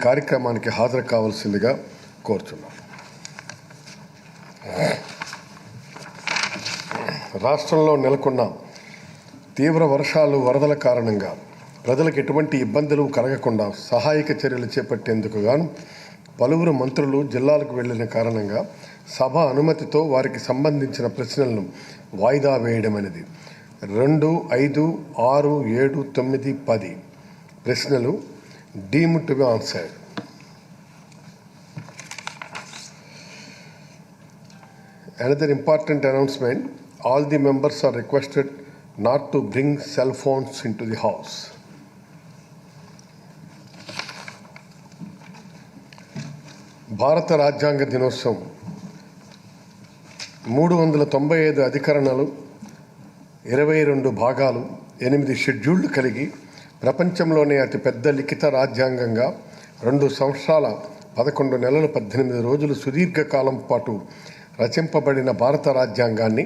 కార్యక్రమానికి హాజరు కావాల్సిందిగా కోరుచున్నాను. రాష్ట్రంలో నెలకొన్న తీవ్ర వర్షాలు, వరదల కారణంగా ప్రజలకు ఎటువంటి ఇబ్బందులు కలగకుండా సహాయక చర్యలు చేపట్టేందుకు గాను పలువురు మంత్రులు జిల్లాలకు వెళ్లిన కారణంగా సభ అనుమతితో వారికి సంబంధించిన ప్రశ్నలను వాయిదా వేయడం అనేది 2, 5, 6, 7, 9, 10 ప్రశ్నలు deemed to be answered. Another important announcement: all the members are requested not to bring cell phones into the house. భారత రాజ్యాంగ దినోత్సవం 395 అధికరణలు, 22 భాగాలు, 8 షెడ్యూళ్లు కలిగి ప్రపంచంలోనే అతిపెద్ద లిఖిత రాజ్యాంగంగా 2 సంవత్సరాల 11 నెలలు 18 రోజులు సుదీర్ఘకాలం పాటు రచింపబడిన భారత రాజ్యాంగాన్ని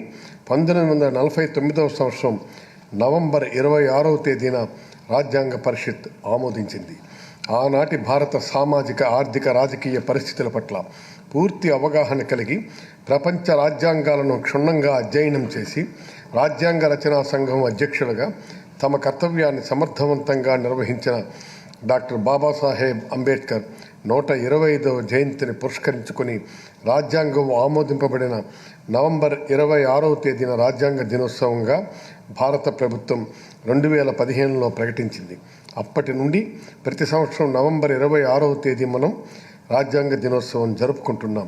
1949వ సంవత్సరం నవంబర్ 26వ తేదీన రాజ్యాంగ పరిషత్ ఆమోదించింది. ఆనాటి భారత సామాజిక, ఆర్థిక, రాజకీయ పరిస్థితుల పట్ల పూర్తి అవగాహన కలిగి ప్రపంచ రాజ్యాంగాలను క్షుణ్ణంగా అధ్యయనం చేసి రాజ్యాంగ రచనా సంఘం అధ్యక్షులుగా తమ కర్తవ్యాన్ని సమర్థవంతంగా నిర్వహించిన డాక్టర్ బాబాసాహెబ్ అంబేద్కర్ 125వ జయంతిని పురస్కరించుకొని రాజ్యాంగం ఆమోదింపబడిన నవంబర్ 26వ తేదీన రాజ్యాంగ దినోత్సవంగా భారత ప్రభుత్వం 2015లో ప్రకటించింది. అప్పటి నుండి ప్రతి సంవత్సరం నవంబర్ 26వ తేదీ మనం రాజ్యాంగ దినోత్సవం జరుపుకుంటున్నాం.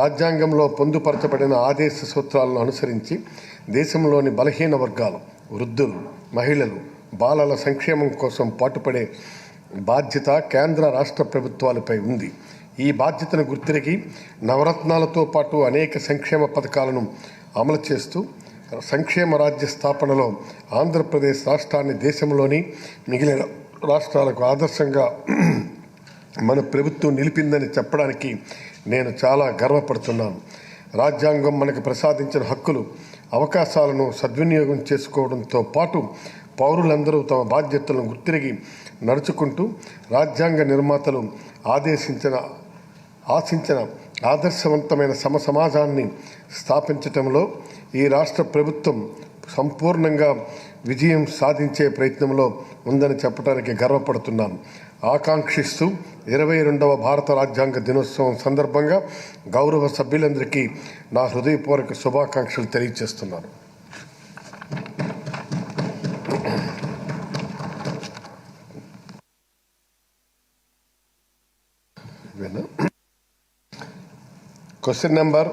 రాజ్యాంగంలో పొందుపరచబడిన ఆదేశ సూత్రాలను అనుసరించి దేశంలోని బలహీన వర్గాలు, వృద్ధులు, మహిళలు, బాలల సంక్షేమం కోసం పాటుపడే బాధ్యత కేంద్ర రాష్ట్ర ప్రభుత్వాలపై ఉంది. ఈ బాధ్యతను గుర్తిరిగి నవరత్నాలతో పాటు అనేక సంక్షేమ పథకాలను అమలు చేస్తూ సంక్షేమ రాజ్య స్థాపనలో ఆంధ్రప్రదేశ్ రాష్ట్రాన్ని దేశంలోని మిగిలిన రాష్ట్రాలకు ఆదర్శంగా మన ప్రభుత్వం నిలిపిందని చెప్పడానికి నేను చాలా గర్వపడుతున్నాను. రాజ్యాంగం మనకు ప్రసాదించిన హక్కులు, అవకాశాలను సద్వినియోగం చేసుకోవడంతో పాటు పౌరులందరూ తమ బాధ్యతలను గుర్తిరిగి నడుచుకుంటూ రాజ్యాంగ నిర్మాతలు ఆశించిన ఆదర్శవంతమైన సమాజాన్ని స్థాపించటంలో ఈ రాష్ట్ర ప్రభుత్వం సంపూర్ణంగా విజయం సాధించే ప్రయత్నంలో ఉందని చెప్పడానికి గర్వపడుతున్నాను. ఆకాంక్షిస్తూ 22వ భారత రాజ్యాంగ దినోత్సవం సందర్భంగా గౌరవ సభ్యులందరికీ నా హృదయపూర్వక శుభాకాంక్షలు తెలియజేస్తున్నాను. క్వశ్చన్ నెంబర్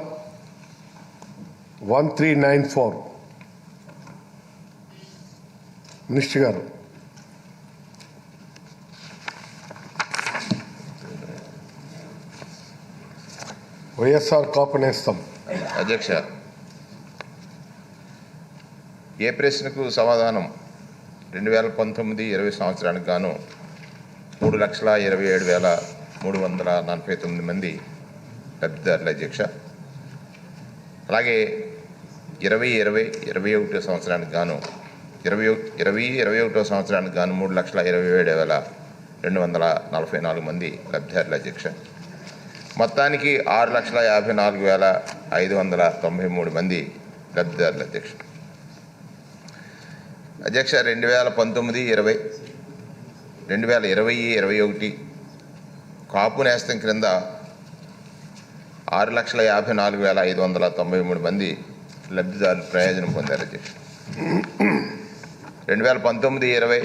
1394 మినిస్టర్ గారు. వైఎస్ఆర్ కాపు నేస్తం. అధ్యక్ష, ఏ ప్రశ్నకు సమాధానం 2019-20 సంవత్సరానికి గాను 3,27,349 మంది లబ్ధిదారులు అధ్యక్ష. అలాగే 2020-21 సంవత్సరానికి గాను 2021 సంవత్సరానికి గాను 3,27,244 మంది లబ్ధిదారులు అధ్యక్ష. మొత్తానికి 6,54,593 మంది లబ్ధిదారులు అధ్యక్ష. అధ్యక్ష, 2019-20, 2020-21 కాపు నేస్తం క్రింద 6,54,593 మంది లబ్ధిదారులు ప్రయోజనం పొందారు అధ్యక్ష. 2019-20,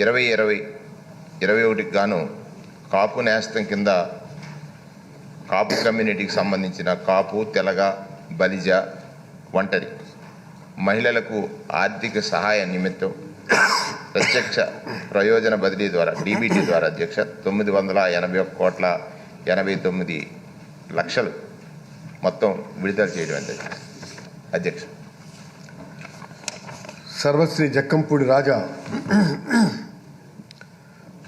2020, 21 గాను కాపు నేస్తం కింద కాపు కమ్యూనిటీకి సంబంధించిన కాపు, తెలగ, బలిజ, ఒంటరి మహిళలకు ఆర్థిక సహాయ నిమిత్తం ప్రత్యక్ష ప్రయోజన బదిలీ ద్వారా డీబీటీ ద్వారా అధ్యక్ష 981,89,00,000 మొత్తం విడుదల చేయడం అధ్యక్ష. సర్వశ్రీ జక్కంపూడి రాజా,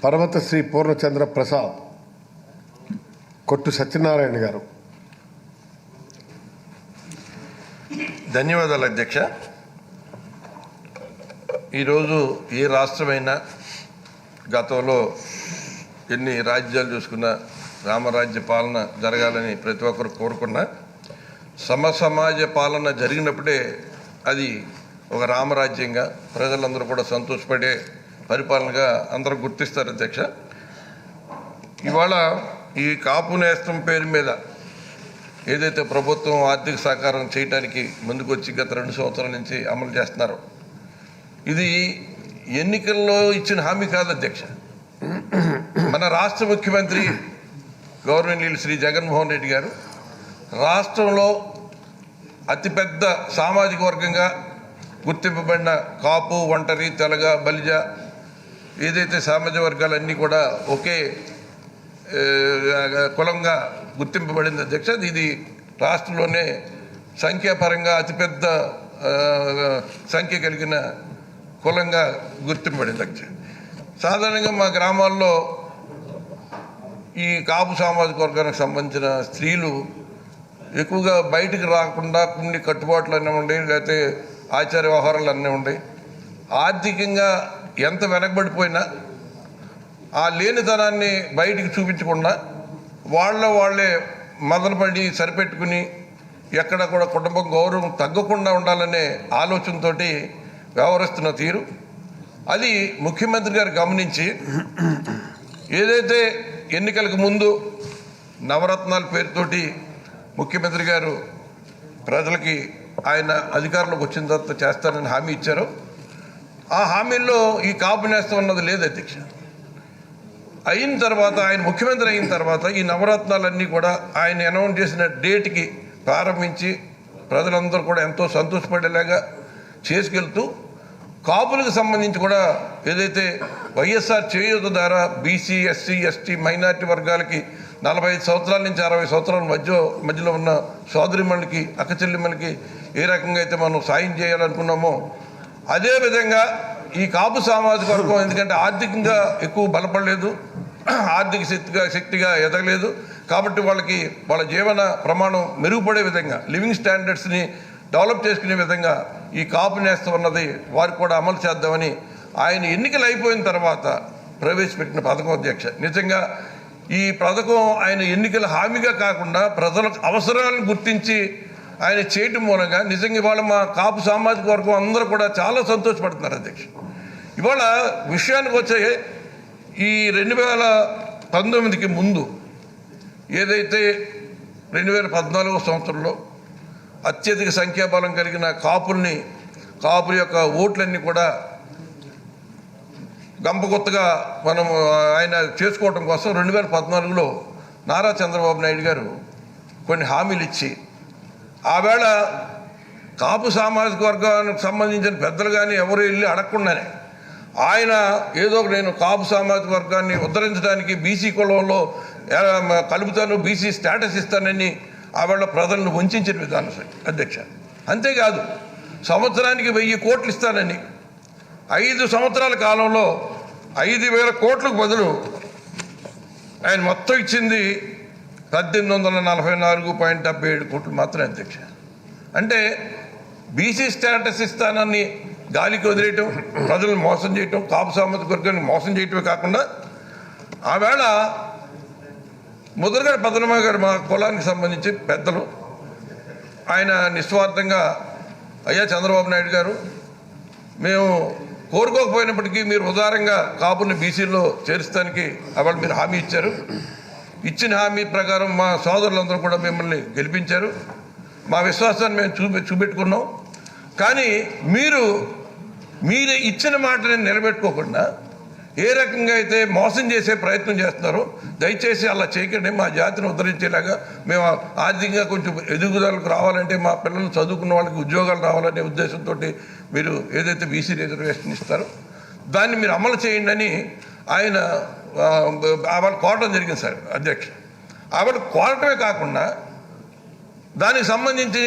పర్వతశ్రీ పూర్ణచంద్ర ప్రసాద్, కొట్టు సత్యనారాయణ గారు. ధన్యవాదాలు అధ్యక్ష. ఈరోజు ఏ రాష్ట్రమైనా గతంలో ఎన్ని రాజ్యాలు చూసుకున్నా రామరాజ్య పాలన జరగాలని ప్రతి ఒక్కరు కోరుకున్నా సమసమాజ పాలన జరిగినప్పుడే అది ఒక రామరాజ్యంగా ప్రజలందరూ కూడా సంతోషపడే పరిపాలనగా అందరూ గుర్తిస్తారు అధ్యక్ష. ఇవాళ ఈ కాపు నేస్తం పేరు మీద ఏదైతే ప్రభుత్వం ఆర్థిక సహకారం చేయడానికి ముందుకొచ్చి గత 2 సంవత్సరాల నుంచి అమలు చేస్తున్నారో ఇది ఎన్నికల్లో ఇచ్చిన హామీ కాదు అధ్యక్ష. మన రాష్ట్ర ముఖ్యమంత్రి గౌరవనీయులు శ్రీ జగన్మోహన్ రెడ్డి గారు రాష్ట్రంలో అతిపెద్ద సామాజిక వర్గంగా గుర్తింపబడిన కాపు, ఒంటరి, తెలగ, బలిజ ఏదైతే సామాజిక వర్గాలన్నీ కూడా ఒకే కులంగా గుర్తింపబడింది అధ్యక్ష. ఇది రాష్ట్రంలోనే సంఖ్యాపరంగా అతిపెద్ద సంఖ్య కలిగిన కులంగా గుర్తింపబడింది అధ్యక్ష. సాధారణంగా మా గ్రామాల్లో ఈ కాపు సామాజిక వర్గానికి సంబంధించిన స్త్రీలు ఎక్కువగా బయటికి రాకుండా కొన్ని కట్టుబాట్లు అన్నీ ఉండేవి, లేకపోతే ఆచార వ్యవహారాలు అన్నీ ఉండేవి. ఆర్థికంగా ఎంత వెనకబడిపోయినా ఆ లేనితనాన్ని బయటికి చూపించకుండా వాళ్ళే మదనపడి సరిపెట్టుకుని ఎక్కడ కూడా కుటుంబం గౌరవం తగ్గకుండా ఉండాలనే ఆలోచనతో వ్యవహరిస్తున్న తీరు అది ముఖ్యమంత్రి గారు గమనించి ఏదైతే ఎన్నికలకు ముందు నవరత్నాల పేరుతోటి ముఖ్యమంత్రి గారు ప్రజలకి ఆయన అధికారంలోకి వచ్చిన తర్వాత చేస్తానని హామీ ఇచ్చారు. ఆ హామీల్లో ఈ కాపు నేస్తం అన్నది లేదు అధ్యక్ష. అయిన తర్వాత ఆయన ముఖ్యమంత్రి అయిన తర్వాత ఈ నవరత్నాలన్నీ కూడా ఆయన అనౌన్స్ చేసిన డేట్కి ప్రారంభించి ప్రజలందరూ కూడా ఎంతో సంతోషపడేలాగా చేసుకెళ్తూ కాపులకు సంబంధించి కూడా ఏదైతే వైఎస్ఆర్ చేయూత ద్వారా బీసీ, ఎస్సీ, ఎస్టీ, మైనారిటీ వర్గాలకి 45 సంవత్సరాల నుంచి 60 సంవత్సరాల మధ్యలో ఉన్న సోదరిమణులకి, అక్కచెల్లెమ్మలకి ఏ రకంగా అయితే మనం సాయం చేయాలనుకున్నామో అదేవిధంగా ఈ కాపు సామాజిక వర్గం ఎందుకంటే ఆర్థికంగా ఎక్కువ బలపడలేదు, ఆర్థిక శక్తిగా ఎదగలేదు కాబట్టి వాళ్ళ జీవన ప్రమాణం మెరుగుపడే విధంగా లివింగ్ స్టాండర్డ్స్ని డెవలప్ చేసుకునే విధంగా ఈ కాపు నేస్తం అన్నది వారికి కూడా అమలు చేద్దామని ఆయన ఎన్నికలు అయిపోయిన తర్వాత ప్రవేశపెట్టిన పథకం అధ్యక్ష. నిజంగా ఈ పథకం ఆయన ఎన్నికల హామీగా కాకుండా ప్రజల అవసరాలను గుర్తించి ఆయన చేయటం మూలంగా నిజంగా ఇవాళ మా కాపు సామాజిక వర్గం అందరూ కూడా చాలా సంతోషపడుతున్నారు అధ్యక్ష. ఇవాళ విషయానికి వచ్చే ఈ 2019కి ముందు ఏదైతే 2014 సంవత్సరంలో అత్యధిక సంఖ్యాబలం కలిగిన కాపుల యొక్క ఓట్లన్నీ కూడా గంపగొత్తగా ఆయన చేసుకోవటం కోసం 2014లో నారా చంద్రబాబు నాయుడు గారు కొన్ని హామీలు ఇచ్చి ఆవేళ కాపు సామాజిక వర్గానికి సంబంధించిన పెద్దలు కానీ ఎవరు వెళ్ళి అడగకుండానే ఆయన ఏదో నేను కాపు సామాజిక వర్గాన్ని ఉద్ధరించడానికి బీసీ కులంలో కలుపుతాను, బీసీ స్టేటస్ ఇస్తానని ఆవేళ ప్రజలను వంచిన విధానం అధ్యక్ష. అంతేకాదు సంవత్సరానికి 1000 కోట్లు ఇస్తానని 5 సంవత్సరాల కాలంలో 5,000 కోట్లకు బదులు ఆయన మొత్తం ఇచ్చింది 1844.77 కోట్లు మాత్రమే అధ్యక్ష. అంటే బీసీ స్టేటస్ ఇస్తానని గాలికి వదిలేయటం, ప్రజలను మోసం చేయటం, కాపు సామాజిక వర్గాన్ని మోసం చేయటమే కాకుండా ఆవేళ ముద్రగడ పద్మనాభ గారు మా కులానికి సంబంధించి పెద్దలు ఆయన నిస్వార్థంగా అయ్యా చంద్రబాబు నాయుడు గారు మేము కోరుకోకపోయినప్పటికీ మీరు ఉదారంగా కాపుని బీసీలో చేర్చడానికి ఆవిడ మీరు హామీ ఇచ్చారు. ఇచ్చిన హామీ ప్రకారం మా సోదరులందరూ కూడా మిమ్మల్ని గెలిపించారు. మా విశ్వాసాన్ని మేము చూపెట్టుకున్నాం. కానీ మీరు ఇచ్చిన మాటని నిలబెట్టుకోకుండా ఏ రకంగా అయితే మోసం చేసే ప్రయత్నం చేస్తున్నారో దయచేసి అలా చేయకండి. మా జాతిని ఉద్ధరించేలాగా మేము ఆర్థికంగా కొంచెం ఎదుగుదలకు రావాలంటే మా పిల్లలు చదువుకున్న వాళ్ళకి ఉద్యోగాలు రావాలనే ఉద్దేశంతో మీరు ఏదైతే బీసీ రిజర్వేషన్ ఇస్తారో దాన్ని మీరు అమలు చేయండి అని ఆయన ఆవిడ కోరడం జరిగింది సార్ అధ్యక్ష. ఆవిడ కోరటమే కాకుండా దానికి సంబంధించి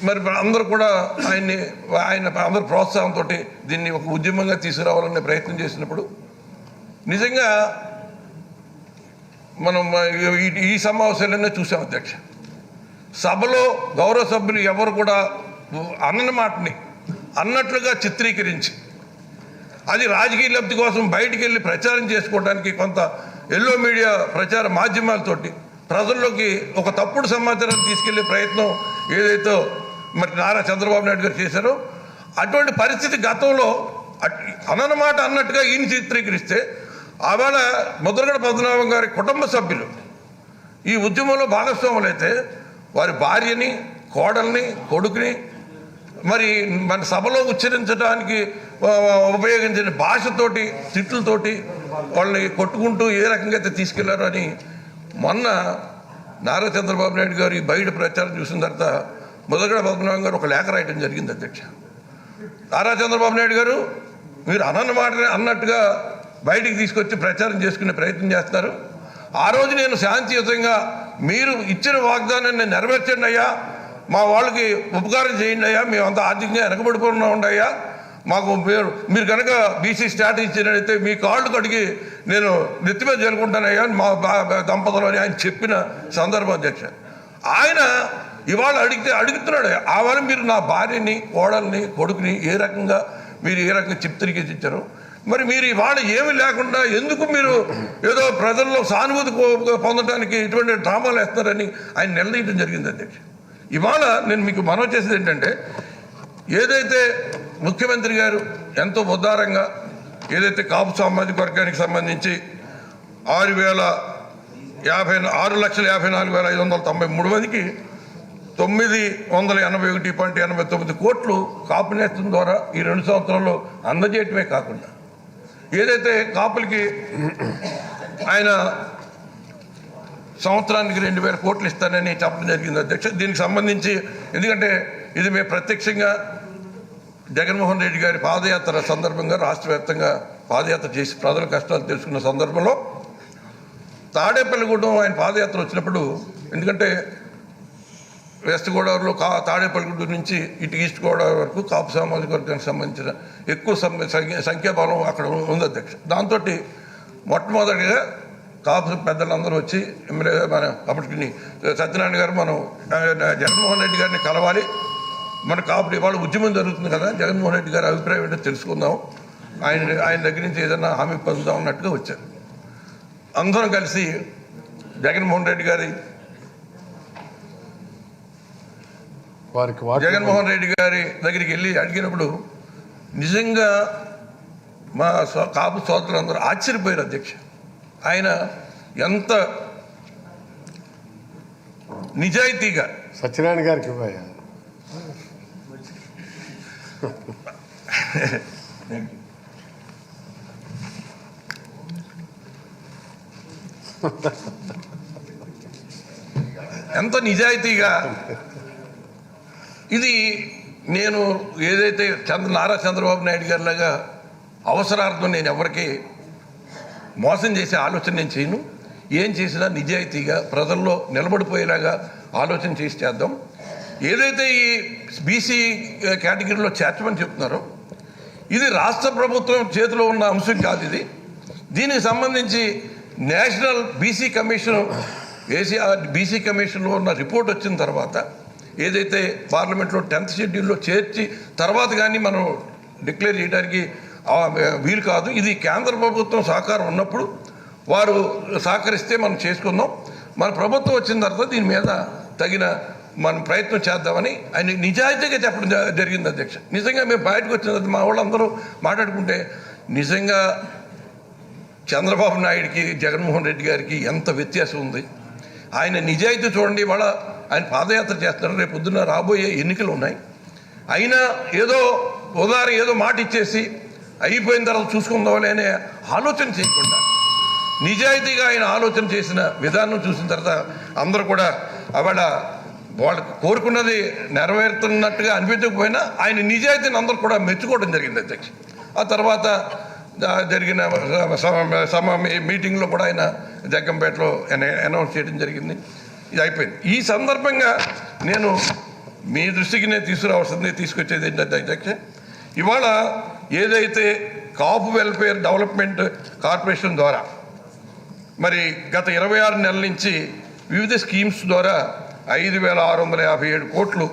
మరి అందరూ కూడా ఆయన అందరూ ప్రోత్సాహంతో దీన్ని ఒక ఉద్యమంగా తీసుకురావాలనే ప్రయత్నం చేసినప్పుడు నిజంగా మనం ఈ సమావేశాలనే చూసాం అధ్యక్ష. సభలో గౌరవ సభ్యులు ఎవరు కూడా అన్నని మాటని అన్నట్లుగా చిత్రీకరించి అది రాజకీయ లబ్ధి కోసం బయటికి వెళ్ళి ప్రచారం చేసుకోవడానికి కొంత ఎల్లో మీడియా ప్రచార మాధ్యమాలతోటి ప్రజల్లోకి ఒక తప్పుడు సమాచారాన్ని తీసుకెళ్లే ప్రయత్నం ఏదైతే మరి నారా చంద్రబాబు నాయుడు గారు చేశారో అటువంటి పరిస్థితి గతంలో అనన్నమాట అన్నట్టుగా ఈయన చిత్రీకరిస్తే ఆవేళ ముద్రగడ పద్మనాభం గారి కుటుంబ సభ్యులు ఈ ఉద్యమంలో భాగస్వాములు అయితే వారి భార్యని, కోడల్ని, కొడుకుని మరి మన సభలో ఉచ్చరించడానికి ఉపయోగించిన భాషతోటి, తిట్లతోటి వాళ్ళని కొట్టుకుంటూ ఏ రకంగా అయితే తీసుకెళ్లారో అని మొన్న నారా చంద్రబాబు నాయుడు గారు ఈ బయట ప్రచారం చూసిన తర్వాత ముద్రగడ పద్మనాభం గారు ఒక లేఖ రాయడం జరిగింది. అధ్యక్ష, నారా చంద్రబాబు నాయుడు గారు మీరు అన్నమాట అన్నట్టుగా బయటికి తీసుకొచ్చి ప్రచారం చేసుకునే ప్రయత్నం చేస్తున్నారు. ఆ రోజు నేను శాంతియుతంగా మీరు ఇచ్చిన వాగ్దానాన్ని నెరవేర్చండి అయ్యా, మా వాళ్ళకి ఉపకారం చేయండి అయ్యా, మేమంతా ఆర్థికంగా వెనకబడిపోకుండా ఉండయ్యా, మాకు మీరు కనుక బీసీ స్టాటస్ ఇచ్చినట్టయితే మీ కాళ్ళు కడిగి నేను నెత్తి మీద జరుపుకుంటానయ్యా మా దంపతులు అని ఆయన చెప్పిన సందర్భం. అధ్యక్ష, ఆయన ఇవాళ అడుగుతున్నాడు ఆవాళ మీరు నా భార్యని, కోడల్ని, కొడుకుని ఏ రకంగా చిత్రీకరించారు, మరి మీరు ఇవాళ ఏమి లేకుండా ఎందుకు మీరు ఏదో ప్రజల్లో సానుభూతి పొందడానికి ఇటువంటి డ్రామాలు వేస్తున్నారని ఆయన నిలదీయడం జరిగింది. అధ్యక్ష, ఇవాళ నేను మీకు మనవి చేసేది ఏంటంటే ఏదైతే ముఖ్యమంత్రి గారు ఎంతో ఉదారంగా ఏదైతే కాపు సామాజిక వర్గానికి సంబంధించి 6,54,593 మందికి 981.89 కోట్లు కాపు నేస్తం ద్వారా ఈ 2 సంవత్సరాల్లో అందజేయటమే కాకుండా ఏదైతే కాపులకి ఆయన సంవత్సరానికి 2,000 కోట్లు ఇస్తానని చెప్పడం జరిగింది. అధ్యక్ష, దీనికి సంబంధించి ఎందుకంటే ఇది మేము ప్రత్యక్షంగా జగన్మోహన్ రెడ్డి గారి పాదయాత్ర సందర్భంగా రాష్ట్ర వ్యాప్తంగా పాదయాత్ర చేసి ప్రజల కష్టాలు తెలుసుకున్న సందర్భంలో తాడేపల్లిగూడెం ఆయన పాదయాత్ర వచ్చినప్పుడు, ఎందుకంటే వెస్ట్ గోదావరిలో తాడేపల్లిగూడెం నుంచి ఇటు ఈస్ట్ గోదావరి వరకు కాపు సామాజిక వర్గానికి సంబంధించిన ఎక్కువ సంఖ్యాబలం అక్కడ ఉంది. అధ్యక్ష, దాంతో మొట్టమొదటిగా కాపు పెద్దలందరూ వచ్చి ఎమ్మెల్యే మన అప్పటికి సత్యనారాయణ గారు మనం జగన్మోహన్ రెడ్డి గారిని కలవాలి, మన కాపు ఇవాళ ఉద్యమం జరుగుతుంది కదా, జగన్మోహన్ రెడ్డి గారి అభిప్రాయం ఏంటో తెలుసుకుందాం, ఆయన దగ్గర నుంచి ఏదైనా హామీ పొందుదాం అన్నట్టుగా వచ్చారు. అందరం కలిసి జగన్మోహన్ రెడ్డి గారి దగ్గరికి వెళ్ళి అడిగినప్పుడు నిజంగా మా కాపు సోదరులందరూ ఆశ్చర్యపోయారు. అధ్యక్ష, ఆయన ఎంత నిజాయితీగా సత్యనారాయణ గారికి ఎంత నిజాయితీగా ఇది నేను ఏదైతే నారా చంద్రబాబు నాయుడు గారి లాగా అవసరార్థం నేను ఎవరికి మోసం చేసే ఆలోచన నేను చేయను, ఏం చేసినా నిజాయితీగా ప్రజల్లో నిలబడిపోయేలాగా ఆలోచన చేసి చేద్దాం. ఏదైతే ఈ బీసీ కేటగిరీలో చేర్చమని చెప్తున్నారో ఇది రాష్ట్ర ప్రభుత్వం చేతిలో ఉన్న అంశం కాదు. దీనికి సంబంధించి నేషనల్ బీసీ కమిషన్ బీసీ కమిషన్లో ఉన్న రిపోర్ట్ వచ్చిన తర్వాత ఏదైతే పార్లమెంట్లో 10th షెడ్యూల్లో చేర్చి తర్వాత కానీ మనం డిక్లేర్ చేయడానికి వీలు కాదు. ఇది కేంద్ర ప్రభుత్వం సహకారం ఉన్నప్పుడు వారు సహకరిస్తే మనం చేసుకుందాం, మన ప్రభుత్వం వచ్చిన తర్వాత దీని మీద తగిన మనం ప్రయత్నం చేద్దామని ఆయన నిజాయితీగా చెప్పడం జరిగింది. అధ్యక్ష, నిజంగా మేము బయటకు వచ్చిన తర్వాత మా వాళ్ళందరూ మాట్లాడుకుంటే నిజంగా చంద్రబాబు నాయుడికి జగన్మోహన్ రెడ్డి గారికి ఎంత వ్యత్యాసం ఉంది. ఆయన నిజాయితీ చూడండి, ఇవాళ ఆయన పాదయాత్ర చేస్తున్నారు, రేపు పొద్దున్న రాబోయే ఎన్నికలు ఉన్నాయి, అయినా ఏదో మాట ఇచ్చేసి అయిపోయిన తర్వాత చూసుకుందామని అనే ఆలోచన చేయకుండా నిజాయితీగా ఆయన ఆలోచన చేసిన విధానం చూసిన తర్వాత అందరూ కూడా వాళ్ళు కోరుకున్నది నెరవేరుతున్నట్టుగా అనిపించకపోయినా ఆయన నిజాయితీని అందరూ కూడా మెచ్చుకోవడం జరిగింది. అధ్యక్ష, ఆ తర్వాత జరిగిన మీటింగ్లో కూడా ఆయన జగ్గంపేటలో అనౌన్స్ చేయడం జరిగింది. ఇది అయిపోయింది. ఈ సందర్భంగా నేను మీ దృష్టికి నేను తీసుకొచ్చేది ఏంటంటే అధ్యక్ష, ఇవాళ ఏదైతే కాపు వెల్ఫేర్ డెవలప్మెంట్ కార్పొరేషన్ ద్వారా మరి గత 26 నెలల నుంచి వివిధ స్కీమ్స్ ద్వారా 5,657 కోట్లు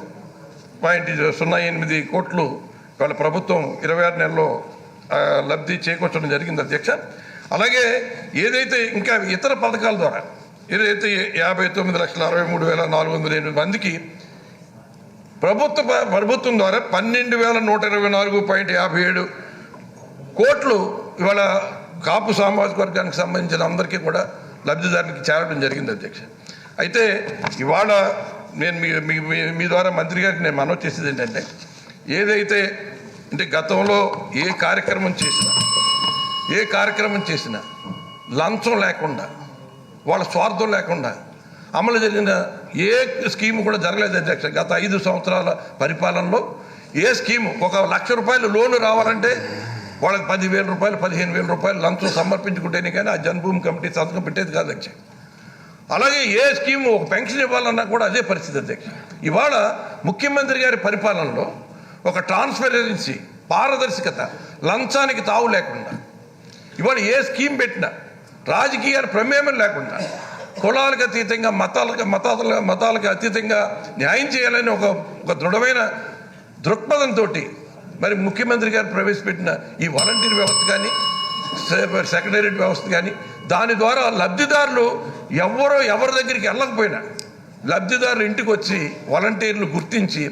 0.08 కోట్లు వాళ్ళ ప్రభుత్వం 26 నెలల్లో లబ్ధి చేకూర్చడం జరిగింది. అధ్యక్ష, అలాగే ఏదైతే ఇంకా ఇతర పథకాల ద్వారా ఏదైతే 59,63,408 మందికి ప్రభుత్వం ద్వారా 12,124.57 కోట్లు ఇవాళ కాపు సామాజిక వర్గానికి సంబంధించిన అందరికీ కూడా లబ్ధిదారునికి చేరడం జరిగింది అధ్యక్ష. అయితే ఇవాళ నేను మీ ద్వారా మంత్రి గారికి నేను మనవి చేసేది ఏంటంటే, ఏదైతే అంటే గతంలో ఏ కార్యక్రమం చేసినా లంచం లేకుండా వాళ్ళ స్వార్థం లేకుండా అమలు జరిగిన ఏ స్కీము కూడా జరగలేదు అధ్యక్ష. గత 5 సంవత్సరాల పరిపాలనలో ఏ స్కీము ఒక ₹1,00,000 లోను రావాలంటే వాళ్ళకి 10,000 రూపాయలు 15,000 రూపాయలు లంచం సమర్పించుకుంటేనే కానీ ఆ జన్మభూమి కమిటీ సంతకం పెట్టేది కాదు అధ్యక్ష. అలాగే ఏ స్కీము ఒక పెన్షన్ ఇవ్వాలన్నా కూడా అదే పరిస్థితి అధ్యక్ష. ఇవాళ ముఖ్యమంత్రి గారి పరిపాలనలో ఒక ట్రాన్స్పరెన్సీ, పారదర్శకత, లంచానికి తావు లేకుండా ఇవాళ ఏ స్కీమ్ పెట్టినా రాజకీయాల ప్రమేయం లేకుండా కులాలకు అతీతంగా మతాలకు అతీతంగా న్యాయం చేయాలని ఒక దృఢమైన దృక్పథంతో మరి ముఖ్యమంత్రి గారు ప్రవేశపెట్టిన ఈ వాలంటీర్ వ్యవస్థ కానీ సెక్రటేరియట్ వ్యవస్థ కానీ దాని ద్వారా లబ్ధిదారులు ఎవరి దగ్గరికి వెళ్ళకపోయినా లబ్ధిదారులు ఇంటికి వచ్చి వాలంటీర్లు గుర్తించి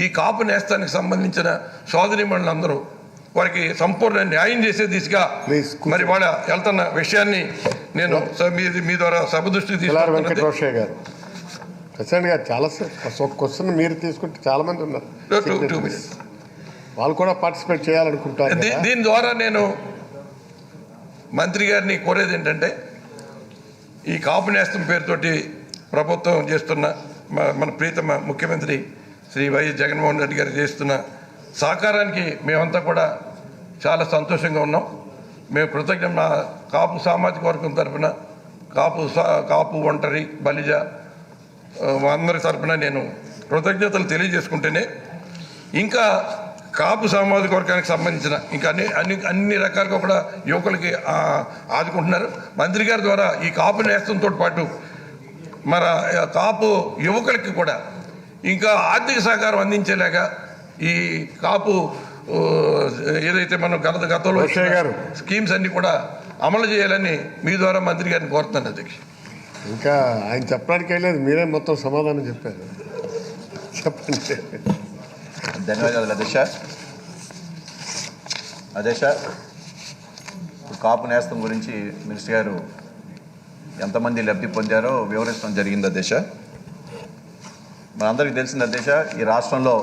ఈ కాపు నేస్తానికి సంబంధించిన సోదరీమణులందరూ వారికి సంపూర్ణ న్యాయం చేసే దిశగా మరి వాళ్ళ వెళ్తున్న విషయాన్ని నేను మీ ద్వారా సభ దృష్టికి వెంకటరోషయ్య గారు ప్రసిడెంట్ గారు చాలా క్వశ్చన్ మీరు తీసుకుంటే చాలా మంది ఉన్నారు, వాళ్ళు కూడా పార్టిసిపేట్ చేయాలనుకుంటారు. దీని ద్వారా నేను మంత్రి గారిని కోరేది ఏంటంటే, ఈ కాపు నేస్తం పేరుతోటి ప్రభుత్వం చేస్తున్న మన ప్రీతమ ముఖ్యమంత్రి శ్రీ వైఎస్ జగన్మోహన్ రెడ్డి గారు చేస్తున్న సహకారానికి మేమంతా కూడా చాలా సంతోషంగా ఉన్నాం. మేము కృతజ్ఞత మా కాపు సామాజిక వర్గం తరఫున కాపు ఒంటరి బలిజ అందరి తరఫున నేను కృతజ్ఞతలు తెలియజేసుకుంటేనే ఇంకా కాపు సామాజిక వర్గానికి సంబంధించిన ఇంకా అన్ని రకాలుగా కూడా యువకులకి ఆదుకుంటున్నారు. మంత్రి గారి ద్వారా ఈ కాపు నేస్తంతో పాటు మన కాపు యువకులకి కూడా ఇంకా ఆర్థిక సహకారం అందించేలాగా ఈ కాపు ఏదైతే మనం గతంలో స్కీమ్స్ అన్ని కూడా అమలు చేయాలని మీ ద్వారా మంత్రి గారిని కోరుతున్నాను అధ్యక్ష. ఇంకా ఆయన చెప్పడానికి వెళ్ళలేదు, మీరే మొత్తం సమాధానం చెప్పారు. చెప్పండి. ధన్యవాదాలు అధ్యక్ష. కాపు నేస్తం గురించి మినిస్టర్ గారు ఎంతమంది లబ్ధి పొందారో వివరించడం జరిగింది అధ్యక్ష. మనందరికీ తెలిసింది అధ్యక్ష, ఈ రాష్ట్రంలో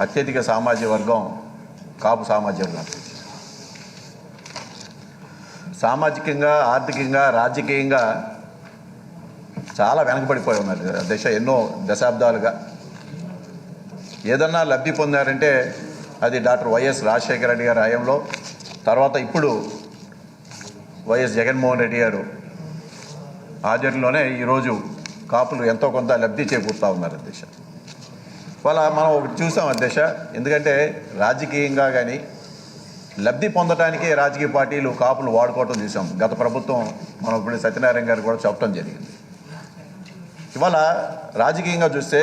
అత్యధిక సామాజిక వర్గం కాపు సామాజిక వర్గం. సామాజికంగా, ఆర్థికంగా, రాజకీయంగా చాలా వెనకబడిపోయి ఉన్నారు అధ్యక్ష. ఎన్నో దశాబ్దాలుగా ఏదన్నా లబ్ధి పొందారంటే అది డాక్టర్ వైఎస్ రాజశేఖర రెడ్డి గారి హయాంలో, తర్వాత ఇప్పుడు వైఎస్ జగన్మోహన్ రెడ్డి గారు ఆధ్వర్యంలోనే ఈరోజు కాపులు ఎంతో కొంత లబ్ధి చేకూరుతూ ఉన్నారు అధ్యక్ష. వాళ్ళ మనం ఒకటి చూసాం అధ్యక్ష, ఎందుకంటే రాజకీయంగా కానీ లబ్ధి పొందడానికి రాజకీయ పార్టీలు కాపులు వాడుకోవటం చూసాం. గత ప్రభుత్వం మనం ఇప్పుడు సత్యనారాయణ గారు కూడా చెప్పడం జరిగింది. ఇవాళ రాజకీయంగా చూస్తే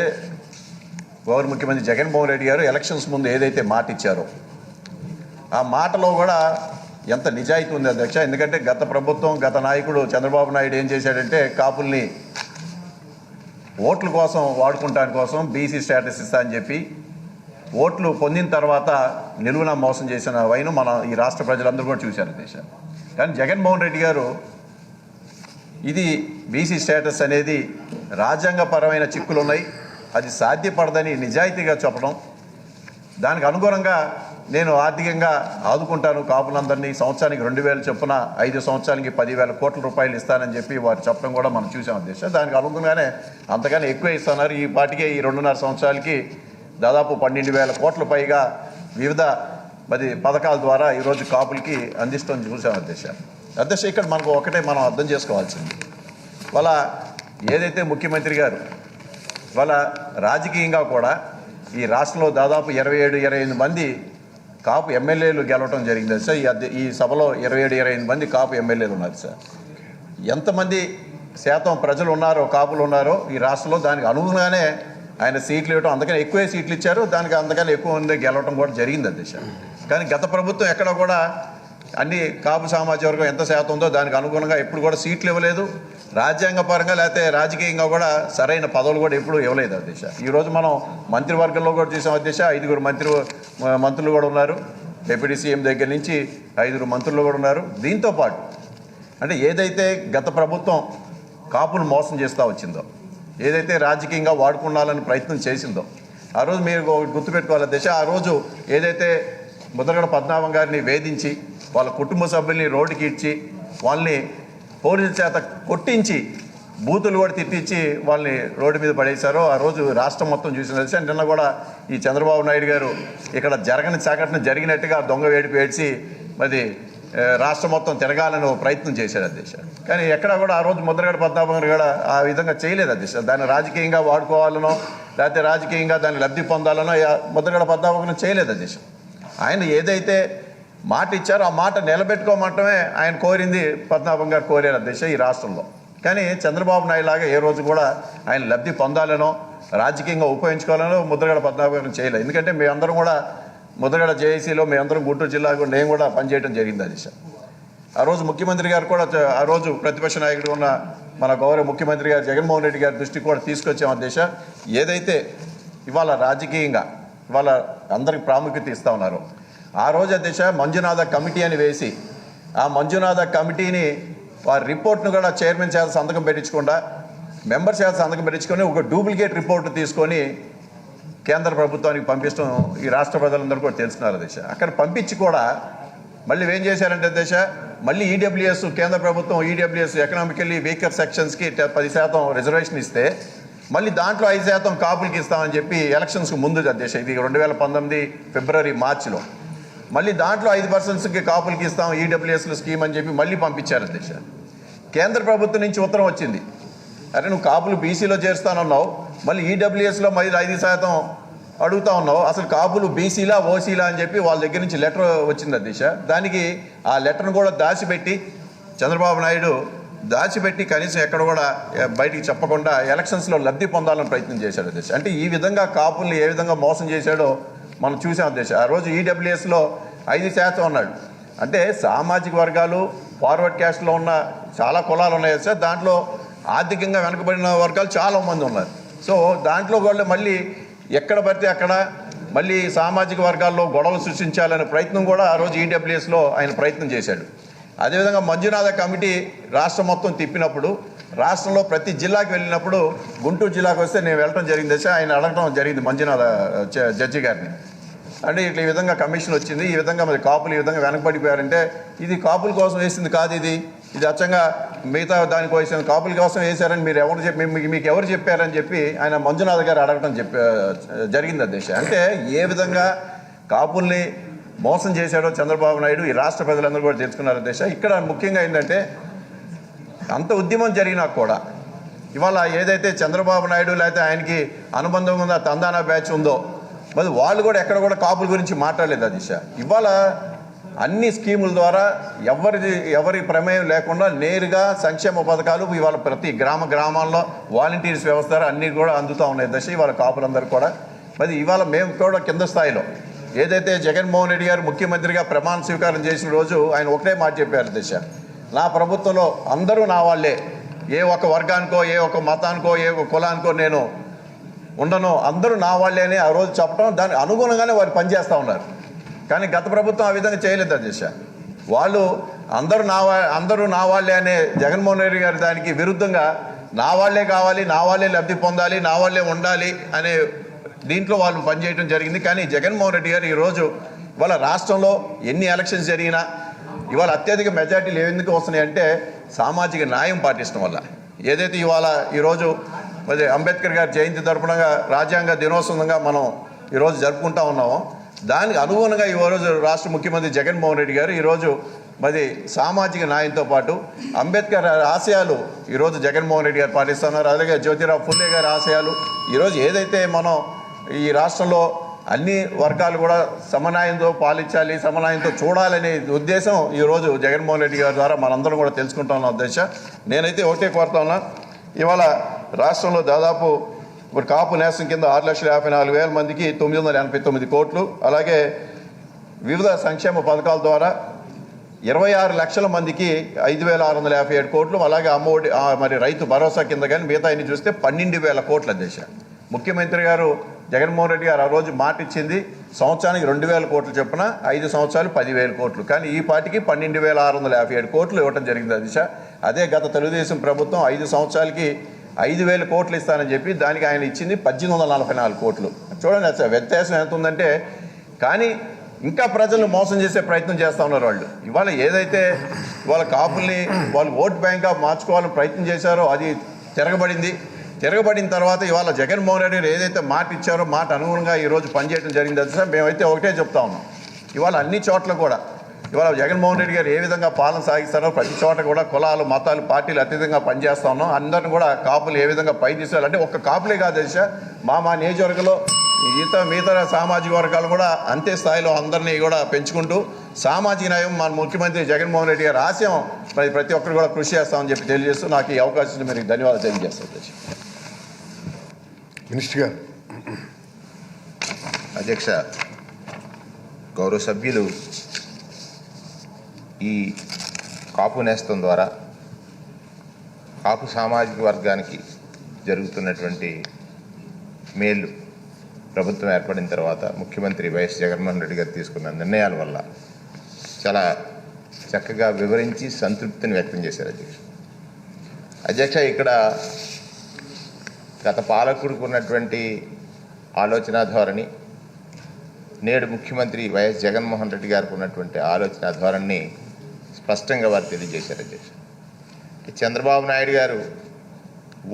గౌరవ ముఖ్యమంత్రి జగన్మోహన్ రెడ్డి గారు ఎలక్షన్స్ ముందు ఏదైతే మాట ఇచ్చారో ఆ మాటలో కూడా ఎంత నిజాయితీ ఉంది అధ్యక్ష. ఎందుకంటే గత ప్రభుత్వం, గత నాయకుడు చంద్రబాబు నాయుడు ఏం చేశాడంటే కాపుల్ని ఓట్ల కోసం వాడుకుంటాని కోసం బీసీ స్టేటస్ ఇస్తా అని చెప్పి ఓట్లు పొందిన తర్వాత నిలువున మోసం చేసిన వైను మన ఈ రాష్ట్ర ప్రజలందరూ కూడా చూశారు అధ్యక్ష. కానీ జగన్మోహన్ రెడ్డి గారు ఇది బీసీ స్టేటస్ అనేది రాజ్యాంగపరమైన చిక్కులు ఉన్నాయి, అది సాధ్యపడదని నిజాయితీగా చెప్పడం, దానికి అనుగుణంగా నేను ఆర్థికంగా ఆదుకుంటాను కాపులందరినీ, సంవత్సరానికి 2,000 చొప్పున 5 సంవత్సరాలకి 10,000 కోట్ల రూపాయలు ఇస్తానని చెప్పి వారు చెప్పడం కూడా మనం చూసాం అధ్యక్ష. దానికి అనుగుణంగానే అంతగానే ఎక్కువ ఇస్తున్నారు. ఈ పాటికే ఈ 2.5 సంవత్సరాలకి దాదాపు 12,000 కోట్ల పైగా వివిధ పథకాల ద్వారా ఈరోజు కాపులకి అందిస్తాం చూసాం అధ్యక్ష. ఇక్కడ మనకు ఒకటే మనం అర్థం చేసుకోవాల్సింది, వాళ్ళ ఏదైతే ముఖ్యమంత్రి గారు వాళ్ళ రాజకీయంగా కూడా ఈ రాష్ట్రంలో దాదాపు 27-28 మంది కాపు ఎమ్మెల్యేలు గెలవటం జరిగింది సార్. ఈ సభలో 27-28 మంది కాపు ఎమ్మెల్యేలు ఉన్నారు సార్. ఎంతమంది శాతం ప్రజలు ఉన్నారో, కాపులు ఉన్నారో ఈ రాష్ట్రంలో దానికి అనుగుణంగానే ఆయన సీట్లు ఇవ్వటం, అందుకని ఎక్కువే సీట్లు ఇచ్చారు, దానికి అంతకన్నా ఎక్కువ మంది గెలవటం కూడా జరిగింది అధ్యక్ష. కానీ గత ప్రభుత్వం ఎక్కడ కూడా అన్ని కాపు సామాజిక వర్గం ఎంత శాతం ఉందో దానికి అనుగుణంగా ఎప్పుడు కూడా సీట్లు ఇవ్వలేదు. రాజ్యాంగపరంగా లేకపోతే రాజకీయంగా కూడా సరైన పదవులు కూడా ఎప్పుడు ఇవ్వలేదు అధ్యక్ష. ఈరోజు మనం మంత్రివర్గంలో కూడా చూసాం అధ్యక్ష, 5 మంత్రులు కూడా ఉన్నారు. డిప్యూటీ సీఎం దగ్గర నుంచి 5 మంత్రులు కూడా ఉన్నారు. దీంతో పాటు అంటే ఏదైతే గత ప్రభుత్వం కాపును మోసం చేస్తూ వచ్చిందో, ఏదైతే రాజకీయంగా వాడుకోవాలని ప్రయత్నం చేసిందో, ఆ రోజు మీరు గుర్తుపెట్టుకోవాలి అధ్యక్ష, ఆ రోజు ఏదైతే ముద్రగడ పద్మనాభం గారిని వేధించి వాళ్ళ కుటుంబ సభ్యుల్ని రోడ్డుకి ఇచ్చి వాళ్ళని పోలీసుల చేత కొట్టించి బూతులు కూడా తిట్టించి వాళ్ళని రోడ్డు మీద పడేశారో ఆ రోజు రాష్ట్రం మొత్తం చూసిన అధ్యక్ష. నిన్న కూడా ఈ చంద్రబాబు నాయుడు గారు ఇక్కడ జరగని సంఘటన జరిగినట్టుగా దొంగ వేడిపి ఏడ్చి మరి రాష్ట్రం మొత్తం తిరగాలని ప్రయత్నం చేశాడు అధ్యక్ష. కానీ ఎక్కడ కూడా ఆ రోజు ముద్రగడ పద్మనాభం గారు కూడా ఆ విధంగా చేయలేదు అధ్యక్ష. దాన్ని రాజకీయంగా వాడుకోవాలనో లేకపోతే రాజకీయంగా దాన్ని లబ్ధి పొందాలనో ముద్రగడ పద్మనాభం చేయలేదు అధ్యక్ష. ఆయన ఏదైతే మాట ఇచ్చారో ఆ మాట నిలబెట్టుకోమంటమే ఆయన కోరింది, పద్మనాభం గారు కోరారు అధ్యక్ష ఈ రాష్ట్రంలో. కానీ చంద్రబాబు నాయుడు లాగా ఏ రోజు కూడా ఆయన లబ్ధి పొందాలనో రాజకీయంగా ఉపయోగించుకోవాలనో ముద్రగడ పద్మనాభం గారు చేయలేదు. ఎందుకంటే మేమందరం కూడా ముద్రగడ జేఏసీలో మేమందరం గుంటూరు జిల్లాకు నేను కూడా పనిచేయడం జరిగింది అధ్యక్ష. ఆ రోజు ముఖ్యమంత్రి గారు కూడా ఆ రోజు ప్రతిపక్ష నాయకుడు ఉన్న మన గౌరవ ముఖ్యమంత్రి గారు జగన్మోహన్ రెడ్డి గారి దృష్టికి కూడా తీసుకొచ్చాం అధ్యక్ష. ఏదైతే ఇవాళ రాజకీయంగా ఇవాళ అందరికి ప్రాముఖ్యత ఇస్తూ ఉన్నారు, ఆ రోజు అధ్యక్ష మంజునాథ కమిటీ అని వేసి ఆ మంజునాథ కమిటీని వారి రిపోర్ట్ను కూడా చైర్మన్ చేత సంతకం పెట్టించకుండా మెంబర్ చేత సంతకం పెట్టించుకొని ఒక డూప్లికేట్ రిపోర్ట్ తీసుకొని కేంద్ర ప్రభుత్వానికి పంపించడం ఈ రాష్ట్ర ప్రజలందరూ కూడా తెలుసుకున్నారు అధ్యక్ష. అక్కడ పంపించి కూడా మళ్ళీ ఏం చేశారంటే అధ్యక్ష, మళ్ళీ ఈడబ్ల్యూఎస్ కేంద్ర ప్రభుత్వం ఈడబ్ల్యూఎస్ ఎకనామికల్లీ వీకర్ సెక్షన్స్కి 10% రిజర్వేషన్ ఇస్తే మళ్ళీ దాంట్లో 5% కాపులకి ఇస్తామని చెప్పి ఎలక్షన్స్కి ముందు అధ్యక్ష, ఇది 2019 ఫిబ్రవరి మార్చిలో మళ్ళీ దాంట్లో 5%కి కాపులకి ఇస్తాం ఈడబ్ల్యూఎస్ల స్కీమ్ అని చెప్పి మళ్ళీ పంపించారు అధ్యక్ష. కేంద్ర ప్రభుత్వం నుంచి ఉత్తరం వచ్చింది, అరే నువ్వు కాపులు బీసీలో చేరుస్తానన్నావు, మళ్ళీ ఈడబ్ల్యూఎస్లో మళ్ళీ 5% అడుగుతా ఉన్నావు, అసలు కాపులు బీసీలా ఓసీలా అని చెప్పి వాళ్ళ దగ్గర నుంచి లెటర్ వచ్చింది అధ్యక్ష. దానికి ఆ లెటర్ను కూడా దాచిపెట్టి చంద్రబాబు నాయుడు దాచిపెట్టి కనీసం ఎక్కడ కూడా బయటికి చెప్పకుండా ఎలక్షన్స్లో లబ్ధి పొందాలని ప్రయత్నం చేశాడు అధ్యక్ష. అంటే ఈ విధంగా కాపుల్ని ఏ విధంగా మోసం చేశాడో మనం చూసాం అధ్యక్ష. ఆ రోజు ఈడబ్ల్యూఎస్లో 5% అన్నాడు. అంటే సామాజిక వర్గాలు ఫార్వర్డ్ క్యాస్ట్లో ఉన్న చాలా కులాలు ఉన్నాయి సార్, దాంట్లో ఆర్థికంగా వెనుకబడిన వర్గాలు చాలామంది ఉన్నారు. సో దాంట్లో వాళ్ళు మళ్ళీ ఎక్కడ పడితే అక్కడ మళ్ళీ సామాజిక వర్గాల్లో గొడవలు సృష్టించాలనే ప్రయత్నం కూడా ఆ రోజు ఈడబ్ల్యూఎస్లో ఆయన ప్రయత్నం చేశాడు. అదేవిధంగా మంజునాథ కమిటీ రాష్ట్రం మొత్తం తిప్పినప్పుడు రాష్ట్రంలో ప్రతి జిల్లాకి వెళ్ళినప్పుడు గుంటూరు జిల్లాకు వస్తే నేను వెళ్ళడం జరిగింది దశ, ఆయన అడగడం జరిగింది మంజునాథ జడ్జి గారిని. అంటే ఇట్లా ఈ విధంగా కమిషన్ వచ్చింది, ఈ విధంగా మరి కాపులు ఈ విధంగా వెనకబడిపోయారంటే ఇది కాపుల కోసం వేసింది కాదు, ఇది అచ్చంగా మిగతా దానికోసం కాపుల కోసం వేశారని మీరు ఎవరు మీకు ఎవరు చెప్పారని చెప్పి ఆయన మంజునాథ్ గారు అడగడం జరిగింది అధ్యక్ష. అంటే ఏ విధంగా కాపుల్ని మోసం చేశాడో చంద్రబాబు నాయుడు ఈ రాష్ట్ర ప్రజలందరూ కూడా తెలుసుకున్నారు అధ్యక్ష. ఇక్కడ ముఖ్యంగా ఏంటంటే అంత ఉద్యమం జరిగినా కూడా ఇవాళ ఏదైతే చంద్రబాబు నాయుడు లేకపోతే ఆయనకి అనుబంధం ఉందో తందానా బ్యాచ్ ఉందో మరి వాళ్ళు కూడా ఎక్కడ కూడా కాపుల గురించి మాట్లాడలేదు అధ్యక్ష. ఇవాళ అన్ని స్కీముల ద్వారా ఎవరి ప్రమేయం లేకుండా నేరుగా సంక్షేమ పథకాలు ఇవాళ ప్రతి గ్రామాల్లో వాలంటీర్స్ వ్యవస్థ అన్నీ కూడా అందుతూ ఉన్నాయి దశ. ఇవాళ కాపులందరూ కూడా మరి ఇవాళ మేము కూడా కింద స్థాయిలో ఏదైతే జగన్మోహన్ రెడ్డి గారు ముఖ్యమంత్రిగా ప్రమాణ స్వీకారం చేసిన రోజు ఆయన ఒకటే మాట చెప్పారు దశ, నా ప్రభుత్వంలో అందరూ నా వాళ్ళే, ఏ ఒక వర్గానికో ఏ ఒక మతానికో ఏ ఒక కులానికో నేను ఉండను, అందరూ నా వాళ్ళే అని ఆ రోజు చెప్పడం దానికి అనుగుణంగానే వారు పనిచేస్తూ ఉన్నారు. కానీ గత ప్రభుత్వం ఆ విధంగా చేయలేదు అధ్యక్ష. వాళ్ళు అందరూ నా వాళ్ళే అనే జగన్మోహన్ రెడ్డి గారి దానికి విరుద్ధంగా నా వాళ్ళే కావాలి, నా వాళ్ళే లబ్ధి పొందాలి, నా వాళ్ళే ఉండాలి అనే దీంట్లో వాళ్ళు పనిచేయడం జరిగింది. కానీ జగన్మోహన్ రెడ్డి గారు ఈరోజు ఇవాళ రాష్ట్రంలో ఎన్ని ఎలక్షన్స్ జరిగినా ఇవాళ అత్యధిక మెజార్టీలు ఎందుకు వస్తున్నాయంటే సామాజిక న్యాయం పాటించడం వల్ల. ఏదైతే ఈరోజు మరి అంబేద్కర్ గారి జయంతి తరపునగా రాజ్యాంగ దినోత్సవంగా మనం ఈరోజు జరుపుకుంటా ఉన్నామో దానికి అనుగుణంగా ఈరోజు రాష్ట్ర ముఖ్యమంత్రి జగన్మోహన్ రెడ్డి గారు ఈరోజు మరి సామాజిక న్యాయంతో పాటు అంబేద్కర్ ఆశయాలు ఈరోజు జగన్మోహన్ రెడ్డి గారు పాటిస్తున్నారు. అలాగే జ్యోతిరావు ఫుల్లే గారి ఆశయాలు ఈరోజు ఏదైతే మనం ఈ రాష్ట్రంలో అన్ని వర్గాలు కూడా సమన్యాయంతో పాలించాలి, సమన్యాయంతో చూడాలనే ఉద్దేశం ఈరోజు జగన్మోహన్ రెడ్డి గారి ద్వారా మనందరం కూడా తెలుసుకుంటా ఉన్న ఉద్దేశం. నేనైతే ఒకటే కోరుతా ఉన్నా, ఇవాళ రాష్ట్రంలో దాదాపు ఇప్పుడు కాపు నేస్తం కింద 6,54,000 మందికి 989 కోట్లు, అలాగే వివిధ సంక్షేమ పథకాల ద్వారా 26 లక్షల మందికి 5,657 కోట్లు, అలాగే అమ్మఒడి మరి రైతు భరోసా కింద కానీ మిగతా అన్ని చూస్తే 12,000 కోట్ల అధ్యక్ష. ముఖ్యమంత్రి గారు జగన్మోహన్ రెడ్డి గారు ఆ రోజు మాట ఇచ్చింది సంవత్సరానికి 2,000 కోట్లు చొప్పున 5 సంవత్సరాలు 10,000 కోట్లు, కానీ ఈ పాటికి 12,657 కోట్లు ఇవ్వడం జరిగింది అధ్యక్ష. అదే గత తెలుగుదేశం ప్రభుత్వం 5 సంవత్సరాలకి 5,000 కోట్లు ఇస్తానని చెప్పి దానికి ఆయన ఇచ్చింది 1,844 కోట్లు. చూడండి అసలు వ్యత్యాసం ఎంత ఉందంటే, కానీ ఇంకా ప్రజలను మోసం చేసే ప్రయత్నం చేస్తూ ఉన్నారు వాళ్ళు. ఇవాళ ఏదైతే ఇవాళ కాపుల్ని వాళ్ళు ఓట్ బ్యాంక్గా మార్చుకోవాలని ప్రయత్నం చేశారో అది తిరగబడిన తర్వాత ఇవాళ జగన్మోహన్ రెడ్డి గారు ఏదైతే మాట ఇచ్చారో మాట అనుగుణంగా ఈరోజు పనిచేయడం జరిగింది అధ్యక్ష. మేమైతే ఒకటే చెప్తా ఉన్నాం, ఇవాళ అన్ని చోట్ల కూడా ఇవాళ జగన్మోహన్ రెడ్డి గారు ఏ విధంగా పాలన సాగిస్తారో ప్రతి చోట కూడా కులాలు మతాలు పార్టీలు అతీతంగా పనిచేస్తా ఉన్నాం. అందరిని కూడా కాపులు ఏ విధంగా పై తీసుకోవాలంటే ఒక్క కాపులే కాదు అధ్యక్ష, మా నియోజకవర్గంలో మిగతా సామాజిక వర్గాలు కూడా అంతే స్థాయిలో అందరినీ కూడా పెంచుకుంటూ సామాజిక న్యాయం మన ముఖ్యమంత్రి జగన్మోహన్ రెడ్డి గారి ఆశయం ప్రతి ఒక్కరు కూడా కృషి చేస్తామని చెప్పి తెలియజేస్తూ నాకు ఈ అవకాశం మీరు ధన్యవాదాలు తెలియజేస్తాను మినిస్టర్ గారు. అధ్యక్ష, గౌరవ సభ్యులు ఈ కాపు నేస్తం ద్వారా కాపు సామాజిక వర్గానికి జరుగుతున్నటువంటి మేలు ప్రభుత్వం ఏర్పడిన తర్వాత ముఖ్యమంత్రి వైఎస్ జగన్మోహన్ రెడ్డి గారు తీసుకున్న నిర్ణయాల వల్ల చాలా చక్కగా వివరించి సంతృప్తిని వ్యక్తం చేశారు అధ్యక్ష. ఇక్కడ గత పాలకుడికి ఉన్నటువంటి ఆలోచన ధోరణి, నేడు ముఖ్యమంత్రి వైఎస్ జగన్మోహన్ రెడ్డి గారికి ఉన్నటువంటి ఆలోచన ధోరణిని స్పష్టంగా వారు తెలియజేశారు అధ్యక్ష. చంద్రబాబు నాయుడు గారు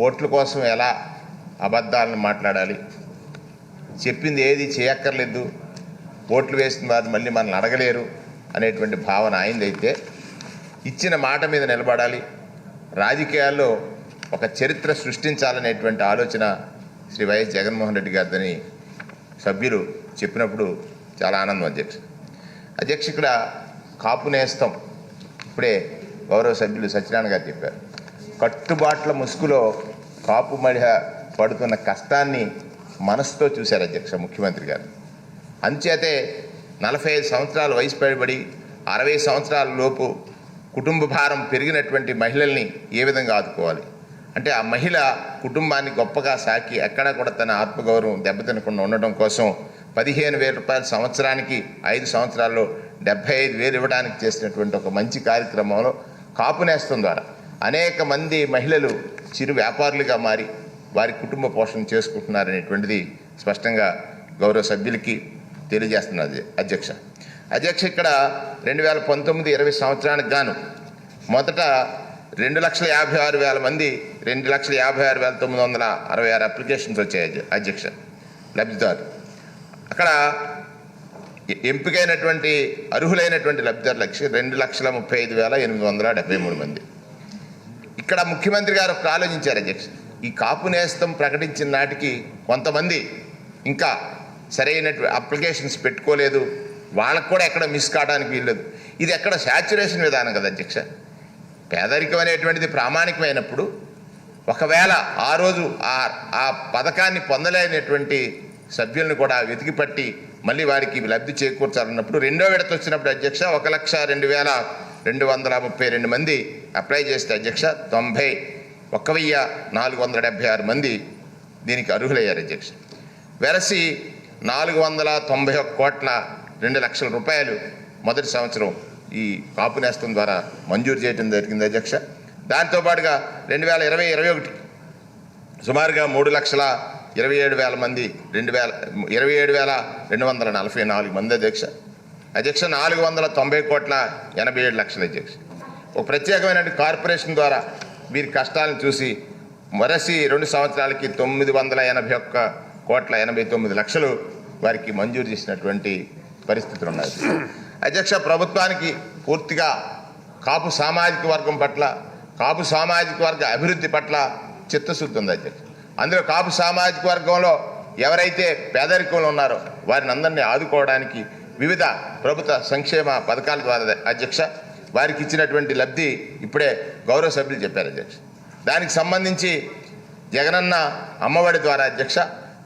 ఓట్ల కోసం ఎలా అబద్ధాలను మాట్లాడాలి, చెప్పింది ఏది చేయక్కర్లేదు, ఓట్లు వేసిన వారు మళ్ళీ మనల్ని అడగలేరు అనేటువంటి భావన ఆయనదైతే, ఇచ్చిన మాట మీద నిలబడాలి, రాజకీయాల్లో ఒక చరిత్ర సృష్టించాలనేటువంటి ఆలోచన శ్రీ వైఎస్ జగన్మోహన్ రెడ్డి గారిదని సభ్యులు చెప్పినప్పుడు చాలా ఆనందం అధ్యక్ష. ఇక్కడ కాపు నేస్తం ఇప్పుడే గౌరవ సభ్యులు సత్యనారాయణ గారు చెప్పారు. కట్టుబాట్ల ముసుగులో కాపు మహిళ పడుతున్న కష్టాన్ని మనసుతో చూశారు అధ్యక్ష ముఖ్యమంత్రి గారు. అంచేతే 45 సంవత్సరాల వయసు పైబడి 60 సంవత్సరాల లోపు కుటుంబ భారం పెరిగినటువంటి మహిళల్ని ఏ విధంగా ఆదుకోవాలి అంటే, ఆ మహిళ కుటుంబాన్ని గొప్పగా సాకి ఎక్కడా కూడా తన ఆత్మగౌరవం దెబ్బతినకుండా ఉండటం కోసం 15,000 రూపాయల సంవత్సరానికి 5 సంవత్సరాల్లో 75,000 ఇవ్వడానికి చేసినటువంటి ఒక మంచి కార్యక్రమంలో కాపు నేస్తం ద్వారా అనేక మంది మహిళలు చిరు వ్యాపారులుగా మారి వారి కుటుంబ పోషణ చేసుకుంటున్నారనేటువంటిది స్పష్టంగా గౌరవ సభ్యులకి తెలియజేస్తున్నది అధ్యక్ష. ఇక్కడ 2019-20 సంవత్సరానికి గాను మొదట 2,56,000 మంది 2,56,966 అప్లికేషన్స్ వచ్చాయి అధ్యక్ష లబ్ధిదారు. అక్కడ ఎంపికైనటువంటి అర్హులైనటువంటి లబ్ధిదారుల 2,35,873 మంది. ఇక్కడ ముఖ్యమంత్రి గారు ఒక ఆలోచించారు అధ్యక్ష, ఈ కాపు నేస్తం ప్రకటించిన నాటికి కొంతమంది ఇంకా సరైనటువంటి అప్లికేషన్స్ పెట్టుకోలేదు, వాళ్ళకు కూడా ఎక్కడ మిస్ కావడానికి వీల్లేదు. ఇది ఎక్కడ శాచ్యురేషన్ విధానం కదా అధ్యక్ష. పేదరికం అనేటువంటిది ప్రామాణికమైనప్పుడు ఒకవేళ ఆ రోజు ఆ పథకాన్ని పొందలేనటువంటి సభ్యులను కూడా వెతికి పట్టి మళ్ళీ వారికి లబ్ధి చేకూర్చాలన్నప్పుడు రెండో విడత వచ్చినప్పుడు అధ్యక్ష 1,02,232 మంది అప్లై చేస్తే అధ్యక్ష 91,476 మంది దీనికి అర్హులయ్యారు అధ్యక్ష. వెరసి 491,2 రూపాయలు మొదటి సంవత్సరం ఈ కాపు నేస్తం ద్వారా మంజూరు చేయడం జరిగింది అధ్యక్ష. దాంతోపాటుగా 2020-21 సుమారుగా 3,27,000 మంది 27,244 మంది అధ్యక్ష. 490,87,00,000 అధ్యక్ష. ఒక ప్రత్యేకమైన కార్పొరేషన్ ద్వారా వీరి కష్టాలను చూసి మరసి 2 సంవత్సరాలకి 981,89,00,000 వారికి మంజూరు చేసినటువంటి పరిస్థితులు ఉన్నాయి అధ్యక్ష. ప్రభుత్వానికి పూర్తిగా కాపు సామాజిక వర్గం పట్ల, కాపు సామాజిక వర్గ అభివృద్ధి పట్ల చిత్తశుద్ధి ఉంది అధ్యక్ష. అందులో కాపు సామాజిక వర్గంలో ఎవరైతే పేదరికంలో ఉన్నారో వారిని అందరినీ ఆదుకోవడానికి వివిధ ప్రభుత్వ సంక్షేమ పథకాల ద్వారా అధ్యక్ష వారికి ఇచ్చినటువంటి లబ్ధి ఇప్పుడే గౌరవ సభ్యులు చెప్పారు అధ్యక్ష. దానికి సంబంధించి జగనన్న అమ్మఒడి ద్వారా అధ్యక్ష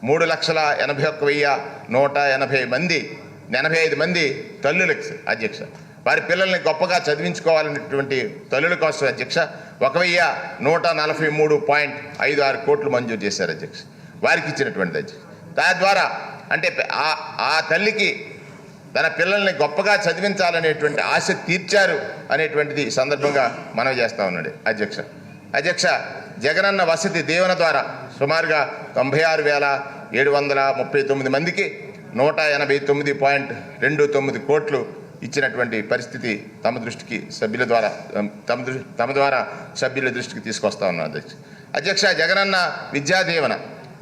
3,81,185 మంది తల్లులకు అధ్యక్ష వారి పిల్లల్ని గొప్పగా చదివించుకోవాలనేటువంటి తల్లుల కోసం అధ్యక్ష 1143.56 కోట్లు మంజూరు చేశారు అధ్యక్ష. వారికి ఇచ్చినటువంటిది అధ్యక్ష. తద్వారా అంటే ఆ తల్లికి తన పిల్లల్ని గొప్పగా చదివించాలనేటువంటి ఆశ తీర్చారు అనేటువంటిది సందర్భంగా మనవి చేస్తా ఉన్నాడు అధ్యక్ష. జగనన్న వసతి దీవెన ద్వారా సుమారుగా 96,739 మందికి 189.29 కోట్లు ఇచ్చినటువంటి పరిస్థితి తమ ద్వారా సభ్యుల దృష్టికి తీసుకొస్తా ఉన్నాం అధ్యక్ష. జగనన్న విద్యా దీవెన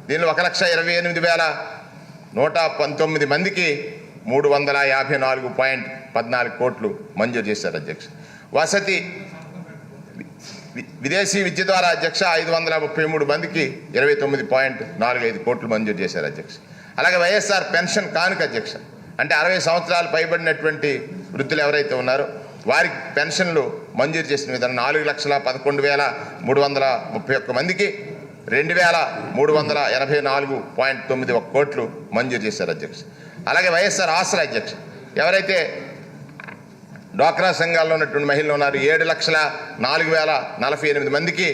దీనిలో 1,28,119 మందికి 354.14 కోట్లు మంజూరు చేశారు అధ్యక్ష. వసతి విదేశీ విద్య ద్వారా అధ్యక్ష 533 మందికి 29.45 కోట్లు మంజూరు చేశారు అధ్యక్ష. అలాగే వైఎస్ఆర్ పెన్షన్ కానుక అధ్యక్ష, అంటే 60 సంవత్సరాలు పైబడినటువంటి వృద్ధులు ఎవరైతే ఉన్నారో వారికి పెన్షన్లు మంజూరు చేసిన విధానం 4,11,331 మందికి 2,384.91 కోట్లు మంజూరు చేశారు అధ్యక్ష. అలాగే వైఎస్ఆర్ ఆసరా అధ్యక్ష, ఎవరైతే డ్వాక్రా సంఘాల్లో ఉన్నటువంటి మహిళలు ఉన్నారు 7,04,048 మందికి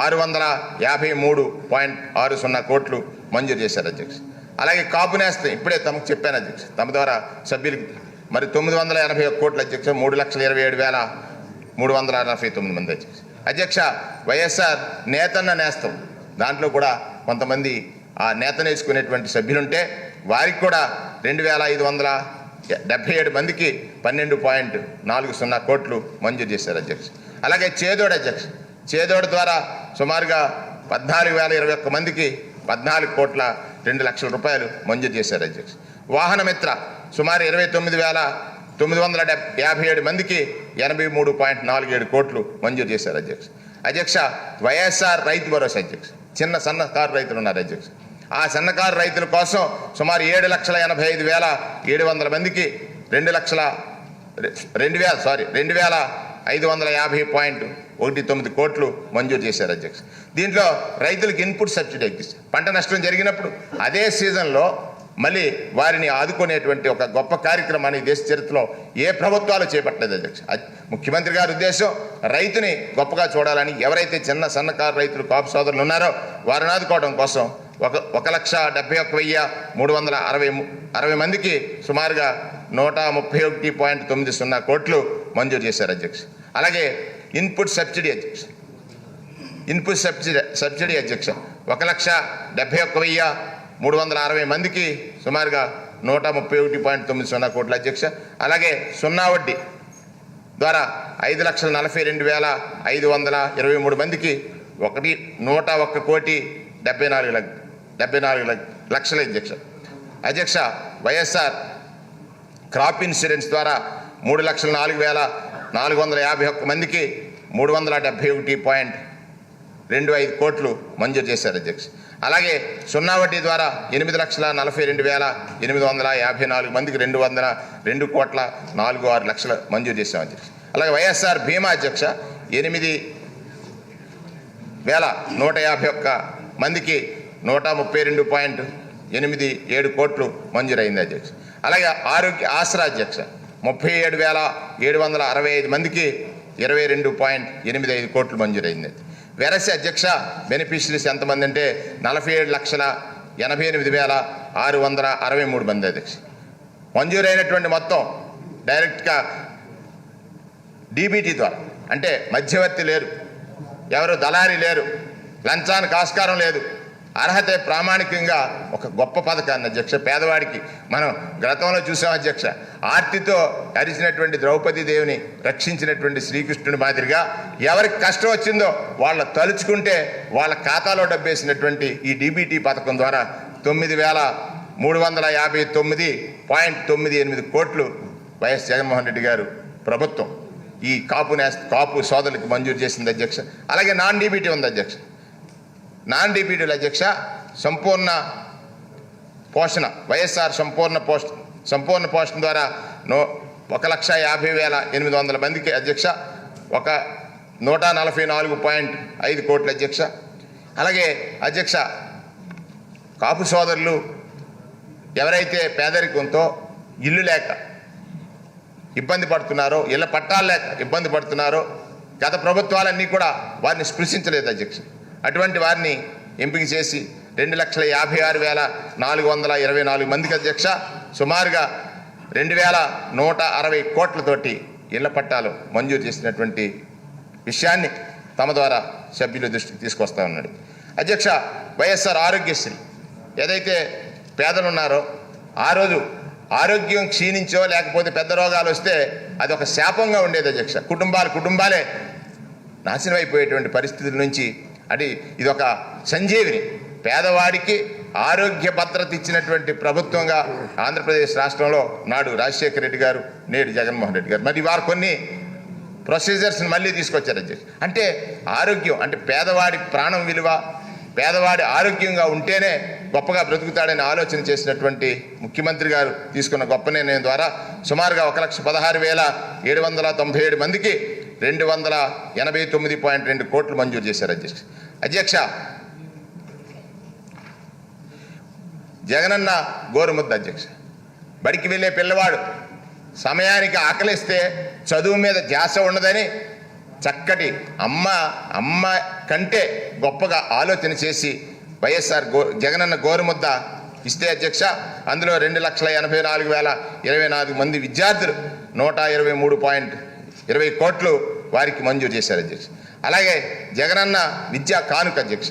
653.60 కోట్లు మంజూరు చేశారు అధ్యక్ష. అలాగే కాపు నేస్తం ఇప్పుడే తమకు చెప్పాను అధ్యక్ష, తమ ద్వారా సభ్యులకి మరి 981 కోట్ల అధ్యక్ష 3,27,349 మంది అధ్యక్ష. వైఎస్ఆర్ నేతన్న నేస్తం దాంట్లో కూడా కొంతమంది ఆ నేత నేర్చుకునేటువంటి సభ్యులుంటే వారికి కూడా 2,577 మందికి 12.40 కోట్లు మంజూరు చేశారు అధ్యక్ష. అలాగే చేదోడు అధ్యక్ష, చేదోడు ద్వారా సుమారుగా 14,021 మందికి 14,02,00,000 రూపాయలు మంజూరు చేశారు అధ్యక్ష. వాహన మిత్ర సుమారు 29,957 మందికి 83.47 కోట్లు మంజూరు చేశారు అధ్యక్ష. వైఎస్ఆర్ రైతు భరోసా అధ్యక్ష, చిన్న సన్నకారు రైతులు ఉన్నారు అధ్యక్ష. ఆ సన్నకారు రైతుల కోసం సుమారు 7,85,700 మందికి 2,550.19 కోట్లు మంజూరు చేశారు అధ్యక్ష. దీంట్లో రైతులకు ఇన్పుట్ సబ్సిడీ అధ్యక్ష, పంట నష్టం జరిగినప్పుడు అదే సీజన్లో మళ్ళీ వారిని ఆదుకునేటువంటి ఒక గొప్ప కార్యక్రమాన్ని దేశ చరిత్రలో ఏ ప్రభుత్వాలు చేపట్టలేదు అధ్యక్ష. ముఖ్యమంత్రి గారి ఉద్దేశం రైతుని గొప్పగా చూడాలని, ఎవరైతే చిన్న సన్నకారు రైతులు కాపు సోదరులు ఉన్నారో వారిని ఆదుకోవడం కోసం 1,71,360 మందికి సుమారుగా 131.90 కోట్లు మంజూరు చేశారు అధ్యక్ష. అలాగే ఇన్పుట్ సబ్సిడీ అధ్యక్ష, 1,71,360 మందికి సుమారుగా 131.90 కోట్ల అధ్యక్ష. అలాగే సున్నా వడ్డీ ద్వారా 5,42,523 మందికి 101,74,00,000 అధ్యక్ష. వైఎస్ఆర్ క్రాప్ ఇన్సూరెన్స్ ద్వారా 3,04,451 మందికి 371.25 కోట్లు మంజూరు చేశారు అధ్యక్ష. అలాగే సున్నా వడ్డీ ద్వారా 8,42,854 మందికి 202.46 మంజూరు చేశాం అధ్యక్ష. అలాగే వైఎస్ఆర్ బీమా అధ్యక్ష 8,151 మందికి 132.87 కోట్లు మంజూరైంది అధ్యక్ష. అలాగే ఆరోగ్య ఆసరా అధ్యక్ష 37,765 మందికి 22.85 కోట్లు మంజూరైంది. వెరసి అధ్యక్ష బెనిఫిషరీస్ ఎంతమంది అంటే 47,88,663 మంది అధ్యక్ష. మంజూరైనటువంటి మొత్తం డైరెక్ట్గా డీబీటీ ద్వారా, అంటే మధ్యవర్తి లేరు, ఎవరు దళారీ లేరు, లంచానికి ఆస్కారం లేదు, అర్హత ప్రామాణికంగా ఒక గొప్ప పథకాన్ని అధ్యక్ష. పేదవాడికి మనం గతంలో చూసాం అధ్యక్ష, ఆర్తితో అరిచినటువంటి ద్రౌపదీదేవిని రక్షించినటువంటి శ్రీకృష్ణుడి మాదిరిగా ఎవరికి కష్టం వచ్చిందో వాళ్ళ తలుచుకుంటే వాళ్ళ ఖాతాలో డబ్బేసినటువంటి ఈ డీబీటీ పథకం ద్వారా 9,359.98 కోట్లు వైఎస్ జగన్మోహన్ రెడ్డి గారు ప్రభుత్వం ఈ కాపు సోదరులకు మంజూరు చేసింది అధ్యక్ష. అలాగే నాన్ డీబీటీ ఉంది అధ్యక్ష. నాన్ డీబీటీల అధ్యక్ష సంపూర్ణ పోషణ, వైఎస్ఆర్ సంపూర్ణ పోషణ ద్వారా 1,50,800 మందికి అధ్యక్ష 144.5 కోట్ల అధ్యక్ష. అలాగే అధ్యక్ష కాపు సోదరులు ఎవరైతే పేదరికంతో ఇల్లు లేక ఇబ్బంది పడుతున్నారో, ఇళ్ల పట్టాలు లేక ఇబ్బంది పడుతున్నారో గత ప్రభుత్వాలన్నీ కూడా వారిని స్పృశించలేదు అధ్యక్ష. అటువంటి వారిని ఎంపిక చేసి 2,56,424 మందికి అధ్యక్ష సుమారుగా 2,160 కోట్లతోటి ఇళ్ల పట్టాలు మంజూరు చేసినటువంటి విషయాన్ని తమ ద్వారా సభ్యుల దృష్టికి తీసుకొస్తా ఉన్నాడు అధ్యక్ష. వైఎస్ఆర్ ఆరోగ్యశ్రీ ఏదైతే పేదలు ఉన్నారో ఆ రోజు ఆరోగ్యం క్షీణించో లేకపోతే పెద్ద రోగాలు వస్తే అది ఒక శాపంగా ఉండేది అధ్యక్ష. కుటుంబాలే నాశనం అయిపోయేటువంటి పరిస్థితుల నుంచి ఇది ఒక సంజీవిని, పేదవాడికి ఆరోగ్య భద్రత ఇచ్చినటువంటి ప్రభుత్వంగా ఆంధ్రప్రదేశ్ రాష్ట్రంలో నాడు రాజశేఖర రెడ్డి గారు, నేడు జగన్మోహన్ రెడ్డి గారు. మరి వారు కొన్ని ప్రొసీజర్స్ని మళ్ళీ తీసుకొచ్చారు అధ్యక్ష. అంటే ఆరోగ్యం అంటే పేదవాడి ప్రాణం విలువ, పేదవాడి ఆరోగ్యంగా ఉంటేనే గొప్పగా బ్రతుకుతాడని ఆలోచన చేసినటువంటి ముఖ్యమంత్రి గారు తీసుకున్న గొప్ప నిర్ణయం ద్వారా సుమారుగా 1,16,797 మందికి 289.2 కోట్లు మంజూరు చేశారు అధ్యక్ష. జగనన్న గోరుముద్ద అధ్యక్ష. బడికి వెళ్ళే పిల్లవాడు సమయానికి ఆకలిస్తే చదువు మీద ధ్యాస ఉండదని చక్కటి అమ్మ కంటే గొప్పగా ఆలోచన చేసి వైఎస్ఆర్ జగనన్న గోరుముద్ద ఇస్తే అధ్యక్ష అందులో 2,84,024 మంది విద్యార్థులు 123.20 కోట్లు వారికి మంజూరు చేశారు అధ్యక్ష. అలాగే జగనన్న విద్యా కానుక అధ్యక్ష.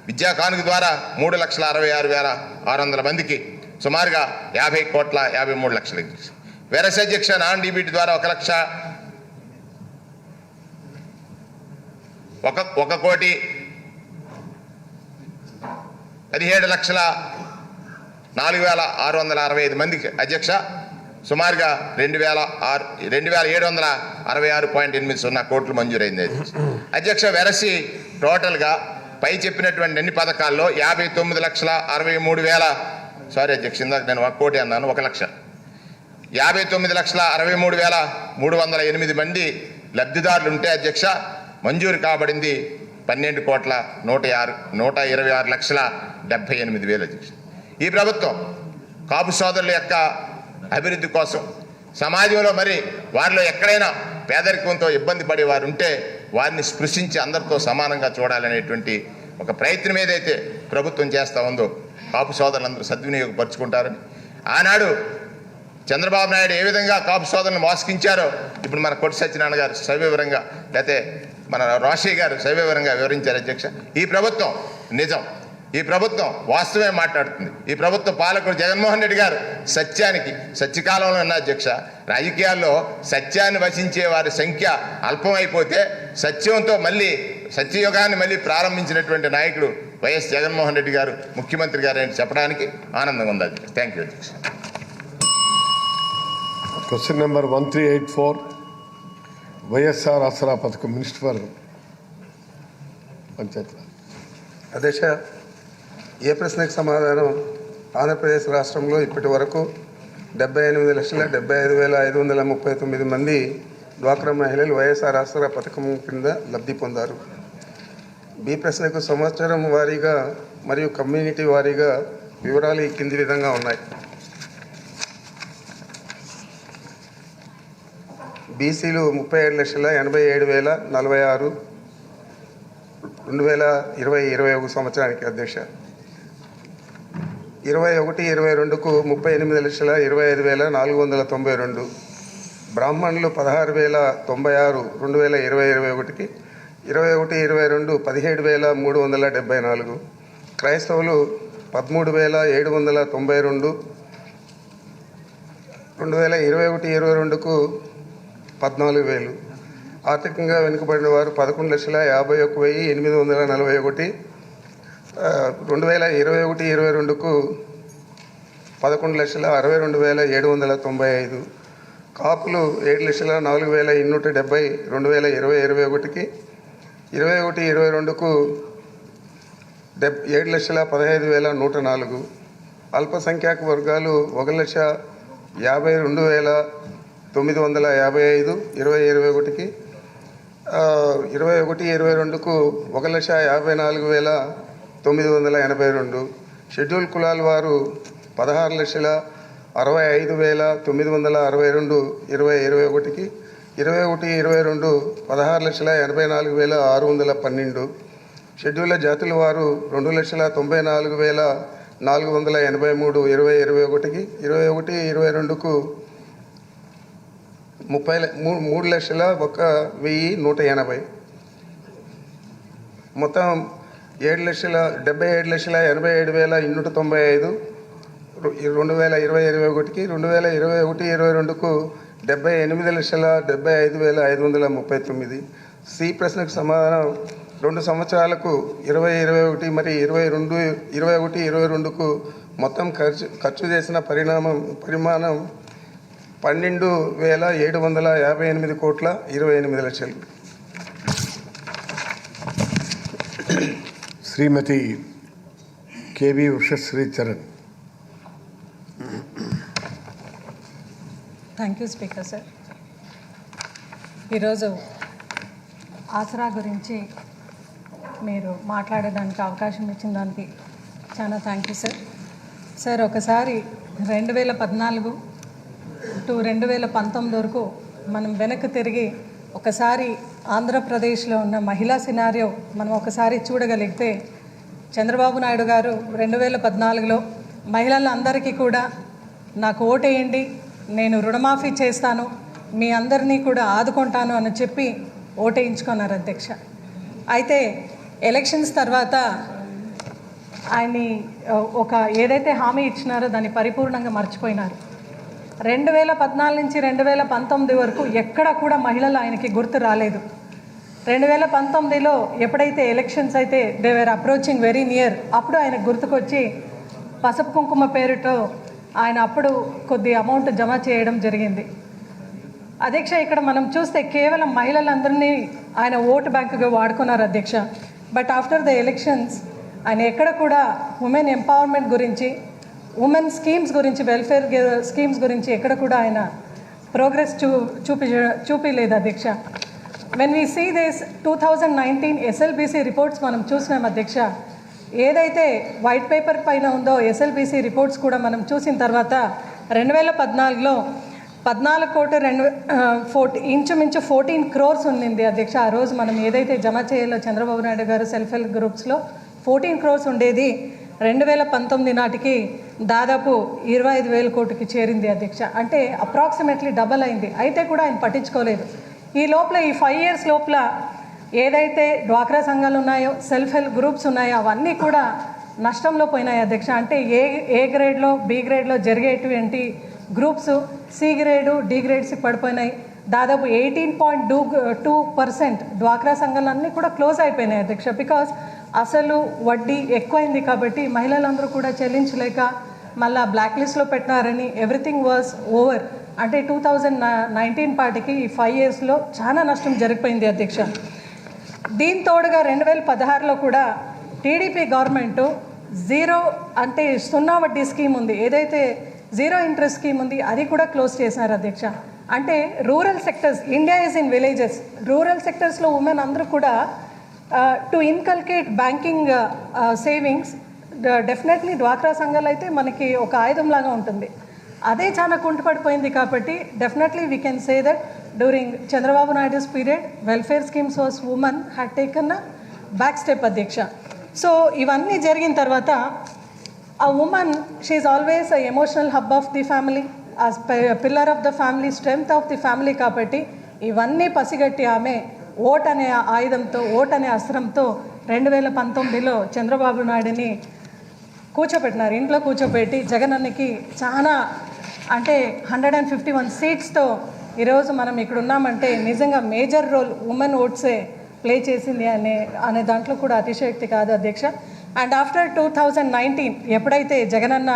విద్యా కానుక ద్వారా 3,66,600 మందికి సుమారుగా 50,53,00,000 అధ్యక్ష. వెరస్ అధ్యక్ష నాన్ డీబీటీ ద్వారా 1,17,4,665 మందికి అధ్యక్ష సుమారుగా 2,766.80 కోట్లు మంజూరైంది అధ్యక్ష. వెరసి టోటల్గా పై చెప్పినటువంటి అన్ని పథకాల్లో 59,63,000 సారీ అధ్యక్ష, ఇందాక నేను 1 కోటి అన్నాను, 1 లక్ష 59,63,308 మంది లబ్ధిదారులు ఉంటే అధ్యక్ష మంజూరు కాబడింది 12,126,78,000 అధ్యక్ష. ఈ ప్రభుత్వం కాపు సోదరుల యొక్క అభివృద్ధి కోసం సమాజంలో మరి వారిలో ఎక్కడైనా పేదరికంతో ఇబ్బంది పడేవారు ఉంటే వారిని స్పృశించి అందరితో సమానంగా చూడాలనేటువంటి ఒక ప్రయత్నం ఏదైతే ప్రభుత్వం చేస్తూ ఉందో కాపు సోదరులందరూ సద్వినియోగపరుచుకుంటారని, ఆనాడు చంద్రబాబు నాయుడు ఏ విధంగా కాపు సోదరులను మోసగించారో ఇప్పుడు మన కొట్టి సత్యనారాయణ గారు సవివరంగా, లేకపోతే మన రోషయ్య గారు సవివరంగా వివరించారు అధ్యక్ష. ఈ ప్రభుత్వం నిజం, ఈ ప్రభుత్వం వాస్తవమే మాట్లాడుతుంది. ఈ ప్రభుత్వ పాలకుడు జగన్మోహన్ రెడ్డి గారు సత్యకాలంలో ఉన్న అధ్యక్ష. రాజకీయాల్లో సత్యాన్ని వసించే వారి సంఖ్య అల్పమైపోతే సత్యయుగాన్ని మళ్ళీ ప్రారంభించినటువంటి నాయకుడు వైఎస్ జగన్మోహన్ రెడ్డి గారు ముఖ్యమంత్రి గారు అని చెప్పడానికి ఆనందంగా ఉంది అధ్యక్ష. థ్యాంక్ యూ అధ్యక్ష. క్వశ్చన్ నెంబర్ 1384 వైఎస్ఆర్ ఆసరా పథకం, మినిస్టర్ ఫర్ పంచాయతీరాజ్. అధ్యక్ష, ఏ ప్రశ్నకు సమాధానం? ఆంధ్రప్రదేశ్ రాష్ట్రంలో ఇప్పటి వరకు 78,75,539 మంది డ్వాక్రా మహిళలు వైఎస్ఆర్ ఆసరా పథకం కింద లబ్ధి పొందారు. బి ప్రశ్నకు సంవత్సరం వారీగా మరియు కమ్యూనిటీ వారీగా వివరాలు ఈ కింది విధంగా ఉన్నాయి. బీసీలు 37,87,046 2020-21 సంవత్సరానికి అధ్యక్ష. 21-22కు 38,25,492. బ్రాహ్మణులు 16,096 2020-21కి. 21-22 17,374. క్రైస్తవులు 13,792 2021-22కు 14,000. ఆర్థికంగా వెనుకబడిన వారు 11,51,841. 2021-22కు 11,62,795. కాపులు 7,04,270 2020-21కి. 21-22కు 7,15,104. అల్పసంఖ్యాక వర్గాలు 1,52,955 2021కి. 21-22కు 1,54,982. షెడ్యూల్ కులాల వారు 16,00,000 65,962 2021కి 21-22 16,84,612. షెడ్యూల్ జాతుల వారు 2,94,483 2021కి 21-22కు 3,01,180. మొత్తం 7,77,87,295 2020-21కి 2021-22కు 78,75,539. సి ప్రశ్నకు సమాధానం 2 సంవత్సరాలకు 2021 మరియు 2021-22కు మొత్తం ఖర్చు చేసిన పరిమాణం 12,758,28,00,00,000. Shrimati KV Ushashri Charan. Thank you speaker sir. ఈరోజు ఆసరా గురించి మీరు మాట్లాడడానికి అవకాశం ఇచ్చిన దానికి చాలా థ్యాంక్ యూ సార్. సార్ ఒకసారి 2014 టు 2019 వరకు మనం వెనక్కి తిరిగి ఒకసారి ఆంధ్రప్రదేశ్లో ఉన్న మహిళా సినారియో మనం ఒకసారి చూడగలిగితే, చంద్రబాబు నాయుడు గారు 2014లో మహిళలందరికీ కూడా నాకు ఓటేయండి, నేను రుణమాఫీ చేస్తాను, మీ అందరినీ కూడా ఆదుకుంటాను అని చెప్పి ఓటేయించుకున్నారు అధ్యక్ష. అయితే ఎలక్షన్స్ తర్వాత ఆయన్ని ఒక ఏదైతే హామీ ఇచ్చినారో దాన్ని పరిపూర్ణంగా మర్చిపోయినారు. 2014 నుంచి 2019 వరకు ఎక్కడ కూడా మహిళలు ఆయనకి గుర్తు రాలేదు. 2019లో ఎప్పుడైతే ఎలక్షన్స్ అయితే they were approaching very near, అప్పుడు ఆయన గుర్తుకొచ్చి పసుపు కుంకుమ పేరుతో ఆయన అప్పుడు కొద్ది అమౌంట్ జమ చేయడం జరిగింది. అధ్యక్ష, ఇక్కడ మనం చూస్తే కేవలం మహిళలందరినీ ఆయన ఓటు బ్యాంకుగా వాడుకున్నారు అధ్యక్ష. బట్ ఆఫ్టర్ ద ఎలక్షన్స్ ఆయన ఎక్కడ కూడా ఉమెన్ ఎంపవర్మెంట్ గురించి, ఉమెన్ స్కీమ్స్ గురించి, వెల్ఫేర్ స్కీమ్స్ గురించి ఎక్కడ కూడా ఆయన ప్రోగ్రెస్ చూపిలేదు అధ్యక్ష. When we see this 2019 SLBC reports మనం చూసినాం అధ్యక్ష. ఏదైతే వైట్ పేపర్ పైన ఉందో ఎస్ఎల్బిసి రిపోర్ట్స్ కూడా మనం చూసిన తర్వాత 2014లో 14 ఇంచుమించు 14 crores ఉండింది అధ్యక్ష. ఆ రోజు మనం ఏదైతే జమ చేయాలో చంద్రబాబు నాయుడు గారు సెల్ఫ్ హెల్ప్ గ్రూప్స్లో 14 crores ఉండేది. 2019 నాటికి దాదాపు 25,000 కోటికి చేరింది అధ్యక్ష. అంటే అప్రాక్సిమేట్లీ డబల్ అయింది. అయితే కూడా ఆయన పట్టించుకోలేదు. ఈ లోపల ఈ 5 years లోపల ఏదైతే డ్వాక్రా సంఘాలు ఉన్నాయో, సెల్ఫ్ హెల్ప్ గ్రూప్స్ ఉన్నాయో అవన్నీ కూడా నష్టంలో పోయినాయి అధ్యక్ష. అంటే ఏ గ్రేడ్లో, బి గ్రేడ్లో జరిగేటువంటి గ్రూప్స్ సి గ్రేడు, డి గ్రేడ్స్కి పడిపోయినాయి. దాదాపు 18.2% డ్వాక్రా సంఘాలన్నీ కూడా క్లోజ్ అయిపోయినాయి అధ్యక్ష. బికాస్ అసలు వడ్డీ ఎక్కువైంది కాబట్టి మహిళలందరూ కూడా చెల్లించలేక మళ్ళీ బ్లాక్ లిస్ట్లో పెట్టినారని ఎవ్రీథింగ్ వాజ్ ఓవర్. అంటే 2019 పాటికి ఈ 5 yearsలో చాలా నష్టం జరిగిపోయింది అధ్యక్ష. దీంతోడుగా 2016లో కూడా టీడీపీ గవర్నమెంట్ 0 అంటే 0 వడ్డీ స్కీమ్ ఉంది, ఏదైతే 0 ఇంట్రెస్ట్ స్కీమ్ ఉంది, అది కూడా క్లోజ్ చేసినారు అధ్యక్ష. అంటే rural sectors, India is in villages, rural సెక్టర్స్లో ఉమెన్ అందరూ కూడా to inculcate banking savings, definitely డ్వాక్రా సంఘాలు అయితే మనకి ఒక ఆయుధంలాగా ఉంటుంది. అదే చాలా కుంటుపడిపోయింది కాబట్టి definitely we can say that during Chandrababu Naidu's period welfare schemes was women had taken a back step అధ్యక్ష. సో ఇవన్నీ జరిగిన తర్వాత a woman, she is always a emotional hub of the family, as pillar of the family, strength of the family కాబట్టి ఇవన్నీ పసిగట్టి ఆమె vote అనే ఆయుధంతో, ఓట్ అనే అస్త్రంతో 2019లో చంద్రబాబు నాయుడుని కూర్చోబెట్టినారు. ఇంట్లో కూర్చోబెట్టి జగనన్నకి చాలా అంటే 151 సీట్స్తో ఈరోజు మనం ఇక్కడ ఉన్నామంటే నిజంగా మేజర్ రోల్ ఉమెన్ ఓట్సే ప్లే చేసింది అనే దాంట్లో కూడా అతిశయోక్తి కాదు అధ్యక్ష. అండ్ ఆఫ్టర్ 2019 ఎప్పుడైతే జగనన్న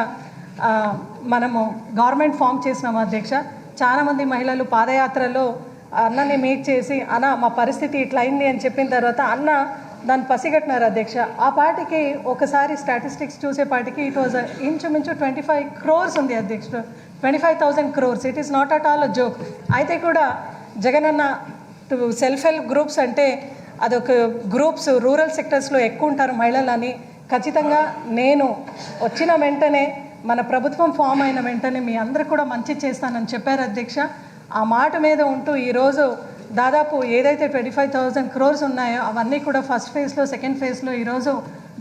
మనము గవర్నమెంట్ ఫామ్ చేసినాము అధ్యక్ష, చాలామంది మహిళలు పాదయాత్రలో అన్నని మీట్ చేసి అన్న మా పరిస్థితి ఇట్లా అయింది అని చెప్పిన తర్వాత అన్న దాన్ని పసిగట్టినారు అధ్యక్ష. ఆ పార్టీకి ఒకసారి స్టాటిస్టిక్స్ చూసేపాటికి ఇట్ వాజ్ ఇంచుమించు 25 crores ఉంది అధ్యక్ష, 25,000 crores. It is not at all a joke. అయితే కూడా జగనన్న సెల్ఫ్ హెల్ప్ గ్రూప్స్ అంటే అదొక గ్రూప్స్ రూరల్ సెక్టర్స్లో ఎక్కువ ఉంటారు మహిళలని, ఖచ్చితంగా నేను వచ్చిన వెంటనే మన ప్రభుత్వం ఫామ్ అయిన వెంటనే మీ అందరికి కూడా మంచి చేస్తానని చెప్పారు అధ్యక్ష. ఆ మాట మీద ఉంటూ ఈరోజు దాదాపు ఏదైతే 25,000 crores ఉన్నాయో అవన్నీ కూడా ఫస్ట్ ఫేజ్లో, సెకండ్ ఫేజ్లో ఈరోజు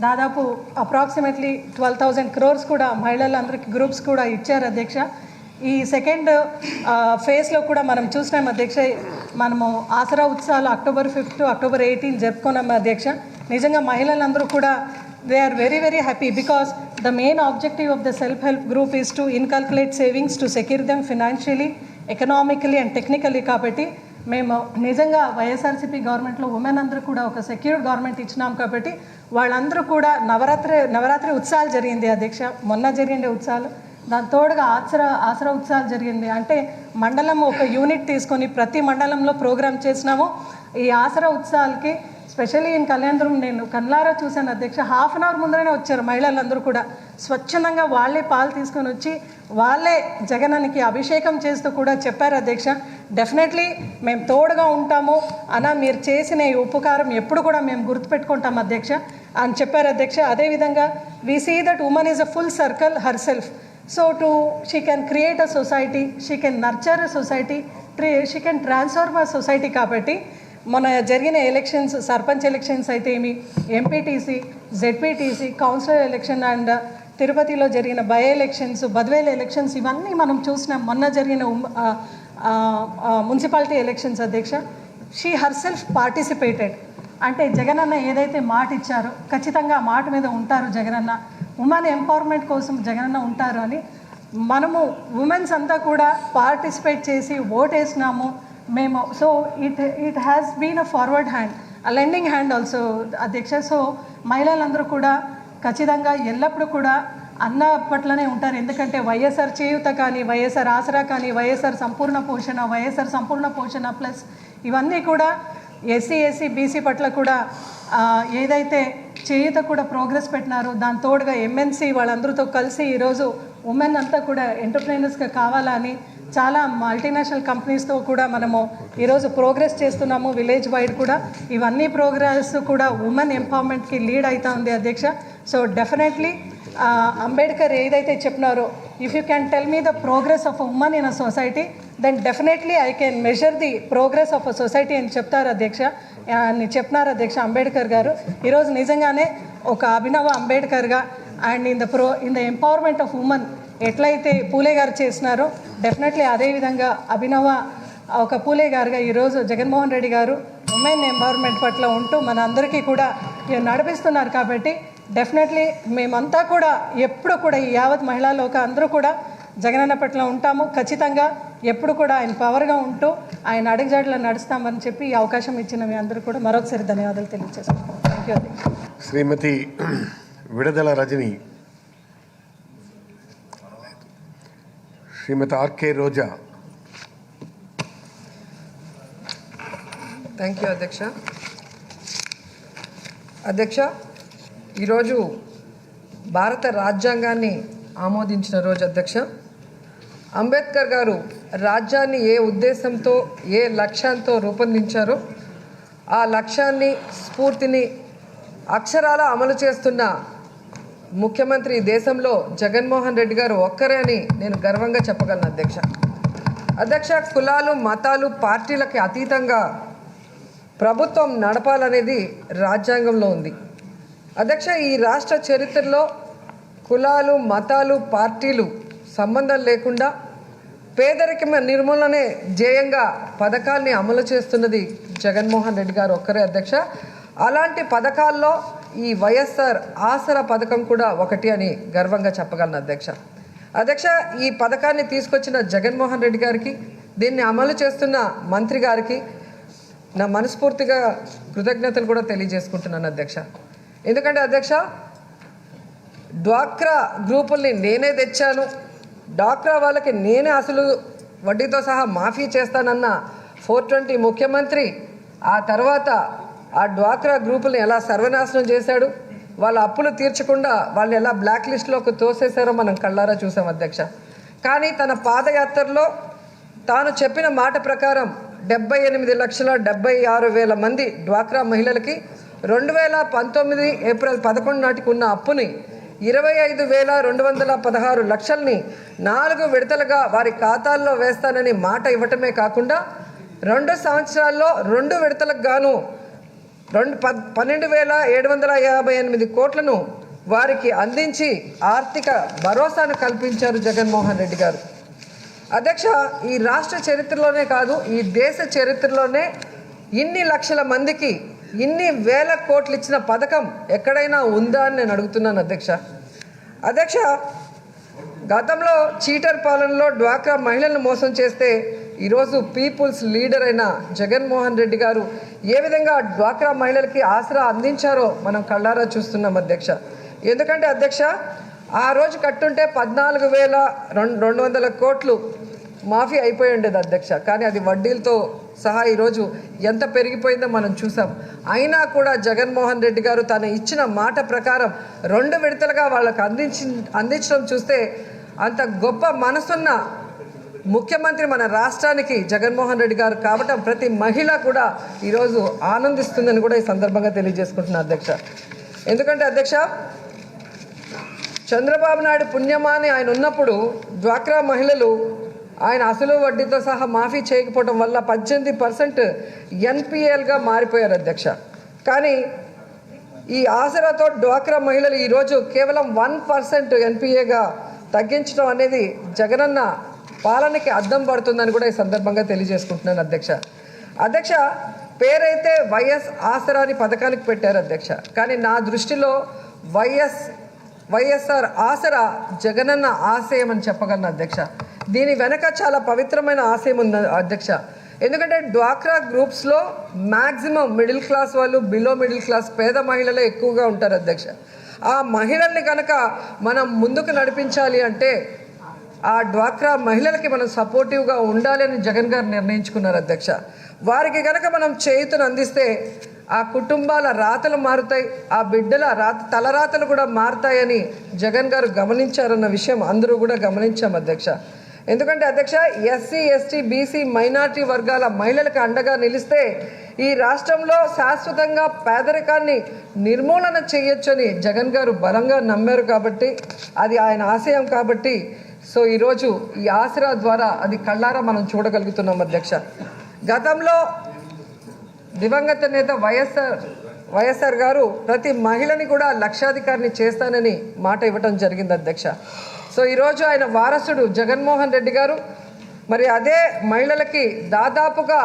దాదాపు అప్రాక్సిమేట్లీ 12,000 crores కూడా మహిళలందరికీ గ్రూప్స్ కూడా ఇచ్చారు అధ్యక్ష. ఈ సెకండ్ ఫేజ్లో కూడా మనం చూసినాం అధ్యక్ష. మనము ఆసరా ఉత్సవాలు October 5 to October 18 జరుపుకున్నాం అధ్యక్ష. నిజంగా మహిళలందరూ కూడా they are very very happy because the main objective of the self help group is to inculcate savings to secure them financially, economically and technically. కాబట్టి మేము నిజంగా వైఎస్ఆర్సీపీ గవర్నమెంట్లో ఉమెన్ అందరూ కూడా ఒక సెక్యూర్డ్ గవర్నమెంట్ ఇచ్చినాం. కాబట్టి వాళ్ళందరూ కూడా నవరాత్రి ఉత్సవాలు జరిగింది అధ్యక్ష. మొన్న జరిగిండే ఉత్సవాలు, దాని తోడుగా ఆసరా ఉత్సవాలు జరిగింది. అంటే మండలం ఒక యూనిట్ తీసుకొని ప్రతి మండలంలో ప్రోగ్రామ్ చేసినాము. ఈ ఆసరా ఉత్సవాలకి స్పెషల్లీ ఇన్ కళ్యాణదుర్గం నేను కళ్ళారా చూశాను అధ్యక్ష. 1/2 hour ముందరనే వచ్చారు మహిళలందరూ కూడా. స్వచ్ఛందంగా వాళ్ళే పాలు తీసుకొని వచ్చి వాళ్ళే జగనానికి అభిషేకం చేస్తూ కూడా చెప్పారు అధ్యక్ష. డెఫినెట్లీ మేము తోడుగా ఉంటాము అన్న, మీరు చేసిన ఈ ఉపకారం ఎప్పుడు కూడా మేము గుర్తుపెట్టుకుంటాం అధ్యక్ష అని చెప్పారు అధ్యక్ష. అదేవిధంగా we see that women is a full circle herself. So she can create a society, she can nurture a society, she can transform a society. కాబట్టి మన జరిగిన ఎలక్షన్స్, సర్పంచ్ ఎలక్షన్స్ అయితే ఏమి, MPTC, ZPTC, councillor election and తిరుపతిలో జరిగిన by elections, Badvel elections, ఇవన్నీ మనం చూసినాం. మొన్న జరిగిన మున్సిపాలిటీ ఎలక్షన్స్ అధ్యక్ష. She her self participated. అంటే జగనన్న ఏదైతే మాట ఇచ్చారో ఖచ్చితంగా ఆ మాట మీద ఉంటారు జగనన్న. ఉమెన్ ఎంపవర్మెంట్ కోసం జగనన్న ఉంటారు అని మనము ఉమెన్స్ అంతా కూడా పార్టిసిపేట్ చేసి ఓటేసినాము మేము. So it has been a forward hand, a lending hand also అధ్యక్ష. సో మహిళలందరూ కూడా ఖచ్చితంగా ఎల్లప్పుడూ కూడా అన్న పట్లనే ఉంటారు. ఎందుకంటే వైఎస్ఆర్ చేయూత కానీ, వైఎస్ఆర్ ఆసరా కానీ, వైఎస్ఆర్ సంపూర్ణ పోషణ ప్లస్ ఇవన్నీ కూడా ఎస్సీ బీసీ పట్ల కూడా ఏదైతే చేయూత కూడా ప్రోగ్రెస్ పెట్టినారో దాని తోడుగా ఎంఎన్సీ వాళ్ళందరితో కలిసి ఈరోజు ఉమెన్ అంతా కూడా ఎంటర్ప్రైనర్స్గా కావాలని చాలా మల్టీనేషనల్ కంపెనీస్తో కూడా మనము ఈరోజు ప్రోగ్రెస్ చేస్తున్నాము విలేజ్ వైడ్ కూడా. ఇవన్నీ ప్రోగ్రెస్ కూడా ఉమెన్ ఎంపవర్మెంట్కి లీడ్ అవుతా ఉంది అధ్యక్ష. సో డెఫినెట్లీ అంబేద్కర్ ఏదైతే చెప్పినారో, if you can tell me the progress of a women in a society then definitely I can measure the progress of a society అని చెప్తారు అధ్యక్ష, అని చెప్పినారు అధ్యక్ష అంబేద్కర్ గారు. ఈరోజు నిజంగానే ఒక అభినవ అంబేద్కర్గా and in the empowerment of women ఎట్లయితే పూలే గారు చేసినారో డెఫినెట్లీ అదేవిధంగా అభినవ ఒక పూలే గారుగా ఈరోజు జగన్మోహన్ రెడ్డి గారు ఉమెన్ ఎంపవర్మెంట్ పట్ల ఉంటూ మన అందరికీ కూడా నడిపిస్తున్నారు. కాబట్టి డెఫినెట్లీ మేమంతా కూడా ఎప్పుడు కూడా ఈ యావత్ మహిళా లోక అందరూ కూడా జగనన్న పట్ల ఉంటాము. ఖచ్చితంగా ఎప్పుడు కూడా ఆయన పవర్గా ఉంటూ ఆయన అడుగుజాడలో నడుస్తామని చెప్పి ఈ అవకాశం ఇచ్చిన మీ అందరూ కూడా మరొకసారి ధన్యవాదాలు తెలియజేస్తాను. Thank you. Shrimati Vidadala Rajini, Shrimati RK Roja. Thank you అధ్యక్ష. అధ్యక్ష, ఈరోజు భారత రాజ్యాంగాన్ని ఆమోదించిన రోజు అధ్యక్ష. అంబేద్కర్ గారు రాజ్యాన్ని ఏ ఉద్దేశంతో, ఏ లక్ష్యంతో రూపొందించారో ఆ లక్ష్యాన్ని, స్ఫూర్తిని అక్షరాల అమలు చేస్తున్న ముఖ్యమంత్రి దేశంలో జగన్మోహన్ రెడ్డి గారు ఒక్కరే అని నేను గర్వంగా చెప్పగలను అధ్యక్ష. అధ్యక్ష, కులాలు, మతాలు, పార్టీలకి అతీతంగా ప్రభుత్వం నడపాలనేది రాజ్యాంగంలో ఉంది అధ్యక్ష. ఈ రాష్ట్ర చరిత్రలో కులాలు, మతాలు, పార్టీలు సంబంధం లేకుండా పేదరికం నిర్మూలనే ధ్యేయంగా పథకాల్ని అమలు చేస్తున్నది జగన్మోహన్ రెడ్డి గారు ఒక్కరే అధ్యక్ష. అలాంటి పథకాల్లో ఈ వైఎస్ఆర్ ఆసరా పథకం కూడా ఒకటి అని గర్వంగా చెప్పగలను అధ్యక్ష. అధ్యక్ష, ఈ పథకాన్ని తీసుకొచ్చిన జగన్మోహన్ రెడ్డి గారికి, దీన్ని అమలు చేస్తున్న మంత్రి గారికి నా మనస్ఫూర్తిగా కృతజ్ఞతలు కూడా తెలియజేసుకుంటున్నాను అధ్యక్ష. ఎందుకంటే అధ్యక్ష, డ్వాక్రా గ్రూపుల్ని నేనే తెచ్చాను, డ్వాక్రా వాళ్ళకి నేనే అసలు వడ్డీతో సహా మాఫీ చేస్తానన్న 420 ముఖ్యమంత్రి ఆ తర్వాత ఆ డ్వాక్రా గ్రూపుల్ని ఎలా సర్వనాశనం చేశాడు, వాళ్ళ అప్పులు తీర్చకుండా వాళ్ళని ఎలా బ్లాక్ లిస్ట్లోకి తోసేశారో మనం కళ్ళారా చూసాం అధ్యక్ష. కానీ తన పాదయాత్రలో తాను చెప్పిన మాట ప్రకారం 78,76,000 మంది డ్వాక్రా మహిళలకి 2019 ఏప్రిల్ 11 నాటికి ఉన్న అప్పుని 25,216 లక్షల్ని 4 విడతలుగా వారి ఖాతాల్లో వేస్తానని మాట ఇవ్వటమే కాకుండా 2 సంవత్సరాల్లో 2 విడతలకు గాను 12,758 కోట్లను వారికి అందించి ఆర్థిక భరోసాను కల్పించారు జగన్మోహన్ రెడ్డి గారు. అధ్యక్ష, ఈ రాష్ట్ర చరిత్రలోనే కాదు, ఈ దేశ చరిత్రలోనే ఇన్ని లక్షల మందికి ఇన్ని వేల కోట్లు ఇచ్చిన పథకం ఎక్కడైనా ఉందా అని నేను అడుగుతున్నాను అధ్యక్ష. గతంలో చీటర్ పాలనలో డ్వాక్రా మహిళలను మోసం చేస్తే ఈరోజు పీపుల్స్ లీడర్ అయిన జగన్మోహన్ రెడ్డి గారు ఏ విధంగా డ్వాక్రా మహిళలకి ఆసరా అందించారో మనం కళ్ళారా చూస్తున్నాం అధ్యక్ష. ఎందుకంటే అధ్యక్ష, ఆ రోజు కట్టుంటే 14,200 కోట్లు మాఫీ అయిపోయి ఉండేది అధ్యక్ష. కానీ అది వడ్డీలతో సహా ఈరోజు ఎంత పెరిగిపోయిందో మనం చూసాం. అయినా కూడా జగన్మోహన్ రెడ్డి గారు తను ఇచ్చిన మాట ప్రకారం 2 విడతలుగా వాళ్ళకు అందించడం చూస్తే అంత గొప్ప మనసున్న ముఖ్యమంత్రి మన రాష్ట్రానికి జగన్మోహన్ రెడ్డి గారు కావటం ప్రతి మహిళ కూడా ఈరోజు ఆనందిస్తుందని కూడా ఈ సందర్భంగా తెలియజేసుకుంటున్నాను అధ్యక్ష. ఎందుకంటే అధ్యక్ష, చంద్రబాబు నాయుడు పుణ్యమాని ఆయన ఉన్నప్పుడు డ్వాక్రా మహిళలు ఆయన అసలు వడ్డీతో సహా మాఫీ చేయకపోవడం వల్ల 18% ఎన్పిఎల్గా మారిపోయారు అధ్యక్ష. కానీ ఈ ఆసరాతో డ్వాక్రా మహిళలు ఈరోజు కేవలం 1% ఎన్పిఏగా తగ్గించడం అనేది జగనన్న పాలనకి అద్దం పడుతుందని కూడా ఈ సందర్భంగా తెలియజేసుకుంటున్నాను అధ్యక్ష. పేరైతే వైఎస్ ఆసరా అని పథకానికి పెట్టారు అధ్యక్ష. కానీ నా దృష్టిలో వైఎస్ఆర్ ఆసరా జగనన్న ఆశయం అని చెప్పగలను అధ్యక్ష. దీని వెనక చాలా పవిత్రమైన ఆశయం ఉంది అధ్యక్ష. ఎందుకంటే డ్వాక్రా గ్రూప్స్లో మ్యాక్సిమం మిడిల్ క్లాస్ వాళ్ళు, బిలో మిడిల్ క్లాస్ పేద మహిళలే ఎక్కువగా ఉంటారు అధ్యక్ష. ఆ మహిళల్ని కనుక మనం ముందుకు నడిపించాలి అంటే ఆ డ్వాక్రా మహిళలకి మనం సపోర్టివ్గా ఉండాలి అని జగన్ గారు నిర్ణయించుకున్నారు అధ్యక్ష. వారికి కనుక మనం చేయుతను అందిస్తే ఆ కుటుంబాల రాతలు మారుతాయి, ఆ బిడ్డల తలరాతలు కూడా మారుతాయని జగన్ గారు గమనించారన్న విషయం అందరూ కూడా గమనించాం అధ్యక్ష. ఎందుకంటే అధ్యక్ష, ఎస్సీ, ఎస్టీ, బీసీ, మైనార్టీ వర్గాల మహిళలకు అండగా నిలిస్తే ఈ రాష్ట్రంలో శాశ్వతంగా పేదరికాన్ని నిర్మూలన చేయొచ్చని జగన్ గారు బలంగా నమ్మారు కాబట్టి, అది ఆయన ఆశయం కాబట్టి సో ఈరోజు ఈ ఆసరా ద్వారా అది కళ్ళారా మనం చూడగలుగుతున్నాం అధ్యక్ష. గతంలో దివంగత నేత వైఎస్ఆర్ గారు ప్రతి మహిళని కూడా లక్షాధికారిని చేస్తానని మాట ఇవ్వటం జరిగింది అధ్యక్ష. సో ఈరోజు ఆయన వారసుడు జగన్మోహన్ రెడ్డి గారు మరి అదే మహిళలకి దాదాపుగా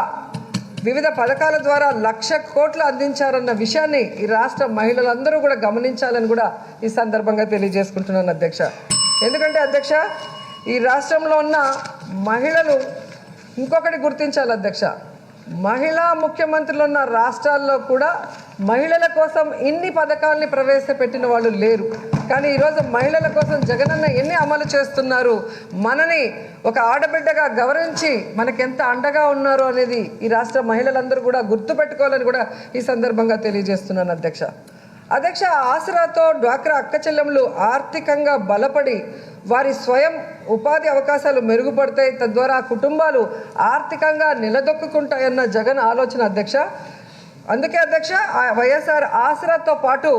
వివిధ పథకాల ద్వారా 1,00,000 కోట్లు అందించారన్న విషయాన్ని ఈ రాష్ట్ర మహిళలందరూ కూడా గమనించాలని కూడా ఈ సందర్భంగా తెలియజేసుకుంటున్నాను అధ్యక్ష. ఎందుకంటే అధ్యక్ష, ఈ రాష్ట్రంలో ఉన్న మహిళలు ఇంకొకటి గుర్తించాలి అధ్యక్ష. మహిళా ముఖ్యమంత్రులు ఉన్న రాష్ట్రాల్లో కూడా మహిళల కోసం ఇన్ని పథకాలని ప్రవేశపెట్టిన వాళ్ళు లేరు. కానీ ఈరోజు మహిళల కోసం జగనన్న ఎన్ని అమలు చేస్తున్నారు, మనని ఒక ఆడబిడ్డగా గౌరవించి మనకెంత అండగా ఉన్నారు అనేది ఈ రాష్ట్ర మహిళలందరూ కూడా గుర్తుపెట్టుకోవాలని కూడా ఈ సందర్భంగా తెలియజేస్తున్నాను అధ్యక్ష. ఆసరాతో డ్వాక్రా అక్క చెల్లెములు ఆర్థికంగా బలపడి వారి స్వయం ఉపాధి అవకాశాలు మెరుగుపడతాయి, తద్వారా కుటుంబాలు ఆర్థికంగా నిలదొక్కుంటాయన్న జగన్ ఆలోచన అధ్యక్ష. అందుకే అధ్యక్ష, వైఎస్ఆర్ ఆసరాతో పాటు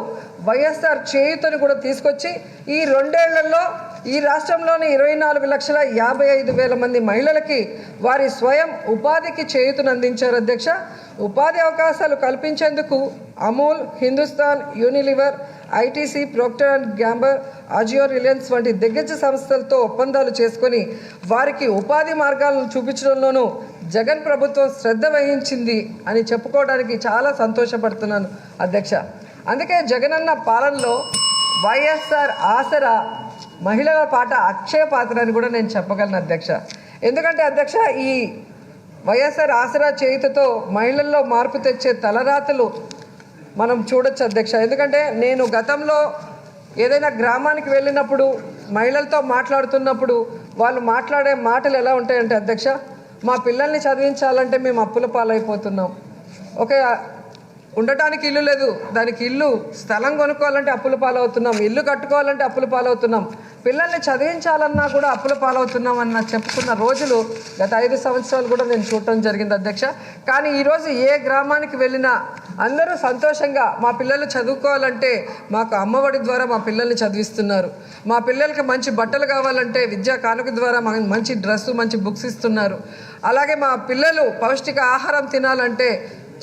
వైఎస్ఆర్ చేయుతని కూడా తీసుకొచ్చి ఈ 2 ఏళ్లలో ఈ రాష్ట్రంలోని 24,55,000 మంది మహిళలకి వారి స్వయం ఉపాధికి చేయుతను అందించారు అధ్యక్ష. ఉపాధి అవకాశాలు కల్పించేందుకు Amul, Hindustan Unilever, ITC, Procter and Gamble, Ajio, Reliance వంటి దిగ్గజ సంస్థలతో ఒప్పందాలు చేసుకొని వారికి ఉపాధి మార్గాలను చూపించడంలోనూ జగన్ ప్రభుత్వం శ్రద్ధ వహించింది అని చెప్పుకోవడానికి చాలా సంతోషపడుతున్నాను అధ్యక్ష. అందుకే జగనన్న పాలనలో వైఎస్ఆర్ ఆసరా మహిళల పాట అక్షయ పాత్ర అని కూడా నేను చెప్పగలను అధ్యక్ష. ఎందుకంటే అధ్యక్ష, ఈ వైఎస్ఆర్ ఆసరా చేయుతతో మహిళల్లో మార్పు తెచ్చే తలరాతలు మనం చూడొచ్చు అధ్యక్ష. ఎందుకంటే నేను గతంలో ఏదైనా గ్రామానికి వెళ్ళినప్పుడు మహిళలతో మాట్లాడుతున్నప్పుడు వాళ్ళు మాట్లాడే మాటలు ఎలా ఉంటాయంటే అధ్యక్ష, మా పిల్లల్ని చదివించాలంటే మేము అప్పుల పాలైపోతున్నాం, ఉండటానికి ఇల్లు లేదు, దానికి ఇల్లు స్థలం కొనుక్కోవాలంటే అప్పుల పాలవుతున్నాం, ఇల్లు కట్టుకోవాలంటే అప్పుల పాలవుతున్నాం, పిల్లల్ని చదివించాలన్నా కూడా అప్పుల పాలవుతున్నాం అన్న చెప్పుకున్న రోజులు గత 5 సంవత్సరాలు కూడా నేను చూడటం జరిగింది అధ్యక్ష. కానీ ఈరోజు ఏ గ్రామానికి వెళ్ళినా అందరూ సంతోషంగా మా పిల్లలు చదువుకోవాలంటే మాకు అమ్మఒడి ద్వారా మా పిల్లల్ని చదివిస్తున్నారు, మా పిల్లలకి మంచి బట్టలు కావాలంటే విద్యా కానుక ద్వారా మంచి డ్రెస్సు మంచి బుక్స్ ఇస్తున్నారు, అలాగే మా పిల్లలు పౌష్టిక ఆహారం తినాలంటే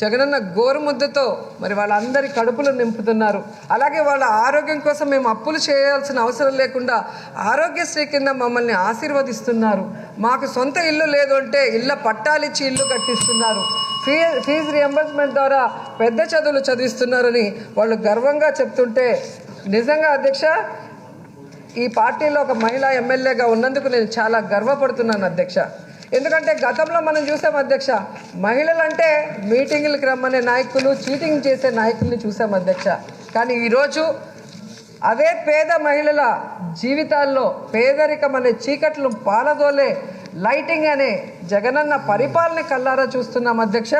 జగనన్న గోరుముద్దతో మరి వాళ్ళందరి కడుపులు నింపుతున్నారు. అలాగే వాళ్ళ ఆరోగ్యం కోసం మేము అప్పులు చేయాల్సిన అవసరం లేకుండా ఆరోగ్యశ్రీ కింద మమ్మల్ని ఆశీర్వదిస్తున్నారు. మాకు సొంత ఇల్లు లేదు అంటే ఇళ్ళ పట్టాలిచ్చి ఇల్లు కట్టిస్తున్నారు. ఫీజు రియంబర్స్మెంట్ ద్వారా పెద్ద చదువులు చదివిస్తున్నారని వాళ్ళు గర్వంగా చెప్తుంటే నిజంగా అధ్యక్ష ఈ పార్టీలో ఒక మహిళా ఎమ్మెల్యేగా ఉన్నందుకు నేను చాలా గర్వపడుతున్నాను అధ్యక్ష. ఎందుకంటే గతంలో మనం చూసాం అధ్యక్ష, మహిళలంటే మీటింగులకు రమ్మనే నాయకులు, చీటింగ్ చేసే నాయకుల్ని చూసాం అధ్యక్ష. కానీ ఈరోజు అదే పేద మహిళల జీవితాల్లో పేదరికం అనే చీకట్లు పాలదోలే లైటింగ్ అనే జగనన్న పరిపాలన కల్లారా చూస్తున్నాం అధ్యక్ష.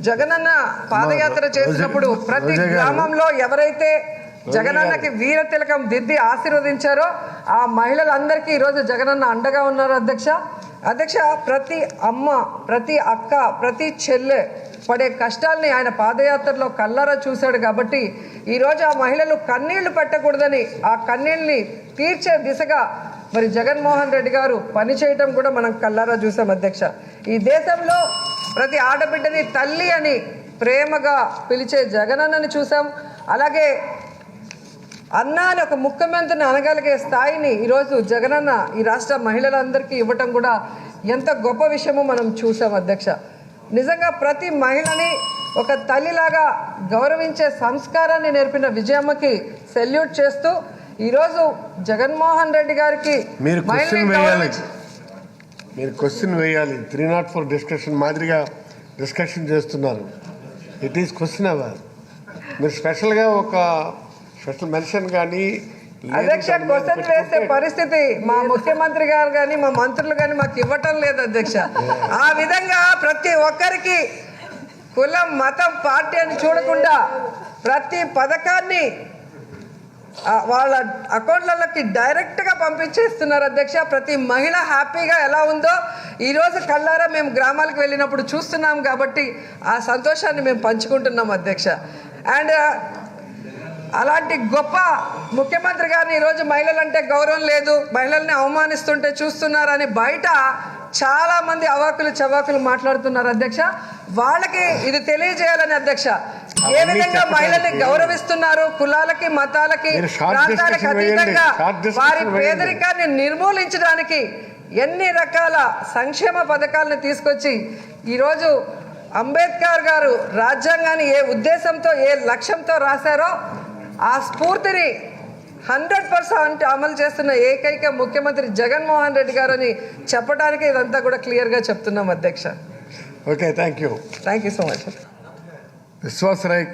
జగనన్న పాదయాత్ర చేసినప్పుడు ప్రతి గ్రామంలో ఎవరైతే జగనన్నకి వీర తిలకం దిద్ది ఆశీర్వదించారో ఆ మహిళలందరికీ ఈరోజు జగనన్న అండగా ఉన్నారు అధ్యక్ష. ప్రతి అమ్మ, ప్రతి అక్క, ప్రతి చెల్లె పడే కష్టాల్ని ఆయన పాదయాత్రలో కల్లారా చూశాడు కాబట్టి ఈరోజు ఆ మహిళలు కన్నీళ్లు పెట్టకూడదని ఆ కన్నీళ్ళని తీర్చే దిశగా మరి జగన్మోహన్ రెడ్డి గారు పనిచేయటం కూడా మనం కల్లారా చూసాం అధ్యక్ష. ఈ దేశంలో ప్రతి ఆడబిడ్డని తల్లి అని ప్రేమగా పిలిచే జగనన్నని చూసాం. అలాగే అన్న అని ఒక ముఖ్యమంత్రిని అనగలిగే స్థాయిని ఈరోజు జగనన్న ఈ రాష్ట్ర మహిళలందరికీ ఇవ్వటం కూడా ఎంత గొప్ప విషయమో మనం చూసాం అధ్యక్ష. నిజంగా ప్రతి మహిళని ఒక తల్లిలాగా గౌరవించే సంస్కారాన్ని నేర్పిన విజయమ్మకి సెల్యూట్ చేస్తూ ఈరోజు జగన్మోహన్ రెడ్డి గారికి మీరు క్వశ్చన్ వేయాలి. 304 డిస్కషన్ మాదిరిగా డిస్కషన్ చేస్తున్నారు. It is question hour. మీరు స్పెషల్గా ఒక స్పెషల్ మెన్షన్ కానీ అధ్యక్ష క్వశ్చన్ వేసే పరిస్థితి మా ముఖ్యమంత్రి గారు కానీ మా మంత్రులు కానీ మాకు ఇవ్వటం లేదు అధ్యక్ష. ఆ విధంగా ప్రతి ఒక్కరికి కులం, మతం, పార్టీ అని చూడకుండా ప్రతి పథకాన్ని వాళ్ళ అకౌంట్లలోకి డైరెక్ట్గా పంపించేస్తున్నారు అధ్యక్ష. ప్రతి మహిళ హ్యాపీగా ఎలా ఉందో ఈరోజు కళ్ళారా మేము గ్రామాలకు వెళ్ళినప్పుడు చూస్తున్నాం కాబట్టి ఆ సంతోషాన్ని మేము పంచుకుంటున్నాం అధ్యక్ష. అండ్ అలాంటి గొప్ప ముఖ్యమంత్రి గారిని ఈరోజు మహిళలంటే గౌరవం లేదు, మహిళల్ని అవమానిస్తుంటే చూస్తున్నారని బయట చాలామంది అవాకులు చవాకులు మాట్లాడుతున్నారు అధ్యక్ష. వాళ్ళకి ఇది తెలియజేయాలని అధ్యక్ష, ఏ విధంగా మహిళల్ని గౌరవిస్తున్నారు, కులాలకి, మతాలకి, ప్రాంతాలకు అతీతంగా వారి పేదరికాన్ని నిర్మూలించడానికి ఎన్ని రకాల సంక్షేమ పథకాలను తీసుకొచ్చి ఈరోజు అంబేద్కర్ గారు రాజ్యాంగాన్ని ఏ ఉద్దేశంతో, ఏ లక్ష్యంతో రాశారో ఆ స్ఫూర్తిని 100% అమలు చేస్తున్న ఏకైక ముఖ్యమంత్రి జగన్మోహన్ రెడ్డి గారు అని చెప్పడానికి ఇదంతా కూడా క్లియర్గా చెప్తున్నాం అధ్యక్ష. Okay, thank you so much. Vishwasarai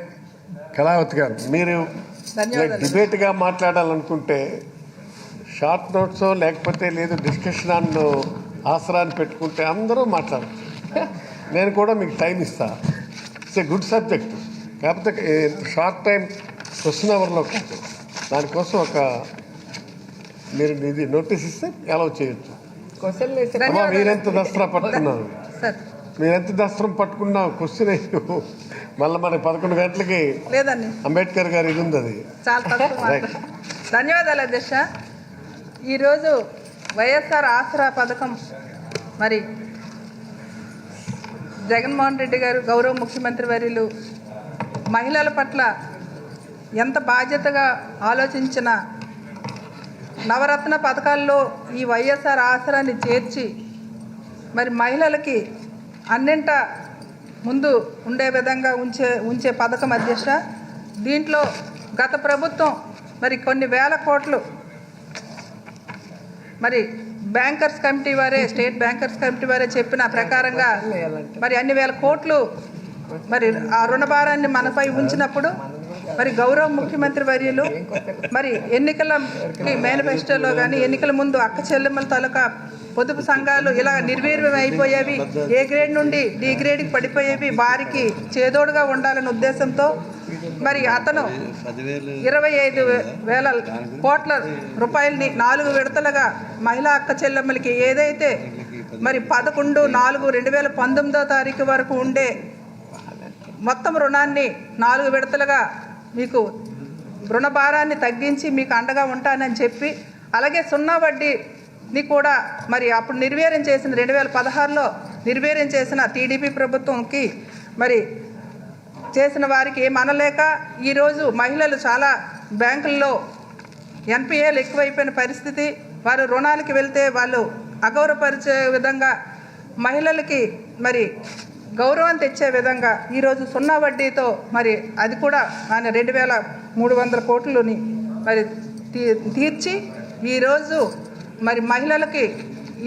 Kalavathi గారు, మీరు డిబేట్గా మాట్లాడాలనుకుంటే షార్ట్ నోట్స్ లేకపోతే లేదు డిస్కషన్ ఆన్ ఆసరాన్ని పెట్టుకుంటే అందరూ మాట్లాడచ్చు. నేను కూడా మీకు టైం ఇస్తాను. It's a good subject. కాకపోతే షార్ట్ టైం క్వశ్చన్ అవర్లో కాదు. దానికోసం ఒక మీరు ఇది నోటీస్ ఇస్తే అలౌ చేయొచ్చు. మీరెంత దసరా పట్టుకున్నారు, మీరెంత దసరం పట్టుకున్నా క్వశ్చన్ మళ్ళీ మనకి 11 గంటలకి లేదండి అంబేద్కర్ గారు ఇది ఉంది. అది చాలా ధన్యవాదాలు అధ్యక్ష. ఈరోజు వైఎస్ఆర్ ఆసరా పథకం మరి జగన్మోహన్ రెడ్డి గారు గౌరవ ముఖ్యమంత్రి వర్యులు మహిళల పట్ల ఎంత బాధ్యతగా ఆలోచించిన నవరత్న పథకాల్లో ఈ వైఎస్ఆర్ ఆసరాన్ని చేర్చి మరి మహిళలకి అన్నింట ముందు ఉండే విధంగా ఉంచే పథకం అధ్యక్ష. దీంట్లో గత ప్రభుత్వం మరి కొన్ని వేల కోట్లు మరి బ్యాంకర్స్ కమిటీ వారే, స్టేట్ బ్యాంకర్స్ కమిటీ వారే చెప్పిన ప్రకారంగా మరి అన్ని వేల కోట్లు మరి ఆ రుణభారాన్ని మనపై ఉంచినప్పుడు మరి గౌరవ ముఖ్యమంత్రి వర్యులు మరి ఎన్నికలకి మేనిఫెస్టోలో కానీ ఎన్నికల ముందు అక్క చెల్లెమ్మల తాలూకా పొదుపు సంఘాలు ఇలా నిర్వీర్యం అయిపోయేవి, ఏ గ్రేడ్ నుండి డి గ్రేడ్కి పడిపోయేవి, వారికి చేదోడుగా ఉండాలనే ఉద్దేశంతో మరి అతను 25,000 కోట్ల రూపాయలని 4 విడతలుగా మహిళా అక్క చెల్లెమ్మలకి ఏదైతే మరి 11/4/2019 వరకు ఉండే మొత్తం రుణాన్ని 4 విడతలుగా మీకు రుణ భారాన్ని తగ్గించి మీకు అండగా ఉంటానని చెప్పి, అలాగే సున్నా వడ్డీని కూడా మరి అప్పుడు నిర్వీర్యం చేసిన 2016లో నిర్వీర్యం చేసిన టీడీపీ ప్రభుత్వంకి మరి చేసిన వారికి ఏమనలేక ఈరోజు మహిళలు చాలా బ్యాంకుల్లో ఎన్పిఏలు ఎక్కువైపోయిన పరిస్థితి, వారు రుణాలకి వెళ్తే వాళ్ళు అగౌరవపరిచే విధంగా మహిళలకి మరి గౌరవం తెచ్చే విధంగా ఈరోజు సున్నా వడ్డీతో మరి అది కూడా ఆయన 2,300 కోట్లని మరి తీర్చి ఈరోజు మరి మహిళలకి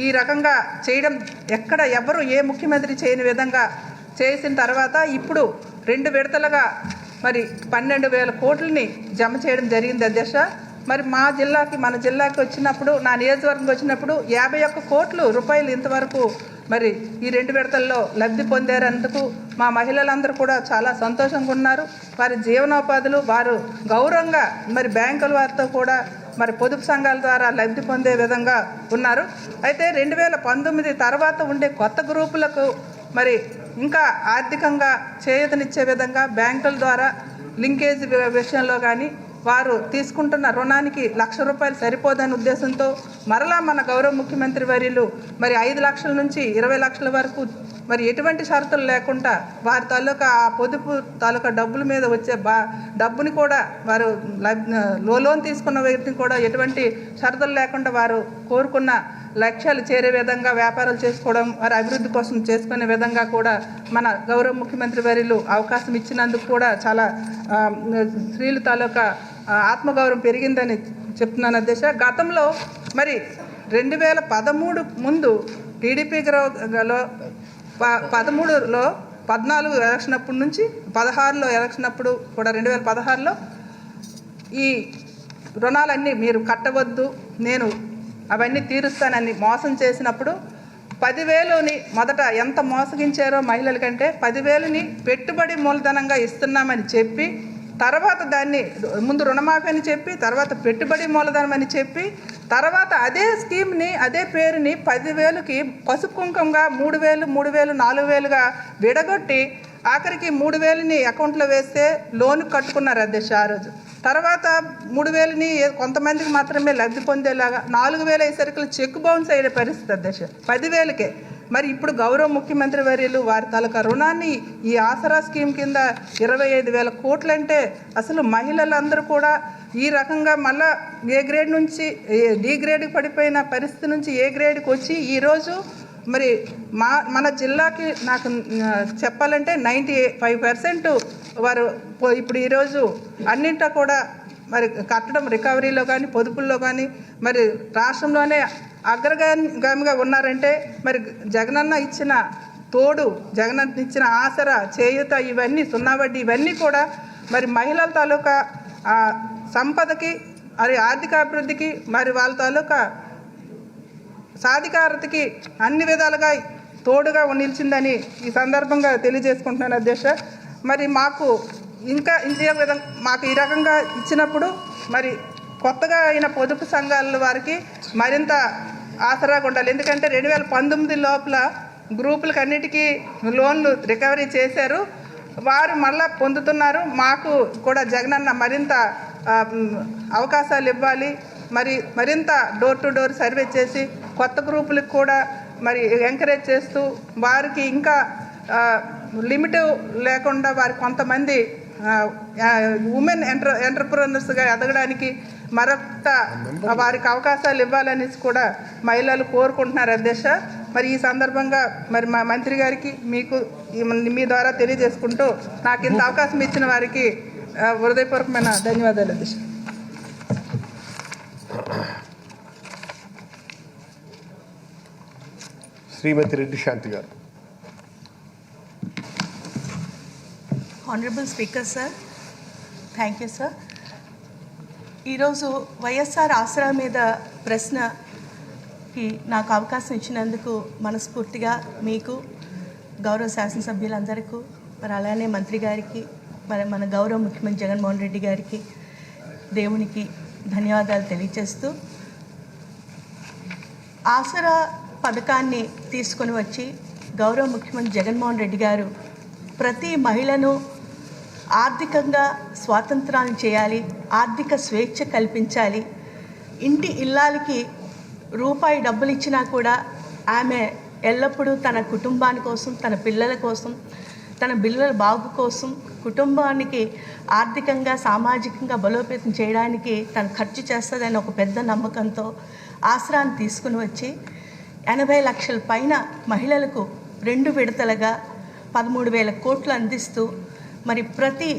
ఈ రకంగా చేయడం ఎక్కడ ఎవరు ఏ ముఖ్యమంత్రి చేయని విధంగా చేసిన తర్వాత ఇప్పుడు 2 విడతలుగా మరి 12,000 కోట్లని జమ చేయడం జరిగింది అధ్యక్ష. మరి మన జిల్లాకి వచ్చినప్పుడు, నా నియోజకవర్గంకి వచ్చినప్పుడు 51 కోట్ల రూపాయలు ఇంతవరకు మరి ఈ 2 విడతల్లో లబ్ధి పొందారందుకు మా మహిళలందరూ కూడా చాలా సంతోషంగా ఉన్నారు. వారి జీవనోపాధులు వారు గౌరవంగా మరి బ్యాంకుల వారితో కూడా మరి పొదుపు సంఘాల ద్వారా లబ్ధి పొందే విధంగా ఉన్నారు. అయితే 2019 తర్వాత ఉండే కొత్త గ్రూపులకు మరి ఇంకా ఆర్థికంగా చేయూతనిచ్చే విధంగా బ్యాంకుల ద్వారా లింకేజ్ విషయంలో కానీ వారు తీసుకుంటున్న రుణానికి ₹1,00,000 సరిపోదనే ఉద్దేశంతో మరలా మన గౌరవ ముఖ్యమంత్రి వర్యులు మరి 5 లక్షల నుంచి 20 లక్షల వరకు మరి ఎటువంటి షరతులు లేకుండా వారి తాలూకా ఆ పొదుపు తాలూకా డబ్బుల మీద వచ్చే డబ్బుని కూడా వారు లోన్ తీసుకున్న వ్యక్తిని కూడా ఎటువంటి షరతులు లేకుండా వారు కోరుకున్న లక్ష్యాలు చేరే విధంగా వ్యాపారాలు చేసుకోవడం, వారి అభివృద్ధి కోసం చేసుకునే విధంగా కూడా మన గౌరవ ముఖ్యమంత్రి వర్యులు అవకాశం ఇచ్చినందుకు కూడా చాలా స్త్రీల తాలూకా ఆత్మగౌరవం పెరిగిందని చెప్తున్నాను అధ్యక్ష. గతంలో మరి 2013 ముందు టీడీపీలో 13లో 14 ఎలక్షన్ అప్పటి నుంచి 16లో ఎలక్షన్ అప్పుడు కూడా 2016లో ఈ రుణాలన్నీ మీరు కట్టవద్దు, నేను అవన్నీ తీరుస్తానని మోసం చేసినప్పుడు 10,000ని మొదట ఎంత మోసగించారో మహిళల కంటే 10,000ని పెట్టుబడి మూలధనంగా ఇస్తున్నామని చెప్పి, తర్వాత దాన్ని ముందు రుణమాఫీ అని చెప్పి, తర్వాత పెట్టుబడి మూలధనం అని చెప్పి, తర్వాత అదే స్కీమ్ని అదే పేరుని 10,000కి పసుపు కుంకంగా 3,000, 3,000, 4,000గా విడగొట్టి ఆఖరికి 3,000ని అకౌంట్లో వేస్తే లోన్ కట్టుకున్నారు అధ్యక్ష. ఆ రోజు తర్వాత 3,000ని కొంతమందికి మాత్రమే లబ్ధి పొందేలాగా 4,000 అయ్యేసరికి చెక్ బౌన్స్ అయ్యే పరిస్థితి అధ్యక్ష 10,000కే. మరి ఇప్పుడు గౌరవ ముఖ్యమంత్రి వర్యులు వారి తాలూకా రుణాన్ని ఈ ఆసరా స్కీమ్ కింద 25,000 కోట్లంటే అసలు మహిళలందరూ కూడా ఈ రకంగా మళ్ళా ఏ గ్రేడ్ నుంచి డి గ్రేడ్కి పడిపోయిన పరిస్థితి నుంచి ఏ గ్రేడ్కి వచ్చి ఈరోజు మరి మన జిల్లాకి నాకు చెప్పాలంటే 95% వారు ఇప్పుడు ఈరోజు అన్నింటా కూడా మరి కట్టడం రికవరీలో కానీ పొదుపుల్లో కానీ మరి రాష్ట్రంలోనే అగ్రగామిగా ఉన్నారంటే మరి జగనన్న ఇచ్చిన తోడు, జగనన్న ఇచ్చిన ఆసరా, చేయూత, ఇవన్నీ సున్నా వడ్డీ ఇవన్నీ కూడా మరి మహిళల తాలూకా సంపదకి మరి ఆర్థికాభివృద్ధికి మరి వాళ్ళ తాలూకా సాధికారతకి అన్ని విధాలుగా తోడుగా నిలిచిందని ఈ సందర్భంగా తెలియజేసుకుంటున్నాను అధ్యక్ష. మరి మాకు ఇంకా ఇదే విధంగా మాకు ఈ రకంగా ఇచ్చినప్పుడు మరి కొత్తగా అయిన పొదుపు సంఘాల వారికి మరింత ఆసరాగా ఉండాలి. ఎందుకంటే 2019 లోపల గ్రూపులకు అన్నిటికీ లోన్లు రికవరీ చేశారు, వారు మళ్ళా పొందుతున్నారు. మాకు కూడా జగనన్న మరింత అవకాశాలు ఇవ్వాలి, మరింత డోర్ టు డోర్ సర్వే చేసి కొత్త గ్రూపులకు కూడా మరి ఎంకరేజ్ చేస్తూ వారికి ఇంకా లిమిట్ లేకుండా వారి కొంతమంది ఉమెన్ ఎంటర్ప్రెనర్స్గా ఎదగడానికి మరొక వారికి అవకాశాలు ఇవ్వాలనేసి కూడా మహిళలు కోరుకుంటున్నారు అధ్యక్ష. మరి ఈ సందర్భంగా మరి మా మంత్రి గారికి మీకు మీ ద్వారా తెలియజేసుకుంటూ నాకు ఇంత అవకాశం ఇచ్చిన వారికి హృదయపూర్వకమైన ధన్యవాదాలు అధ్యక్ష. శ్రీమతి రెడ్డి శాంతి గారు. Honorable Speaker, sir. Thank you, sir. ఈరోజు వైఎస్ఆర్ ఆసరా మీద ప్రశ్న మీటింగ్కి నాకు అవకాశం ఇచ్చినందుకు మనస్ఫూర్తిగా మీకు, గౌరవ శాసనసభ్యులందరికీ, మరి అలానే మంత్రి గారికి, మరి మన గౌరవ ముఖ్యమంత్రి జగన్మోహన్ రెడ్డి గారికి, దేవునికి ధన్యవాదాలు తెలియజేస్తూ, ఆసరా పథకాన్ని తీసుకొని వచ్చి గౌరవ ముఖ్యమంత్రి జగన్మోహన్ రెడ్డి గారు ప్రతి మహిళను ఆర్థికంగా స్వాతంత్రాన్ని చేయాలి, ఆర్థిక స్వేచ్ఛ కల్పించాలి, ఇంటి ఇల్లాలకి రూపాయి డబ్బులు ఇచ్చినా కూడా ఆమె ఎల్లప్పుడూ తన కుటుంబాని కోసం, తన పిల్లల కోసం, తన పిల్లల బాగు కోసం, కుటుంబానికి ఆర్థికంగా సామాజికంగా బలోపేతం చేయడానికి తను ఖర్చు చేస్తుందని ఒక పెద్ద నమ్మకంతో ఆసరాన్ని తీసుకుని వచ్చి 80 లక్షల పైన మహిళలకు 2 విడతలుగా 13,000 కోట్లు అందిస్తూ, మరి ప్రతి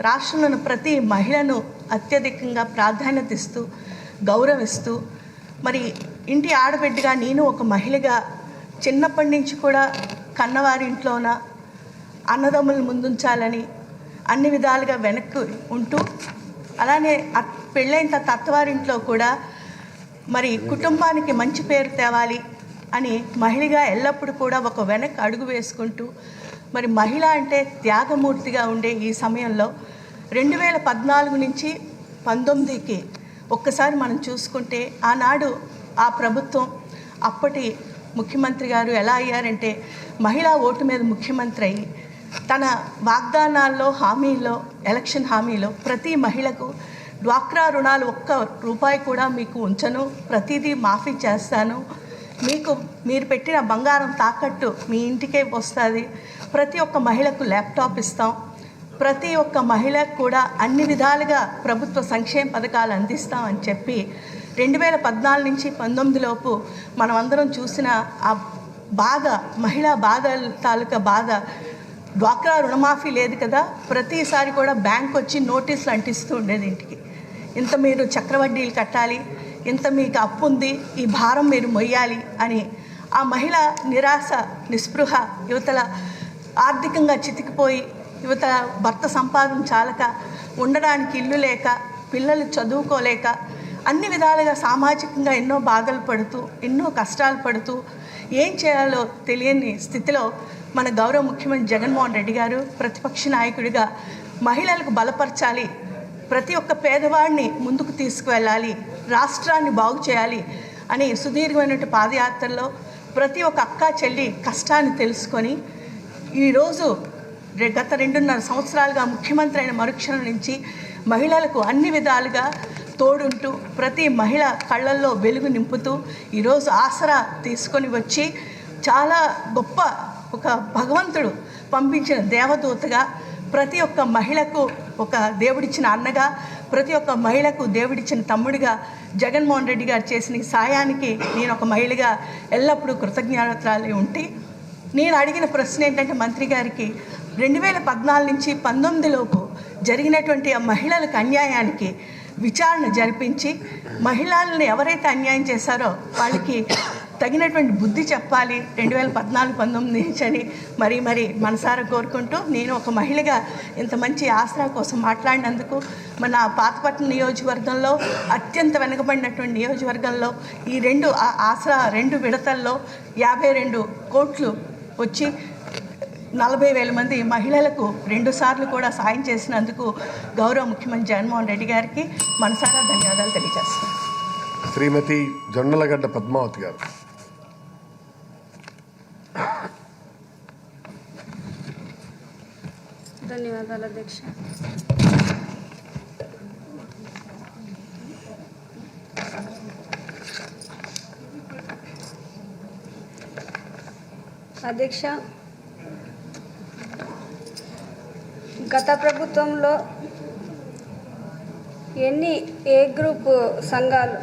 రాష్ట్రంలోని ప్రతి మహిళను అత్యధికంగా ప్రాధాన్యత ఇస్తూ గౌరవిస్తూ, మరి ఇంటి ఆడబిడ్డగా నేను ఒక మహిళగా చిన్నప్పటి నుంచి కూడా కన్నవారింట్లోన అన్నదమ్ములను ముందుంచాలని అన్ని విధాలుగా వెనక్కి ఉంటూ, అలానే పెళ్ళైన తర్వాత అత్తవారింట్లో కూడా మరి కుటుంబానికి మంచి పేరు తేవాలి అని మహిళగా ఎల్లప్పుడూ కూడా ఒక వెనక్కి అడుగు వేసుకుంటూ, మరి మహిళ అంటే త్యాగమూర్తిగా ఉండే ఈ సమయంలో 2014 నుంచి 19కి ఒక్కసారి మనం చూసుకుంటే ఆనాడు ఆ ప్రభుత్వం, అప్పటి ముఖ్యమంత్రి గారు ఎలా అయ్యారంటే మహిళా ఓటు మీద ముఖ్యమంత్రి అయ్యి తన వాగ్దానాల్లో, హామీల్లో, ఎలక్షన్ హామీలో ప్రతి మహిళకు డ్వాక్రా రుణాలు 1 రూపాయి కూడా మీకు ఉంచను, ప్రతిదీ మాఫీ చేస్తాను, మీకు మీరు పెట్టిన బంగారం తాకట్టు మీ ఇంటికే వస్తుంది, ప్రతి ఒక్క మహిళకు ల్యాప్టాప్ ఇస్తాం, ప్రతి ఒక్క మహిళకు కూడా అన్ని విధాలుగా ప్రభుత్వ సంక్షేమ పథకాలు అందిస్తాం అని చెప్పి 2014 నుంచి 19 లోపు మనం అందరం చూసిన ఆ బాధ, మహిళా బాధ తాలూకా బాధ, డ్వాక్రా రుణమాఫీ లేదు కదా, ప్రతిసారి కూడా బ్యాంక్ వచ్చి నోటీసులు అంటిస్తూ ఉండేది ఇంటికి, ఇంత మీరు చక్రవడ్డీలు కట్టాలి, ఇంత మీకు అప్పు ఉంది, ఈ భారం మీరు మొయ్యాలి అని ఆ మహిళ నిరాశ, నిస్పృహ, యువతల ఆర్థికంగా చితికిపోయి, యువత భర్త సంపాదన చాలక, ఉండడానికి ఇల్లు లేక, పిల్లలు చదువుకోలేక, అన్ని విధాలుగా సామాజికంగా ఎన్నో బాధలు పడుతూ, ఎన్నో కష్టాలు పడుతూ, ఏం చేయాలో తెలియని స్థితిలో మన గౌరవ ముఖ్యమంత్రి జగన్మోహన్ రెడ్డి గారు ప్రతిపక్ష నాయకుడిగా మహిళలకు బలపరచాలి, ప్రతి ఒక్క పేదవాడిని ముందుకు తీసుకువెళ్ళాలి, రాష్ట్రాన్ని బాగు చేయాలి అని సుదీర్ఘమైనటువంటి పాదయాత్రలో ప్రతి ఒక్క అక్క చెల్లి కష్టాన్ని తెలుసుకొని ఈరోజు గత 2.5 సంవత్సరాలుగా ముఖ్యమంత్రి అయిన మరుక్షణం నుంచి మహిళలకు అన్ని విధాలుగా తోడుంటూ, ప్రతి మహిళ కళ్ళల్లో వెలుగు నింపుతూ ఈరోజు ఆసరా తీసుకొని వచ్చి చాలా గొప్ప ఒక భగవంతుడు పంపించిన దేవదూతగా, ప్రతి ఒక్క మహిళకు ఒక దేవుడిచ్చిన అన్నగా, ప్రతి ఒక్క మహిళకు దేవుడిచ్చిన తమ్ముడిగా జగన్మోహన్ రెడ్డి గారు చేసిన ఈ సాయానికి నేను ఒక మహిళగా ఎల్లప్పుడూ కృతజ్ఞతలు ఉంటే, నేను అడిగిన ప్రశ్న ఏంటంటే మంత్రి గారికి 2014 నుంచి 19 లోపు జరిగినటువంటి ఆ మహిళలకు అన్యాయానికి విచారణ జరిపించి మహిళలను ఎవరైతే అన్యాయం చేశారో వాళ్ళకి తగినటువంటి బుద్ధి చెప్పాలి 2014-19 నుంచి అని మరి మనసారా కోరుకుంటూ, నేను ఒక మహిళగా ఇంత మంచి ఆసరా కోసం మాట్లాడినందుకు మన పాతపట్నం నియోజకవర్గంలో అత్యంత వెనుకబడినటువంటి నియోజకవర్గంలో ఈ ఆసరా 2 విడతల్లో 52 కోట్లు వచ్చి 40,000 మంది మహిళలకు 2 సార్లు కూడా సాయం చేసినందుకు గౌరవ ముఖ్యమంత్రి జగన్మోహన్ రెడ్డి గారికి మనసారా ధన్యవాదాలు తెలియజేస్తున్నాను. శ్రీమతి జొన్నలగడ్డ పద్మావతి గారు. ధన్యవాదాలు అధ్యక్ష. అధ్యక్ష, గత ప్రభుత్వంలో ఎన్ని ఏ గ్రూప్ సంఘాలు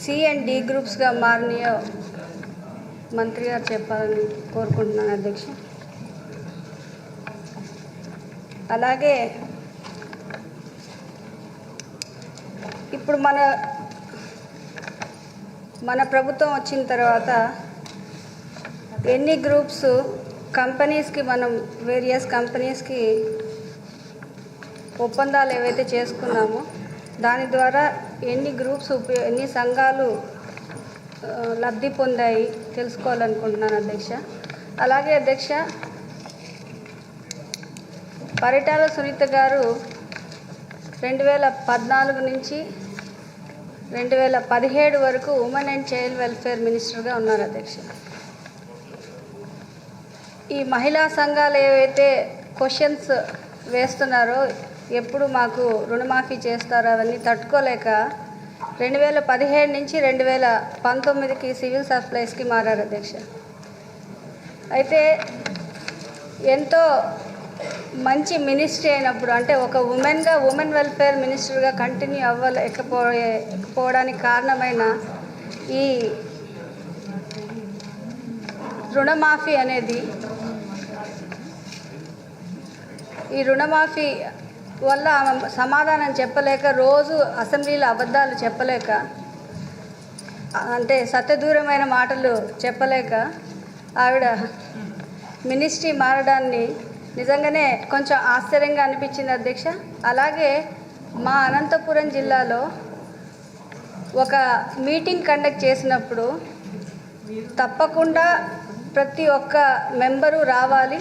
సి అండ్ డి గ్రూప్స్గా మారినాయో మంత్రి గారు చెప్పాలని కోరుకుంటున్నాను అధ్యక్ష. అలాగే ఇప్పుడు మన ప్రభుత్వం వచ్చిన తర్వాత ఎన్ని గ్రూప్స్ కంపెనీస్కి మనం వేరియస్ కంపెనీస్కి ఒప్పందాలు ఏవైతే చేసుకున్నామో దాని ద్వారా ఎన్ని గ్రూప్స్ ఎన్ని సంఘాలు లబ్ధి పొందాయి తెలుసుకోవాలనుకుంటున్నాను అధ్యక్ష. అలాగే అధ్యక్ష, పరిటాల సునీత గారు 2014 నుంచి 2017 వరకు ఉమెన్ అండ్ చైల్డ్ వెల్ఫేర్ మినిస్టర్గా ఉన్నారు అధ్యక్ష. ఈ మహిళా సంఘాలు ఏవైతే క్వశ్చన్స్ వేస్తున్నారో ఎప్పుడు మాకు రుణమాఫీ చేస్తారో అవన్నీ తట్టుకోలేక 2017 నుంచి 2019కి సివిల్ సప్లైస్కి మారారు అధ్యక్ష. అయితే ఎంతో మంచి మినిస్ట్రీ అయినప్పుడు, అంటే ఒక ఉమెన్ వెల్ఫేర్ మినిస్టర్గా కంటిన్యూ అవ్వలేకపోవడానికి కారణమైన ఈ రుణమాఫీ అనేది, ఈ రుణమాఫీ వల్ల ఆమె సమాధానం చెప్పలేక, రోజు అసెంబ్లీలో అబద్ధాలు చెప్పలేక, అంటే సత్యదూరమైన మాటలు చెప్పలేక ఆవిడ మినిస్ట్రీ మారడాన్ని నిజంగానే కొంచెం ఆశ్చర్యంగా అనిపించింది అధ్యక్ష. అలాగే మా అనంతపురం జిల్లాలో ఒక మీటింగ్ కండక్ట్ చేసినప్పుడు తప్పకుండా ప్రతి ఒక్క మెంబరు రావాలి,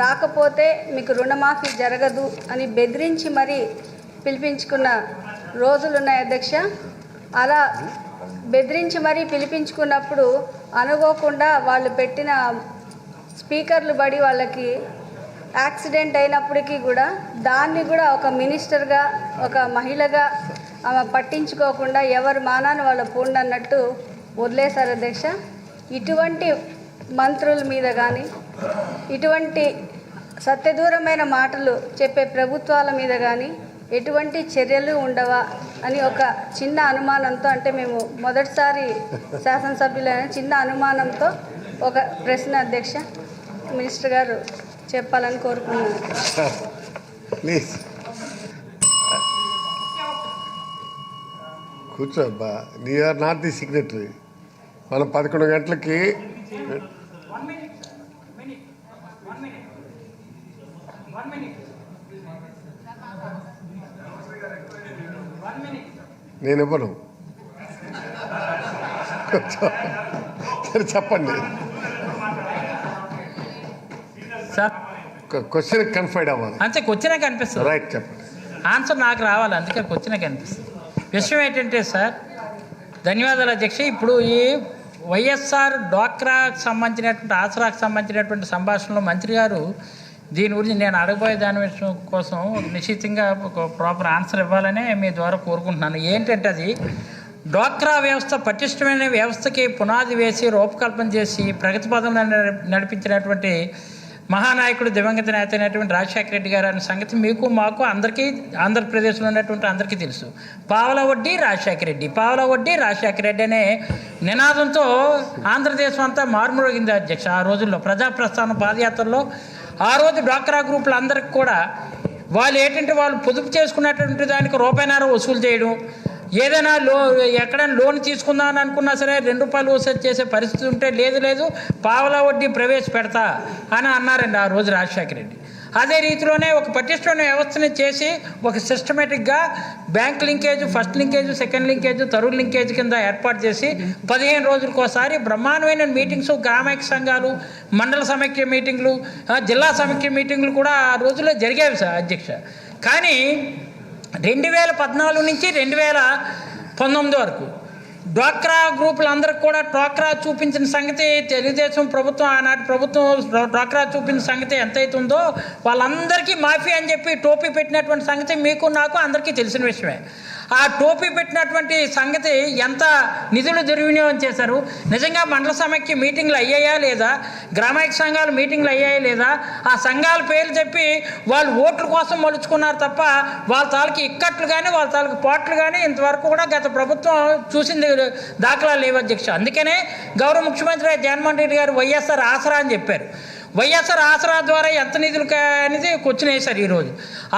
రాకపోతే మీకు రుణమాఫీ జరగదు అని బెదిరించి మరీ పిలిపించుకున్న రోజులు ఉన్నాయి అధ్యక్ష. అలా బెదిరించి మరీ పిలిపించుకున్నప్పుడు అనుకోకుండా వాళ్ళు పెట్టిన స్పీకర్లు బడి వాళ్ళకి యాక్సిడెంట్ అయినప్పటికీ కూడా దాన్ని కూడా ఒక మినిస్టర్గా, ఒక మహిళగా ఆమె పట్టించుకోకుండా ఎవరి మానాన్ని వాళ్ళ పోండి అన్నట్టు వదిలేశారు అధ్యక్ష. ఇటువంటి మంత్రుల మీద కానీ, ఇటువంటి సత్యదూరమైన మాటలు చెప్పే ప్రభుత్వాల మీద కానీ ఎటువంటి చర్యలు ఉండవా అని ఒక చిన్న అనుమానంతో, అంటే మేము మొదటిసారి శాసనసభ్యులైన చిన్న అనుమానంతో ఒక ప్రశ్న అధ్యక్ష మినిస్టర్ గారు చెప్పాలని కోరుకున్నాను. ప్లీజ్ కూర్చోబ్బా, నీ ఆర్ నాట్ ది సిగ్నటరీ. మనం 11 గంటలకి నేను ఇవ్వను. సరే చెప్పండి. క్వశ్చన్ కన్ఫైడ్ అవ్వాలి అంతే. క్వశ్చనే కనిపిస్తుంది. రైట్, చెప్పండి. ఆన్సర్ నాకు రావాలి, అందుకే క్వశ్చనే కనిపిస్తుంది. విషయం ఏంటంటే సార్, ధన్యవాదాలు అధ్యక్ష. ఇప్పుడు ఈ వైఎస్ఆర్ డ్వాక్రాకు సంబంధించినటువంటి, ఆసరాకు సంబంధించినటువంటి సంభాషణలో మంత్రి గారు దీని గురించి నేను అడగబోయే దాని విషయం కోసం నిశ్చితంగా ఒక ప్రాపర్ ఆన్సర్ ఇవ్వాలనే మీ ద్వారా కోరుకుంటున్నాను. ఏంటంటే అది డ్వాక్రా వ్యవస్థ పటిష్టమైన వ్యవస్థకి పునాది వేసి రూపకల్పన చేసి ప్రగతి పదంలో నడిపించినటువంటి మహానాయకుడు దివంగత నేత అయినటువంటి రాజశేఖర రెడ్డి గారు అనే సంగతి మీకు మాకు అందరికీ, ఆంధ్రప్రదేశ్లో ఉన్నటువంటి అందరికీ తెలుసు. పావలా వడ్డీ రాజశేఖర రెడ్డి, పావలా వడ్డీ రాజశేఖర రెడ్డి అనే నినాదంతో ఆంధ్రదేశం అంతా మారుమోగింది అధ్యక్ష. ఆ రోజుల్లో ప్రజాప్రస్థానం పాదయాత్రలో ఆ రోజు డ్వాక్రా గ్రూపులు అందరికి కూడా వాళ్ళు ఏంటంటే వాళ్ళు పొదుపు చేసుకున్నటువంటి దానికి రూపాయిన్నర వసూలు చేయడం, ఏదైనా ఎక్కడైనా లోన్ తీసుకుందామని అనుకున్నా సరే ₹2 వసూలు చేసే పరిస్థితి ఉంటే లేదు పావలా వడ్డీ ప్రవేశపెడతా అని అన్నారండి ఆ రోజు రాజశేఖర రెడ్డి. అదే రీతిలోనే ఒక పటిష్టమైన వ్యవస్థని చేసి ఒక సిస్టమేటిక్గా bank linkage, first linkage, second linkage, third linkage కింద ఏర్పాటు చేసి 15 రోజులకోసారి బ్రహ్మాండమైన మీటింగ్స్, గ్రామైక సంఘాలు, మండల సమైక్య మీటింగ్లు, జిల్లా సమైక్య మీటింగ్లు కూడా ఆ రోజుల్లో జరిగేవి సార్ అధ్యక్ష. కానీ 2014 నుంచి 2019 వరకు డ్వాక్రా గ్రూపులందరికీ కూడా డ్వాక్రా చూపించిన సంగతి, తెలుగుదేశం ప్రభుత్వం ఆనాటి ప్రభుత్వం డ్వాక్రా చూపించిన సంగతి ఎంతైతే ఉందో వాళ్ళందరికీ మాఫీ అని చెప్పి టోపీ పెట్టినటువంటి సంగతి మీకు నాకు అందరికీ తెలిసిన విషయమే. ఆ టోపీ పెట్టినటువంటి సంగతి ఎంత నిధులు దుర్వినియోగం చేశారు, నిజంగా మండల సమైక్య మీటింగ్లు అయ్యాయా లేదా, గ్రామైక సంఘాలు మీటింగ్లు అయ్యాయా లేదా, ఆ సంఘాల పేర్లు చెప్పి వాళ్ళు ఓట్ల కోసం మలుచుకున్నారు తప్ప వాళ్ళ తాలూకు ఇక్కట్లు కానీ వాళ్ళ తాలూకు పాట్లు కానీ ఇంతవరకు కూడా గత ప్రభుత్వం చూసింది దాఖలా లేవు అధ్యక్ష. అందుకనే గౌరవ ముఖ్యమంత్రి జగన్మోహన్ రెడ్డి గారు వైఎస్ఆర్ ఆసరా అని చెప్పారు. వైఎస్ఆర్ ఆసరా ద్వారా ఎంత నిధులు అనేది క్వశ్చన్ వేశారు ఈరోజు.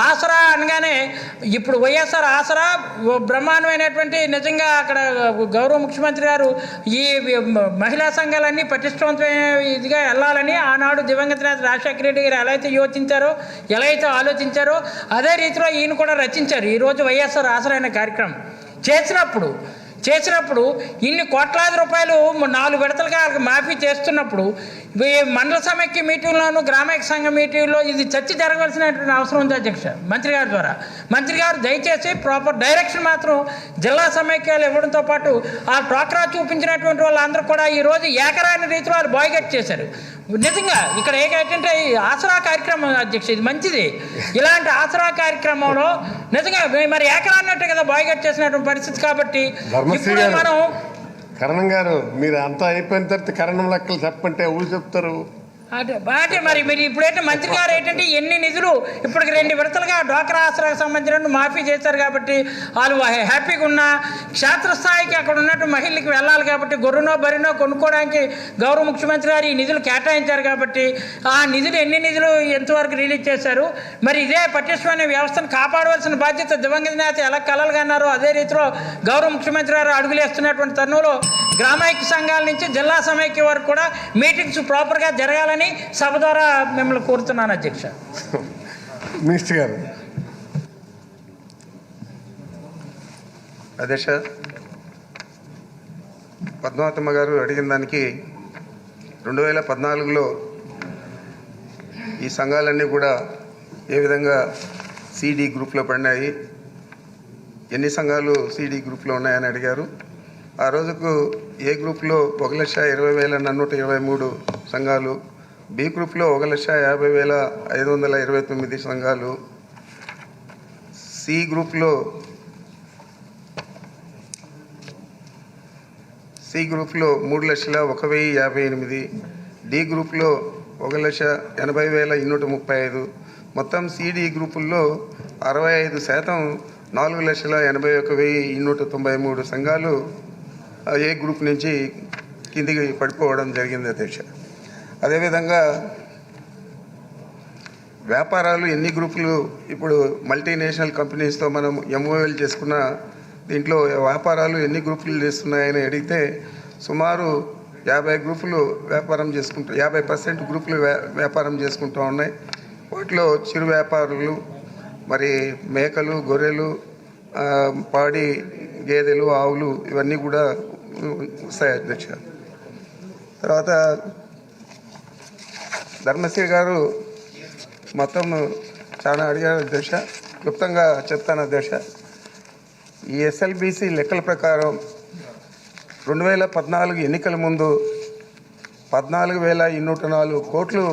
ఆసరా అనగానే ఇప్పుడు వైఎస్ఆర్ ఆసరా బ్రహ్మాండమైనటువంటి, నిజంగా అక్కడ గౌరవ ముఖ్యమంత్రి గారు ఈ మహిళా సంఘాలన్నీ పటిష్టవంతమైన ఇదిగా వెళ్ళాలని ఆనాడు దివంగత నేత రాజశేఖర రెడ్డి గారు ఎలా అయితే యోచించారో, ఎలా అయితే ఆలోచించారో అదే రీతిలో ఈయన కూడా రచించారు ఈరోజు వైఎస్ఆర్ ఆసరా అనే కార్యక్రమం చేసినప్పుడు చేసినప్పుడు ఇన్ని కోట్లాది రూపాయలు 4 విడతలుగా వాళ్ళకి మాఫీ చేస్తున్నప్పుడు ఈ మండల సమైక్య మీటింగ్లోను గ్రామైక సంఘ మీటింగ్లో ఇది చర్చ జరగవలసినటువంటి అవసరం ఉంది అధ్యక్ష. మంత్రి గారి ద్వారా మంత్రి గారు దయచేసి ప్రాపర్ డైరెక్షన్ మాత్రం జిల్లా సమైక్యాలు ఇవ్వడంతో పాటు ఆ డ్వాక్రా చూపించినటువంటి వాళ్ళందరూ కూడా ఈరోజు ఏకరాని రీతిలో వాళ్ళు బాయ్గెట్ చేశారు. నిజంగా ఇక్కడ ఏంటంటే ఈ ఆసరా కార్యక్రమం అధ్యక్ష, ఇది మంచిది. ఇలాంటి ఆసరా కార్యక్రమంలో నిజంగా మరి ఏకరాన్నట్టే కదా బాయ్గెట్ చేసినటువంటి పరిస్థితి. కాబట్టి ఇప్పుడు మనం కరణం గారు మీరు అంతా అయిపోయిన తర్వాత కరణం లెక్కలు చెప్పంటే ఊరు చెప్తారు. అంటే మరి మీరు ఇప్పుడైతే మంత్రి గారు ఏంటంటే ఎన్ని నిధులు ఇప్పటికి 2 విడతలుగా డ్వాక్రా ఆసరాకు సంబంధించిన మాఫీ చేశారు కాబట్టి వాళ్ళు హ్యాపీగా ఉన్నా క్షేత్రస్థాయికి అక్కడ ఉన్నట్టు మహిళలకు వెళ్ళాలి కాబట్టి గొర్రెనో బరినో కొనుక్కోవడానికి గౌరవ ముఖ్యమంత్రి గారు ఈ నిధులు కేటాయించారు కాబట్టి ఆ నిధులు ఎన్ని నిధులు ఎంతవరకు రిలీజ్ చేశారు, మరి ఇదే పటిష్టమైన వ్యవస్థను కాపాడవలసిన బాధ్యత దివంగత నేత ఎలా కలలుగా అన్నారో అదే రీతిలో గౌరవ ముఖ్యమంత్రి గారు అడుగులేస్తున్నటువంటి తరుణంలో గ్రామైక్య సంఘాల నుంచి జిల్లా సమైక్య వరకు కూడా మీటింగ్స్ ప్రాపర్గా జరగాలని సభ ద్వారా మిమ్మల్ని కోరుతున్నాను అధ్యక్ష. మినిస్టర్ గారు. అధ్యక్ష, పద్మావతమ్మ గారు అడిగిన దానికి 2014లో ఈ సంఘాలన్నీ కూడా ఏ విధంగా సిడి గ్రూప్లో పడినాయి, ఎన్ని సంఘాలు సిడి గ్రూప్లో ఉన్నాయని అడిగారు. ఆ రోజుకు ఏ గ్రూప్లో 1,20,423 సంఘాలు, బి గ్రూప్లో 1,50,529 సంఘాలు, సి గ్రూప్లో 3,01,058, డి గ్రూప్లో 1,80,235, మొత్తం సిడి గ్రూపుల్లో 65% 4,81,293 సంఘాలు ఏ గ్రూప్ నుంచి కిందికి పడిపోవడం జరిగింది అధ్యక్ష. అదేవిధంగా వ్యాపారాలు ఎన్ని గ్రూపులు ఇప్పుడు మల్టీనేషనల్ కంపెనీస్తో మనం ఎంఓఎల్ చేసుకున్న దీంట్లో వ్యాపారాలు ఎన్ని గ్రూపులు చేస్తున్నాయని అడిగితే సుమారు 50 గ్రూపులు వ్యాపారం చేసుకుంటూ 50% గ్రూపులు వ్యాపారం చేసుకుంటూ ఉన్నాయి. వాటిలో చిరు వ్యాపారులు, మరి మేకలు, గొర్రెలు, పాడి గేదెలు, ఆవులు ఇవన్నీ కూడా వస్తాయి అధ్యక్ష. తర్వాత ధర్మశ్రీ గారు మొత్తం చాలా అడిగారు అధ్యక్ష. క్లుప్తంగా చెప్తాను అధ్యక్ష. ఈ ఎస్ఎల్బిసి లెక్కల ప్రకారం 2014 ఎన్నికల ముందు 14,204 కోట్లు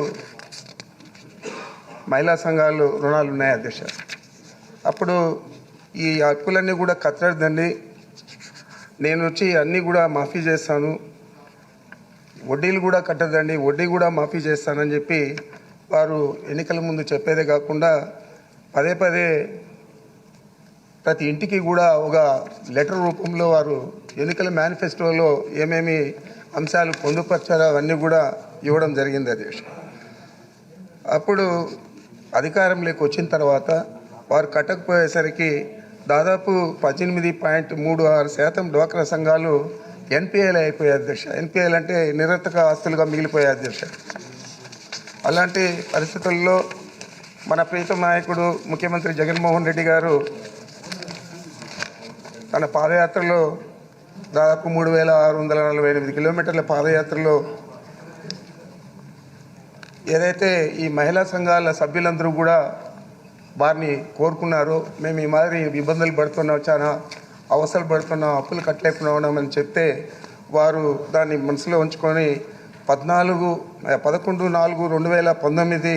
మహిళా సంఘాలు రుణాలు ఉన్నాయి అధ్యక్ష. అప్పుడు ఈ అప్పులన్నీ కూడా కట్టడండి, నేను వచ్చి అన్నీ కూడా మాఫీ చేస్తాను, వడ్డీలు కూడా కట్టదండి, వడ్డీ కూడా మాఫీ చేస్తానని చెప్పి వారు ఎన్నికల ముందు చెప్పేదే కాకుండా పదే పదే ప్రతి ఇంటికి కూడా ఒక లెటర్ రూపంలో వారు ఎన్నికల మేనిఫెస్టోలో ఏమేమి అంశాలు పొందుపరిచారో అవన్నీ కూడా ఇవ్వడం జరిగింది అధ్యక్ష. అప్పుడు అధికారంలోకి వచ్చిన తర్వాత వారు కట్టకపోయేసరికి దాదాపు 18.36% డ్వాక్రా సంఘాలు ఎన్పిఐలు అయిపోయాయి అధ్యక్ష. ఎన్పిఐలు అంటే నిరర్థక ఆస్తులుగా మిగిలిపోయాయి అధ్యక్ష. అలాంటి పరిస్థితుల్లో మన ప్రీతం నాయకుడు ముఖ్యమంత్రి జగన్మోహన్ రెడ్డి గారు తన పాదయాత్రలో దాదాపు 3,648 కిలోమీటర్ల పాదయాత్రలో ఏదైతే ఈ మహిళా సంఘాల సభ్యులందరూ కూడా వారిని కోరుకున్నారో, మేము ఈ మాదిరి ఇబ్బందులు పడుతున్నాం, చాలా అవసరాలు పడుతున్నాం, అప్పులు కట్టలేకున్నామని చెప్తే వారు దాన్ని మనసులో ఉంచుకొని 11/4/2019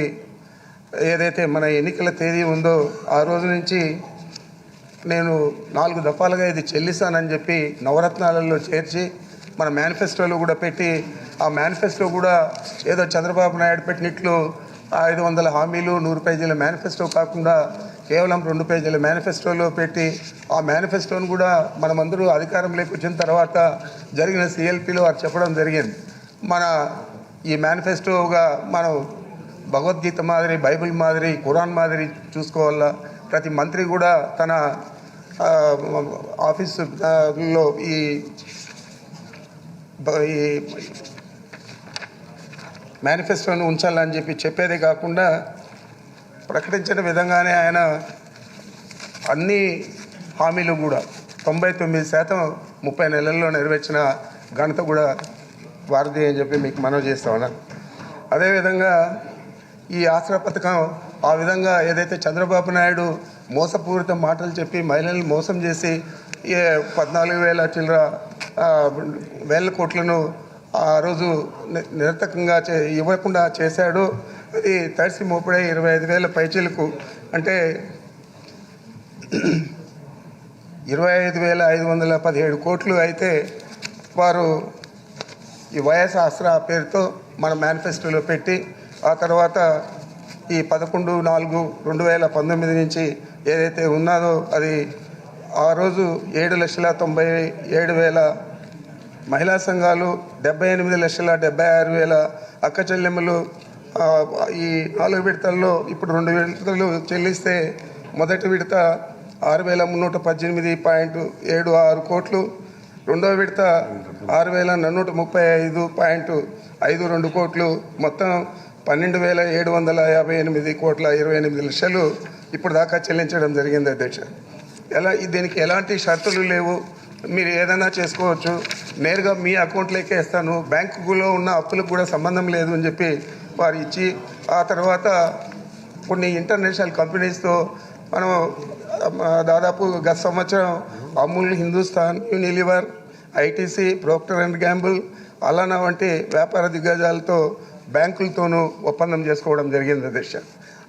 ఏదైతే మన ఎన్నికల తేదీ ఉందో ఆ రోజు నుంచి నేను 4 దఫాలుగా ఇది చెల్లిస్తానని చెప్పి నవరత్నాలలో చేర్చి మన మేనిఫెస్టోలో కూడా పెట్టి, ఆ మేనిఫెస్టో కూడా ఏదో చంద్రబాబు నాయుడు పెట్టినట్లు 500 హామీలు 100 పేజీల మేనిఫెస్టో కాకుండా కేవలం 2 పేజీల మేనిఫెస్టోలో పెట్టి, ఆ మేనిఫెస్టోను కూడా మనమందరూ అధికారంలోకి వచ్చిన తర్వాత జరిగిన సిఎల్పిలో వారు చెప్పడం జరిగింది. మన ఈ మేనిఫెస్టోగా మనం భగవద్గీత మాదిరి, బైబిల్ మాదిరి, ఖురాన్ మాదిరి చూసుకోవాలా. ప్రతి మంత్రి కూడా తన ఆఫీసులో ఈ మేనిఫెస్టోను ఉంచాలని చెప్పి చెప్పేదే కాకుండా ప్రకటించిన విధంగానే ఆయన అన్ని హామీలు కూడా 99% 30 నెలల్లో నెరవేర్చిన ఘనత కూడా వారిది అని చెప్పి మీకు మనవి చేస్తా ఉన్నాను. అదేవిధంగా ఈ ఆసరా పథకం ఆ విధంగా ఏదైతే చంద్రబాబు నాయుడు మోసపూరిత మాటలు చెప్పి మహిళల్ని మోసం చేసి 14,000 చిల్లర వేల కోట్లను ఆ రోజు నిరర్థకంగా ఇవ్వకుండా చేశాడు. అది తడిసి మోపడే 25,000 పైచీలకు అంటే 25,517 కోట్లు అయితే వారు ఈ వైఎస్ ఆసరా పేరుతో మన మేనిఫెస్టోలో పెట్టి ఆ తర్వాత ఈ 11/4/2019 నుంచి ఏదైతే ఉన్నదో అది ఆ రోజు 7,97,000 మహిళా సంఘాలు, 78,76,000 అక్క చెల్లెమ్మలు ఈ 4 విడతల్లో ఇప్పుడు 2 విడతలు చెల్లిస్తే మొదటి విడత 6,318.76 కోట్లు, రెండవ విడత 6,435.52 కోట్లు, మొత్తం 12,758 కోట్ల 28 లక్షలు ఇప్పుడు దాకా చెల్లించడం జరిగింది అధ్యక్ష. దీనికి ఎలాంటి షరతులు లేవు, మీరు ఏదైనా చేసుకోవచ్చు, నేరుగా మీ అకౌంట్లోకే ఇస్తాను, బ్యాంకులో ఉన్న అప్పులకు కూడా సంబంధం లేదు అని చెప్పి వారు ఇచ్చి ఆ తర్వాత కొన్ని ఇంటర్నేషనల్ కంపెనీస్తో మనం దాదాపు గత సంవత్సరం Amul, Hindustan Unilever, ITC, Procter and Gamble, అలానా వంటి వ్యాపార దిగ్గజాలతో బ్యాంకులతోనూ ఒప్పందం చేసుకోవడం జరిగింది అధ్యక్ష.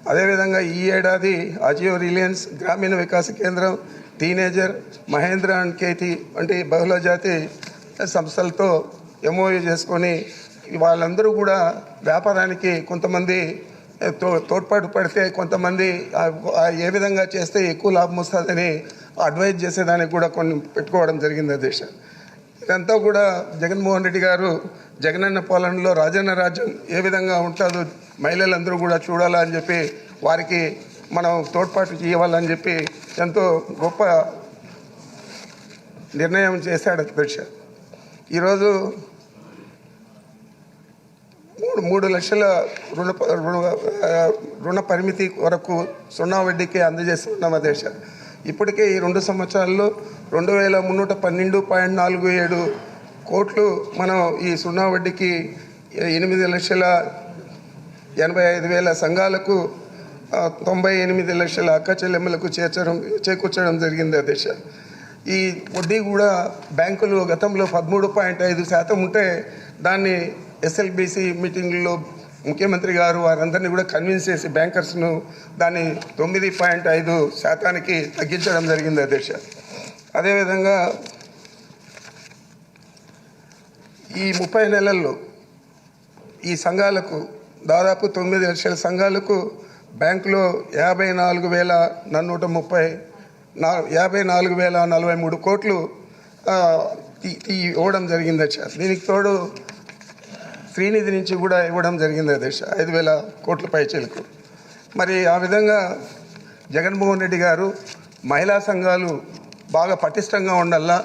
అదేవిధంగా ఈ ఏడాది అజియో, రిలయన్స్, గ్రామీణ వికాస కేంద్రం, టీనేజర్, మహేంద్ర అండ్ కేతి వంటి బహుళజాతి సంస్థలతో ఎంఓయూ చేసుకొని వాళ్ళందరూ కూడా వ్యాపారానికి కొంతమంది తోడ్పాటు పడితే కొంతమంది ఏ విధంగా చేస్తే ఎక్కువ లాభం వస్తుందని అడ్వైజ్ చేసేదానికి కూడా కొన్ని పెట్టుకోవడం జరిగింది అధ్యక్ష. ఇదంతా కూడా జగన్మోహన్ రెడ్డి గారు జగనన్న పాలనలో రాజన్న రాజ్యం ఏ విధంగా ఉంటుందో మహిళలందరూ కూడా చూడాలా అని చెప్పి వారికి మనం తోడ్పాటు చేయాలని చెప్పి ఎంతో గొప్ప నిర్ణయం చేశాడు అధ్యక్ష. ఈరోజు 3 లక్షల రుణ పరిమితి వరకు 0 వడ్డీకి అందజేస్తున్నాం అధ్యక్ష. ఇప్పటికే ఈ 2 సంవత్సరాల్లో 2,312.47 కోట్లు మనం ఈ 0 వడ్డీకి 8,85,000 సంఘాలకు 98 లక్షల అక్క చెల్లెమ్మలకు చేకూర్చడం జరిగింది అధ్యక్ష. ఈ వడ్డీ కూడా బ్యాంకులు గతంలో 13.5% ఉంటే దాన్ని ఎస్ఎల్బిసి మీటింగ్లో ముఖ్యమంత్రి గారు వారందరినీ కూడా కన్విన్స్ చేసి బ్యాంకర్స్ను దాన్ని 9.5% తగ్గించడం జరిగింది అధ్యక్ష. అదేవిధంగా ఈ 30 నెలల్లో ఈ సంఘాలకు దాదాపు 9 లక్షల సంఘాలకు బ్యాంకులో 54,443 కోట్లు ఇవ్వడం జరిగింది అధ్యక్ష. దీనికి తోడు శ్రీనిధి నుంచి కూడా ఇవ్వడం జరిగింది అధ్యక్ష 5,000 కోట్ల పైచీలకు. మరి ఆ విధంగా జగన్మోహన్ రెడ్డి గారు మహిళా సంఘాలు బాగా పటిష్టంగా ఉండాలా,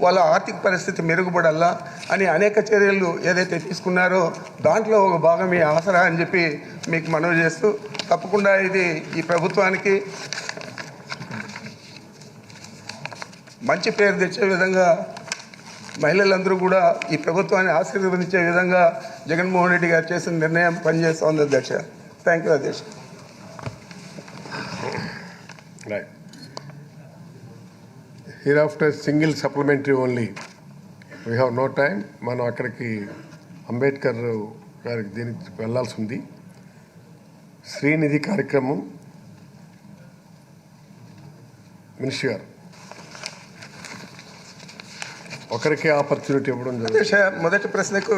వాళ్ళ ఆర్థిక పరిస్థితి మెరుగుపడాలా అని అనేక చర్యలు ఏదైతే తీసుకున్నారో దాంట్లో ఒక భాగం ఈ ఆసరా అని చెప్పి మీకు మనవి చేస్తూ, తప్పకుండా ఇది ఈ ప్రభుత్వానికి మంచి పేరు తెచ్చే విధంగా మహిళలందరూ కూడా ఈ ప్రభుత్వాన్ని ఆశీర్వదించే విధంగా జగన్మోహన్ రెడ్డి గారు చేసిన నిర్ణయం పనిచేస్తోంది అధ్యక్ష. థ్యాంక్ యూ అధ్యక్ష. Right. Hereafter single supplementary only. We have no time. మనం అక్కడికి అంబేద్కర్ గారికి దీనికి వెళ్ళాల్సి ఉంది. శ్రీనిధి కార్యక్రమం మినిస్టర్ గారు ఒకరికే ఆపర్చునిటీ ఇవ్వడం జరిగింది. మొదటి ప్రశ్నకు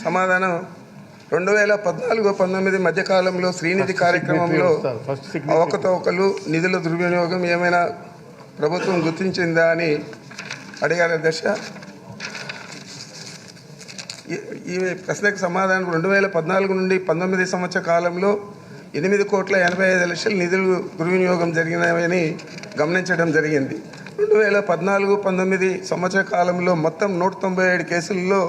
సమాధానం 2014-19 మధ్యకాలంలో శ్రీనిధి కార్యక్రమంలో అవకతవకలు, నిధుల దుర్వినియోగం ఏమైనా ప్రభుత్వం గుర్తించిందా అని అడిగారు అధ్యక్ష. ఈ ప్రశ్నకు సమాధానం 2014 నుండి 19 సంవత్సర కాలంలో 8,85,00,000 నిధులు దుర్వినియోగం జరిగినవని గమనించడం జరిగింది. 2014-19 సంవత్సర కాలంలో మొత్తం 197 కేసుల్లో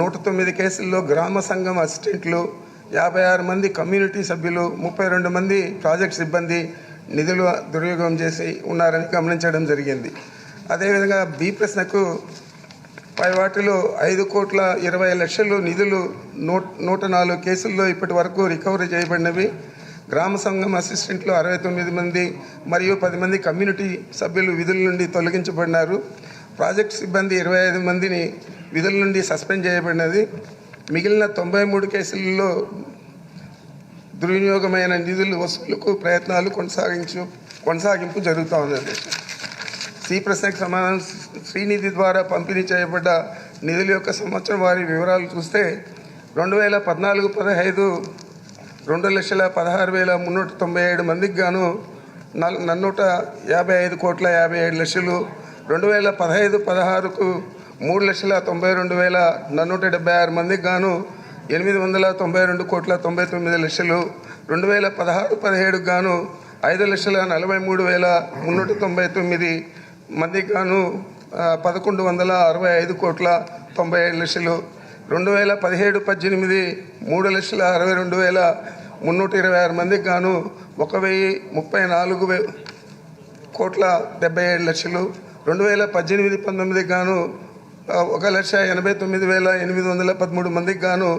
109 కేసుల్లో గ్రామ సంఘం అసిస్టెంట్లు, 56 మంది కమ్యూనిటీ సభ్యులు, 32 మంది ప్రాజెక్ట్ సిబ్బంది నిధులు దుర్వినియోగం చేసి ఉన్నారని గమనించడం జరిగింది. అదేవిధంగా బి ప్రశ్నకు పై వాటిలో 5,20,00,000 నిధులు 104 కేసుల్లో ఇప్పటి వరకు రికవరీ చేయబడినవి. గ్రామ సంఘం అసిస్టెంట్లు 69 మంది మరియు 10 మంది కమ్యూనిటీ సభ్యులు విధుల నుండి తొలగించబడినారు. ప్రాజెక్ట్ సిబ్బంది 25 మందిని విధుల నుండి సస్పెండ్ చేయబడినది. మిగిలిన 93 కేసులలో దుర్వినియోగమైన నిధులు వసూలుకు ప్రయత్నాలు కొనసాగింపు జరుగుతూ ఉన్నది. సి ప్రశ్నకు సమాధానం శ్రీనిధి ద్వారా పంపిణీ చేయబడ్డ నిధుల యొక్క సంవత్సరం వారి వివరాలు చూస్తే 2014-15 2,16,397 మందికి గాను 455,57,00,000. 2015-16కు 3,92,476 మందికి గాను 892,99,00,000. 2016-17కు గాను 5,43,399 మందికి గాను 1,165,97,00,000. 2017-18 3,62,326 మందికి గాను 1,34,77,00,000. 2018-19 గాను 1,89,813 మందికి గాను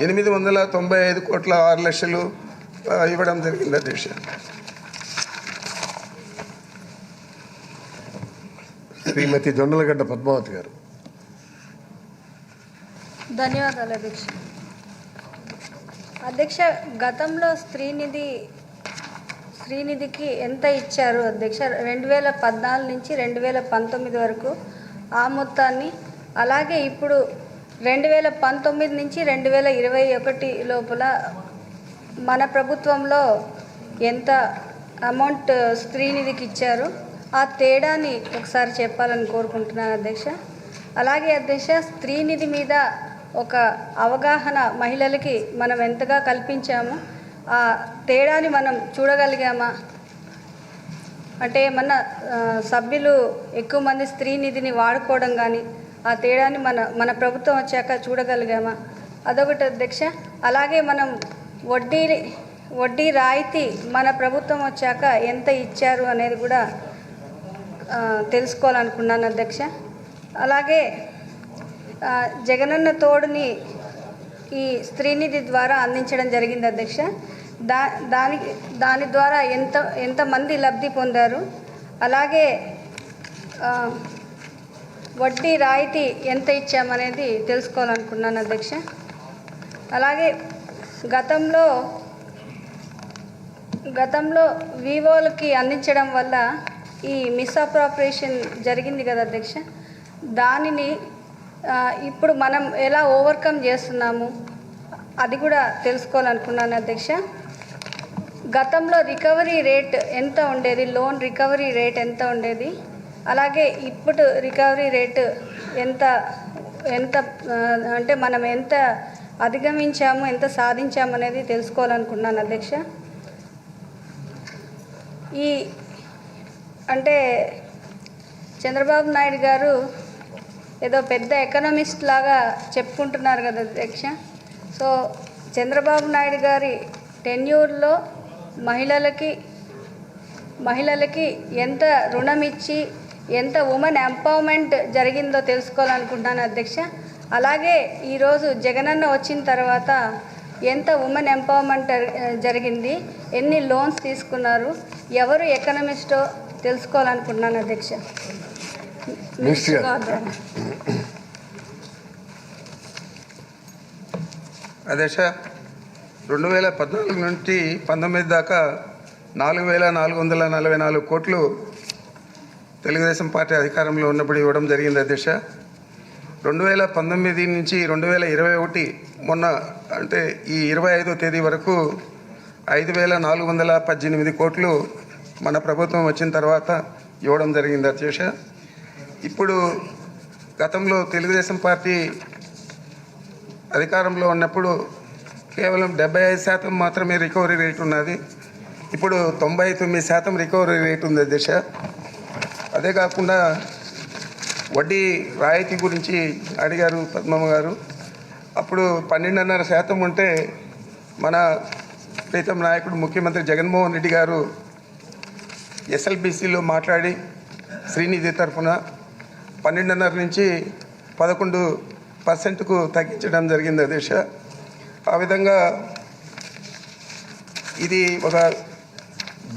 895,06,00,000 ఇవ్వడం జరిగింది అధ్యక్ష. శ్రీమతి జొన్నలగడ్డ పద్మావతి గారు. ధన్యవాదాలు అధ్యక్ష. అధ్యక్ష, గతంలో శ్రీనిధికి ఎంత ఇచ్చారు అధ్యక్ష? 2014 నుంచి 2019 వరకు ఆ మొత్తాన్ని, అలాగే ఇప్పుడు 2019 నుంచి 2021 లోపల మన ప్రభుత్వంలో ఎంత అమౌంట్ శ్రీనిధికి ఇచ్చారు, ఆ తేడాని ఒకసారి చెప్పాలని కోరుకుంటున్నాను అధ్యక్ష. అలాగే అధ్యక్ష, శ్రీనిధి మీద ఒక అవగాహన మహిళలకి మనం ఎంతగా కల్పించామో ఆ తేడాని మనం చూడగలిగామా? అంటే మన సభ్యులు ఎక్కువ మంది శ్రీనిధిని వాడుకోవడం కానీ ఆ తేడాని మన ప్రభుత్వం వచ్చాక చూడగలిగామా? అదొకటి అధ్యక్ష. అలాగే మనం వడ్డీ రాయితీ మన ప్రభుత్వం వచ్చాక ఎంత ఇచ్చారు అనేది కూడా తెలుసుకోవాలనుకున్నాను అధ్యక్ష. అలాగే జగనన్న తోడుని ఈ శ్రీనిధి ద్వారా అందించడం జరిగింది అధ్యక్ష. దాని ద్వారా ఎంతమంది లబ్ధి పొందారు, అలాగే వడ్డీ రాయితీ ఎంత ఇచ్చామనేది తెలుసుకోవాలనుకున్నాను అధ్యక్ష. అలాగే గతంలో వివోలకి అందించడం వల్ల ఈ మిస్అప్రాప్రియేషన్ జరిగింది కదా అధ్యక్ష, దానిని ఇప్పుడు మనం ఎలా ఓవర్కమ్ చేస్తున్నాము అది కూడా తెలుసుకోవాలనుకున్నాను అధ్యక్ష. గతంలో రికవరీ రేట్ ఎంత ఉండేది, లోన్ రికవరీ రేట్ ఎంత ఉండేది, అలాగే ఇప్పుడు రికవరీ రేటు ఎంత అంటే మనం ఎంత అధిగమించాము, ఎంత సాధించాము అనేది తెలుసుకోవాలనుకున్నాను అధ్యక్ష. అంటే చంద్రబాబు నాయుడు గారు ఏదో పెద్ద ఎకనామిస్ట్ లాగా చెప్పుకుంటున్నారు కదా అధ్యక్ష. సో చంద్రబాబు నాయుడు గారి టెన్యూర్లో మహిళలకి ఎంత రుణం ఇచ్చి ఎంత ఉమెన్ ఎంపవర్మెంట్ జరిగిందో తెలుసుకోవాలనుకుంటున్నాను అధ్యక్ష. అలాగే ఈరోజు జగనన్న వచ్చిన తర్వాత ఎంత ఉమెన్ ఎంపవర్మెంట్ జరిగింది, ఎన్ని లోన్స్ తీసుకున్నారు, ఎవరు ఎకనామిస్టో తెలుసుకోవాలనుకుంటున్నాను అధ్యక్ష. అధ్యక్ష, 2014 నుంచి 19 దాకా 4,444 కోట్లు తెలుగుదేశం పార్టీ అధికారంలో ఉన్నప్పుడు ఇవ్వడం జరిగింది అధ్యక్ష. 2019 నుంచి 2021 మొన్న అంటే ఈ 25వ తేదీ వరకు 5,418 కోట్లు మన ప్రభుత్వం వచ్చిన తర్వాత ఇవ్వడం జరిగింది అధ్యక్ష. ఇప్పుడు గతంలో తెలుగుదేశం పార్టీ అధికారంలో ఉన్నప్పుడు కేవలం 75% మాత్రమే రికవరీ రేట్ ఉన్నది. ఇప్పుడు 99% రికవరీ రేట్ ఉంది అధ్యక్ష. అదే కాకుండా వడ్డీ రాయితీ గురించి అడిగారు పద్మమ్మ గారు. అప్పుడు 12.5% ఉంటే మన ప్రీతం నాయకుడు ముఖ్యమంత్రి జగన్మోహన్ రెడ్డి గారు ఎస్ఎల్బీసీలో మాట్లాడి శ్రీనిధి తరఫున 12.5 నుంచి 11%కు తగ్గించడం జరిగింది అధ్యక్ష. ఆ విధంగా ఇది ఒక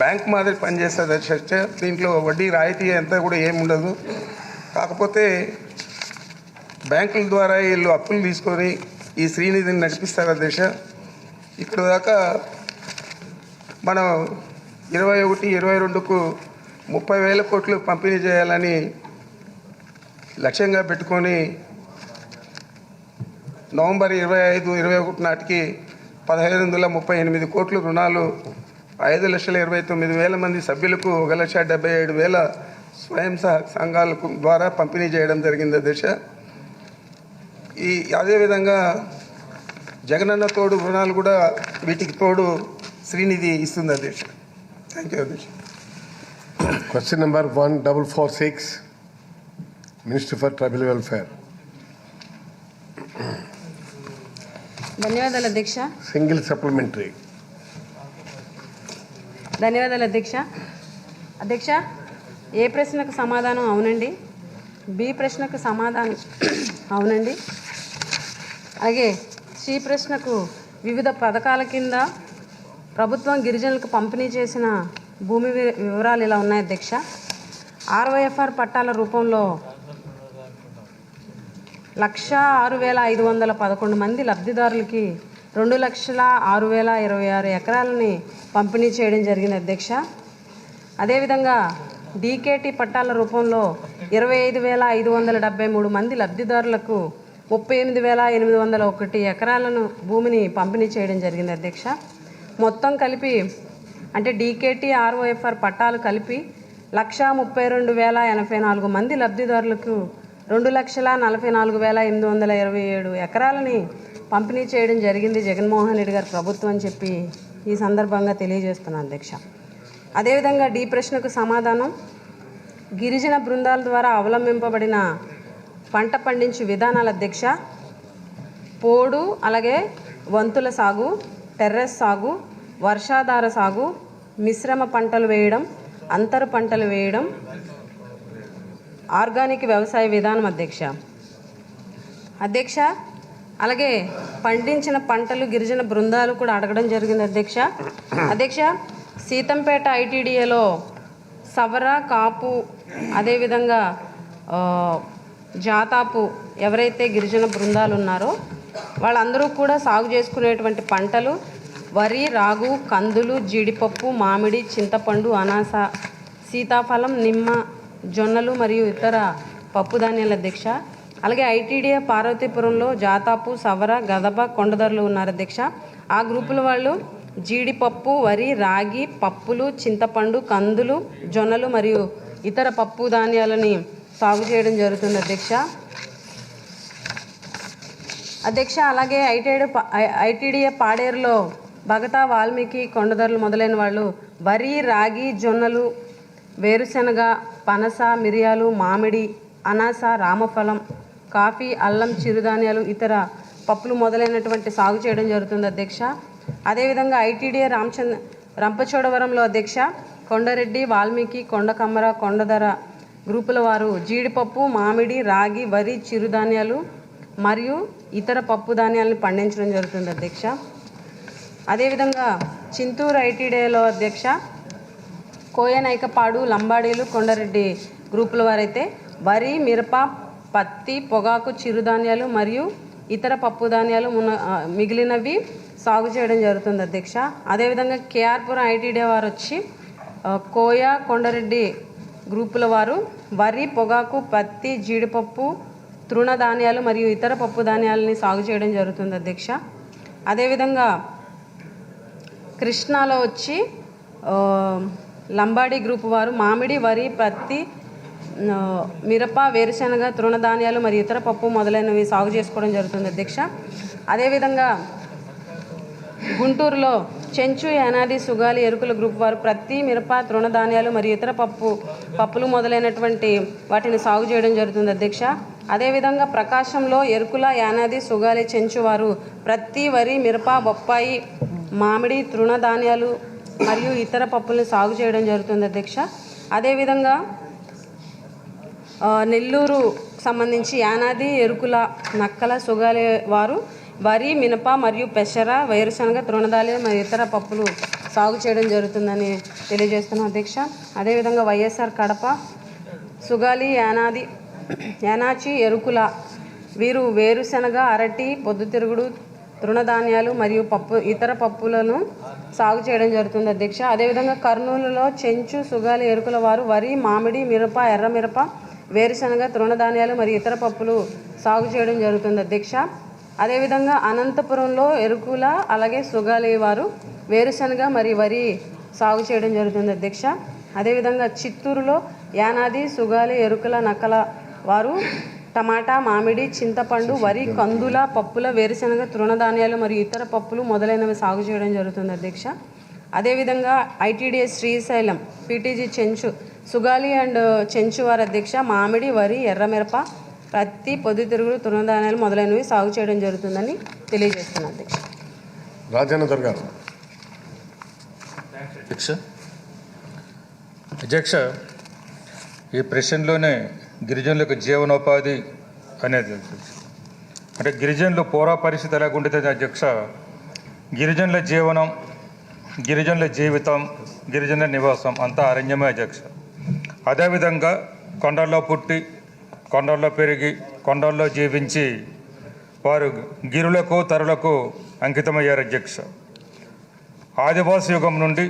బ్యాంక్ మాదిరి పనిచేస్తుంది అధ్యక్ష. దీంట్లో వడ్డీ రాయితీ అంతా కూడా ఏముండదు. కాకపోతే బ్యాంకుల ద్వారా వీళ్ళు అప్పులు తీసుకొని ఈ శ్రీనిధిని నడిపిస్తారు అధ్యక్ష. ఇప్పుడు దాకా మనం 21-22కు 30,000 కోట్లు పంపిణీ చేయాలని లక్ష్యంగా పెట్టుకొని నవంబర్ 25-21 నాటికి 1,538 కోట్ల రుణాలు 5,29,000 మంది సభ్యులకు 1,77,000 స్వయం సంఘాలకు ద్వారా పంపిణీ చేయడం జరిగింది అధ్యక్ష. అదేవిధంగా జగనన్న తోడు రుణాలు కూడా వీటికి తోడు శ్రీనిధి ఇస్తుంది అధ్యక్ష. థ్యాంక్ యూ అధ్యక్ష. Question number 1446, minister for tribal welfare. ధన్యవాదాలు అధ్యక్ష. Single supplementary. ధన్యవాదాలు అధ్యక్ష. అధ్యక్ష, ఏ ప్రశ్నకు సమాధానం అవునండి, బి ప్రశ్నకు సమాధానం అవునండి, అలాగే సి ప్రశ్నకు వివిధ పథకాల కింద ప్రభుత్వం గిరిజనులకు పంపిణీ చేసిన భూమి వివరాలు ఇలా ఉన్నాయి అధ్యక్ష. ROFR పట్టాల రూపంలో 1,06,511 మంది లబ్ధిదారులకి 2,06,026 ఎకరాలని పంపిణీ చేయడం జరిగింది అధ్యక్ష. అదేవిధంగా DKT పట్టాల రూపంలో 25,573 మంది లబ్ధిదారులకు 38,801 ఎకరాలను భూమిని పంపిణీ చేయడం జరిగింది అధ్యక్ష. మొత్తం కలిపి అంటే DKT ROFR పట్టాలు కలిపి 1,32,084 మంది లబ్ధిదారులకు 2,44,827 ఎకరాలని పంపిణీ చేయడం జరిగింది జగన్మోహన్ రెడ్డి గారి ప్రభుత్వం అని చెప్పి ఈ సందర్భంగా తెలియజేస్తున్నాను అధ్యక్ష. అదేవిధంగా డి ప్రశ్నకు సమాధానం, గిరిజన బృందాల ద్వారా అవలంబింపబడిన పంట పండించే విధానాల అధ్యక్ష. పోడు, అలాగే వంతుల సాగు, టెర్రస్ సాగు, వర్షాధార సాగు, మిశ్రమ పంటలు వేయడం, అంతర పంటలు వేయడం, ఆర్గానిక్ వ్యవసాయ విధానం అధ్యక్ష. అధ్యక్ష, అలాగే పండించిన పంటలు గిరిజన బృందాలు కూడా అడగడం జరిగింది అధ్యక్ష. అధ్యక్ష, సీతంపేట ITDAలో సవర, కాపు, అదేవిధంగా జాతాపు ఎవరైతే గిరిజన బృందాలు ఉన్నారో వాళ్ళందరూ కూడా సాగు చేసుకునేటువంటి పంటలు వరి, రాగు, కందులు, జీడిపప్పు, మామిడి, చింతపండు, అనాస, సీతాఫలం, నిమ్మ, జొన్నలు మరియు ఇతర పప్పు ధాన్యాల అధ్యక్ష. అలాగే ITDA పార్వతీపురంలో జాతాపు, సవర, గదబ, కొండదొరలు ఉన్నారు అధ్యక్ష. ఆ గ్రూపుల వాళ్ళు జీడిపప్పు, వరి, రాగి, పప్పులు, చింతపండు, కందులు, జొన్నలు మరియు ఇతర పప్పు ధాన్యాలని సాగు చేయడం జరుగుతుంది అధ్యక్ష. అధ్యక్ష, అలాగే ITDA పాడేరులో భగతా, వాల్మీకి, కొండదొరలు మొదలైన వాళ్ళు వరి, రాగి, జొన్నలు, వేరుశనగ, పనస, మిరియాలు, మామిడి, అనాస, రామఫలం, కాఫీ, అల్లం, చిరుధాన్యాలు, ఇతర పప్పులు మొదలైనటువంటి సాగు చేయడం జరుగుతుంది అధ్యక్ష. అదేవిధంగా ITDA రంపచోడవరంలో అధ్యక్ష కొండరెడ్డి, వాల్మీకి, కొండకమ్మర, కొండధర గ్రూపుల వారు జీడిపప్పు, మామిడి, రాగి, వరి, చిరుధాన్యాలు మరియు ఇతర పప్పు ధాన్యాలను పండించడం జరుగుతుంది అధ్యక్ష. అదేవిధంగా చింతూరు ITDAలో అధ్యక్ష కోయనైకపాడు, లంబాడీలు, కొండరెడ్డి గ్రూపుల వారైతే వరి, మిరప, పత్తి, పొగాకు, చిరుధాన్యాలు మరియు ఇతర పప్పు ధాన్యాలు మిగిలినవి సాగు చేయడం జరుగుతుంది అధ్యక్ష. అదేవిధంగా KRపురం ITDA వారు వచ్చి కోయ, కొండరెడ్డి గ్రూపుల వారు వరి, పొగాకు, పత్తి, జీడిపప్పు, తృణధాన్యాలు మరియు ఇతర పప్పు ధాన్యాలని సాగు చేయడం జరుగుతుంది అధ్యక్ష. అదేవిధంగా కృష్ణాలో వచ్చి లంబాడీ గ్రూప్ వారు మామిడి, వరి, పత్తి, మిరప, వేరుశనగ, తృణధాన్యాలు మరియు ఇతర పప్పు మొదలైనవి సాగు చేసుకోవడం జరుగుతుంది అధ్యక్ష. అదేవిధంగా గుంటూరులో చెంచు, యానాది, సుగాలి, ఎరుకుల గ్రూప్ వారు ప్రత్తి, మిరప, తృణధాన్యాలు మరియు ఇతర పప్పులు మొదలైనటువంటి వాటిని సాగు చేయడం జరుగుతుంది అధ్యక్ష. అదేవిధంగా ప్రకాశంలో ఎరుకుల, యానాది, సుగాలి, చెంచు వారు ప్రత్తి, వరి, మిరప, బొప్పాయి, మామిడి, తృణధాన్యాలు మరియు ఇతర పప్పులను సాగు చేయడం జరుగుతుంది అధ్యక్ష. అదేవిధంగా నెల్లూరు సంబంధించి యానాది, ఎరుకుల, నక్కల, సుగాలి వారు వరి, మినప మరియు పెసర, వేరుశనగ, తృణధాన్యాలు మరియు ఇతర పప్పులు సాగు చేయడం జరుగుతుందని తెలియజేస్తున్నాం అధ్యక్ష. అదేవిధంగా వైఎస్ఆర్ కడప, సుగాలి, యానాచి, ఎరుకుల వీరు వేరుశనగ, అరటి, పొద్దుతిరుగుడు, తృణధాన్యాలు మరియు ఇతర పప్పులను సాగు చేయడం జరుగుతుంది అధ్యక్ష. అదేవిధంగా కర్నూలులో చెంచు, సుగాలి, ఎరుకుల వారు వరి, మామిడి, మిరప, ఎర్రమిరప, వేరుశనగ, తృణధాన్యాలు మరియు ఇతర పప్పులు సాగు చేయడం జరుగుతుంది అధ్యక్ష. అదేవిధంగా అనంతపురంలో ఎరుకుల అలాగే సుగాలి వారు వేరుశనగ మరియు వరి సాగు చేయడం జరుగుతుంది అధ్యక్ష. అదేవిధంగా చిత్తూరులో యానాది, సుగాలి, ఎరుకుల, నక్కల వారు టమాటా, మామిడి, చింతపండు, వరి, కందుల, పప్పుల, వేరుశనగ, తృణధాన్యాలు మరియు ఇతర పప్పులు మొదలైనవి సాగు చేయడం జరుగుతుంది అధ్యక్ష. అదేవిధంగా ITDS Srisailam, PTG Chenchu, Sugali and Chenchu వారి అధ్యక్ష మామిడి, వరి, ఎర్రమిరప, పత్తి, పొద్దుతిరుగుడు, తృణధాన్యాలు మొదలైనవి సాగు చేయడం జరుగుతుందని తెలియజేస్తున్నాను అధ్యక్ష. రాజేంద్ర గారు. అధ్యక్ష, ఈ ప్రశ్నలోనే గిరిజనులకు జీవనోపాధి అనేది అంటే గిరిజనులు పూర్వ పరిస్థితి ఎలాగుంటుంది అధ్యక్ష? గిరిజనుల జీవనం, గిరిజనుల జీవితం, గిరిజనుల నివాసం అంతా అరణ్యమే అధ్యక్ష. అదేవిధంగా కొండల్లో పుట్టి, కొండల్లో పెరిగి, కొండల్లో జీవించి వారు గిరులకు, తరులకు అంకితమయ్యారు అధ్యక్ష. ఆదివాసీ యుగం నుండి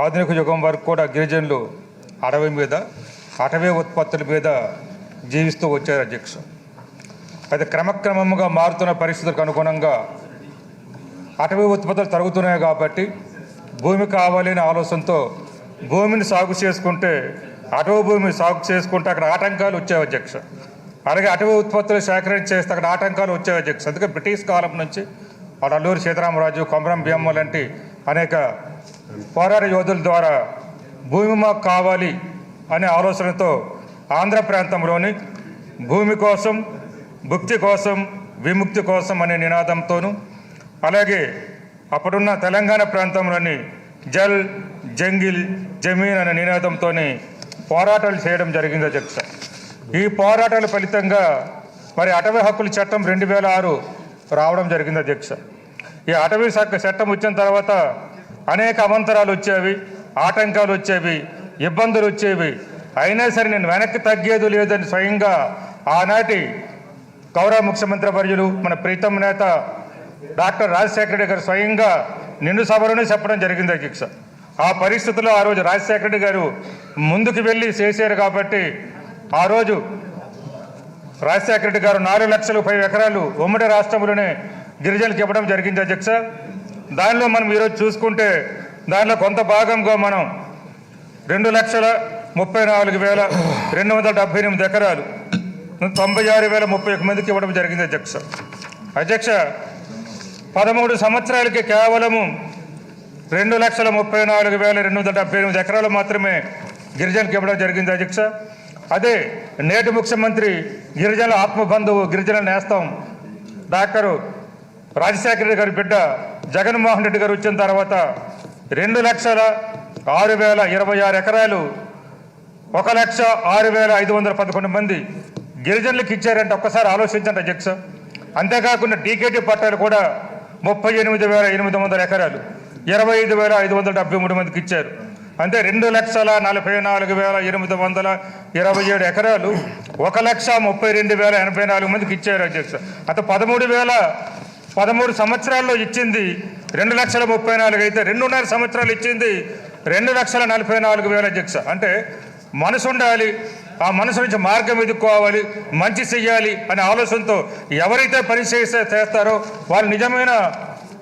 ఆధునిక యుగం వరకు కూడా గిరిజనులు అడవి మీద, అటవీ ఉత్పత్తుల మీద జీవిస్తూ వచ్చారు అధ్యక్ష. అయితే క్రమక్రమంగా మారుతున్న పరిస్థితులకు అనుగుణంగా అటవీ ఉత్పత్తులు తరుగుతున్నాయి కాబట్టి భూమి కావాలనే ఆలోచనతో భూమిని సాగు చేసుకుంటే, అటవీ భూమి సాగు చేసుకుంటే అక్కడ ఆటంకాలు వచ్చాయి అధ్యక్ష. అలాగే అటవీ ఉత్పత్తులు సేకరణ చేస్తే అక్కడ ఆటంకాలు వచ్చాయి అధ్యక్ష. అందుకే బ్రిటిష్ కాలం నుంచి అల్లూరి సీతారామరాజు, కొమరం భీమ లాంటి అనేక పోరాట యోధుల ద్వారా భూమి మాకు కావాలి అనే ఆలోచనతో ఆంధ్ర ప్రాంతంలోని భూమి కోసం, భుక్తి కోసం, విముక్తి కోసం అనే నినాదంతోనూ, అలాగే అప్పుడున్న తెలంగాణ ప్రాంతంలోని జల్, జంగిల్, జమీన్ అనే నినాదంతో పోరాటాలు చేయడం జరిగింది అధ్యక్ష. ఈ పోరాటాల ఫలితంగా మరి అటవీ హక్కుల చట్టం 2006 రావడం జరిగింది అధ్యక్ష. ఈ అటవీ చట్టం వచ్చిన తర్వాత అనేక అవంతరాలు వచ్చేవి, ఆటంకాలు వచ్చేవి, ఇబ్బందులు వచ్చేవి. అయినా సరే నేను వెనక్కి తగ్గేది లేదని స్వయంగా ఆనాటి గౌరవ ముఖ్యమంత్రి వర్యులు, మన ప్రీతం నేత డాక్టర్ రాజశేఖర రెడ్డి గారు స్వయంగా నిండు సభలోనే చెప్పడం జరిగింది అధ్యక్ష. ఆ పరిస్థితుల్లో ఆ రోజు రాజశేఖర రెడ్డి గారు ముందుకు వెళ్ళి చేశారు కాబట్టి ఆ రోజు రాజశేఖర రెడ్డి గారు 4 లక్షల 10 ఎకరాలు ఉమ్మడి రాష్ట్రంలోనే గిరిజనులకు ఇవ్వడం జరిగింది అధ్యక్ష. దానిలో మనం ఈరోజు చూసుకుంటే దానిలో కొంత భాగంగా మనం 2,34,278 ఎకరాలు 96,031 మందికి ఇవ్వడం జరిగింది అధ్యక్ష. 13 సంవత్సరాలకి కేవలము 2,34,278 ఎకరాలు మాత్రమే గిరిజనులకు ఇవ్వడం జరిగింది అధ్యక్ష. అదే నేటి ముఖ్యమంత్రి గిరిజనుల ఆత్మబంధువు, గిరిజనుల నేస్తం డాక్టర్ రాజశేఖర రెడ్డి గారి బిడ్డ జగన్మోహన్ రెడ్డి గారు వచ్చిన తర్వాత 2,06,026 ఎకరాలు 1,06,511 మంది గిరిజనులకు ఇచ్చారంటే ఒక్కసారి ఆలోచించండి అధ్యక్ష. అంతేకాకుండా డీకేటీ పట్టాలు కూడా 38,800 ఎకరాలు 25,573 మందికి ఇచ్చారు. అంటే 2,44,827 ఎకరాలు 1,32,084 మందికి ఇచ్చారు అధ్యక్ష. అంటే 13 సంవత్సరాల్లో ఇచ్చింది 2,34,000 అయితే 2.5 సంవత్సరాలు ఇచ్చింది 2,44,000 అధ్యక్ష. అంటే మనసు ఉండాలి, ఆ మనసు నుంచి మార్గం ఎదుర్కోవాలి, మంచి చెయ్యాలి అనే ఆలోచనతో ఎవరైతే పని చేస్తారో వాళ్ళు నిజమైన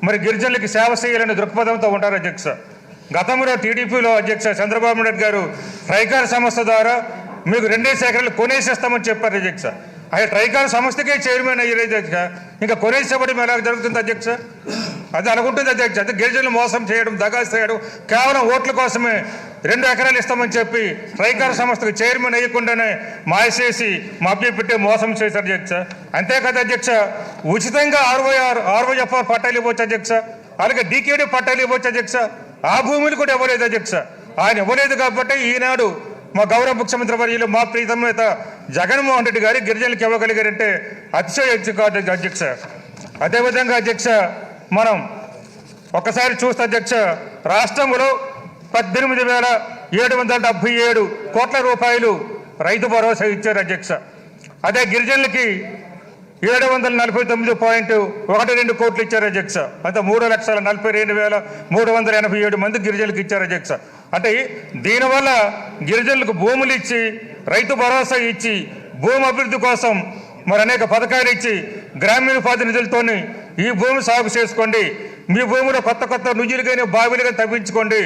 మరి గిరిజనులకి సేవ చేయాలనే దృక్పథంతో ఉంటారు అధ్యక్ష. గతంలో టీడీపీలో అధ్యక్ష చంద్రబాబు నాయుడు గారు ట్రైకార్ సంస్థ ద్వారా మీకు 2 ఎకరాలు కొనేసేస్తామని చెప్పారు అధ్యక్ష. అదే ట్రైకార్ సంస్థకే చైర్మన్ అయ్యారు అధ్యక్ష. ఇంకా కొనేసేపడం ఎలా జరుగుతుంది అధ్యక్ష? అది అనుకుంటుంది అధ్యక్ష. అంటే గిరిజనులు మోసం చేయడం, దగా చేయడం, కేవలం ఓట్ల కోసమే 2 ఎకరాలు ఇస్తామని చెప్పి ట్రైకార్ సంస్థకు చైర్మన్ అయ్యకుండానే మాయసేసి మభ్యపెట్టి మోసం చేశారు అధ్యక్ష. అంతేకాదు అధ్యక్ష, ఉచితంగా ఆర్వైఎఫ్ఆర్ పట్టాలు ఇవ్వచ్చు అధ్యక్ష, అలాగే డీకేడీ పట్టాలు ఇవ్వచ్చు అధ్యక్ష. ఆ భూములు కూడా ఇవ్వలేదు అధ్యక్ష. ఆయన ఇవ్వలేదు కాబట్టి ఈనాడు మా గౌరవ ముఖ్యమంత్రి వర్యులు, మా ప్రీతం నేత జగన్మోహన్ రెడ్డి గారు గిరిజనులకు ఇవ్వగలిగారంటే అతిశయోక్తి కాదు అధ్యక్ష. అదేవిధంగా అధ్యక్ష, మనం ఒకసారి చూస్తే అధ్యక్ష, రాష్ట్రంలో 18,777 కోట్ల రూపాయలు రైతు భరోసా ఇచ్చారు అధ్యక్ష. అదే గిరిజనులకి 749.12 కోట్లు ఇచ్చారు అధ్యక్ష. అంటే 3,42,387 మంది గిరిజనులకు ఇచ్చారు అధ్యక్ష. అంటే దీనివల్ల గిరిజనులకు భూములు ఇచ్చి, రైతు భరోసా ఇచ్చి, భూమి అభివృద్ధి కోసం మరి అనేక పథకాలు ఇచ్చి, గ్రామీణ ఉపాధి నిధులతోని ఈ భూమి సాగు చేసుకోండి, మీ భూమిలో కొత్త కొత్త నుజ్జులు కానీ బావిలు కానీ తవ్వించుకోండి,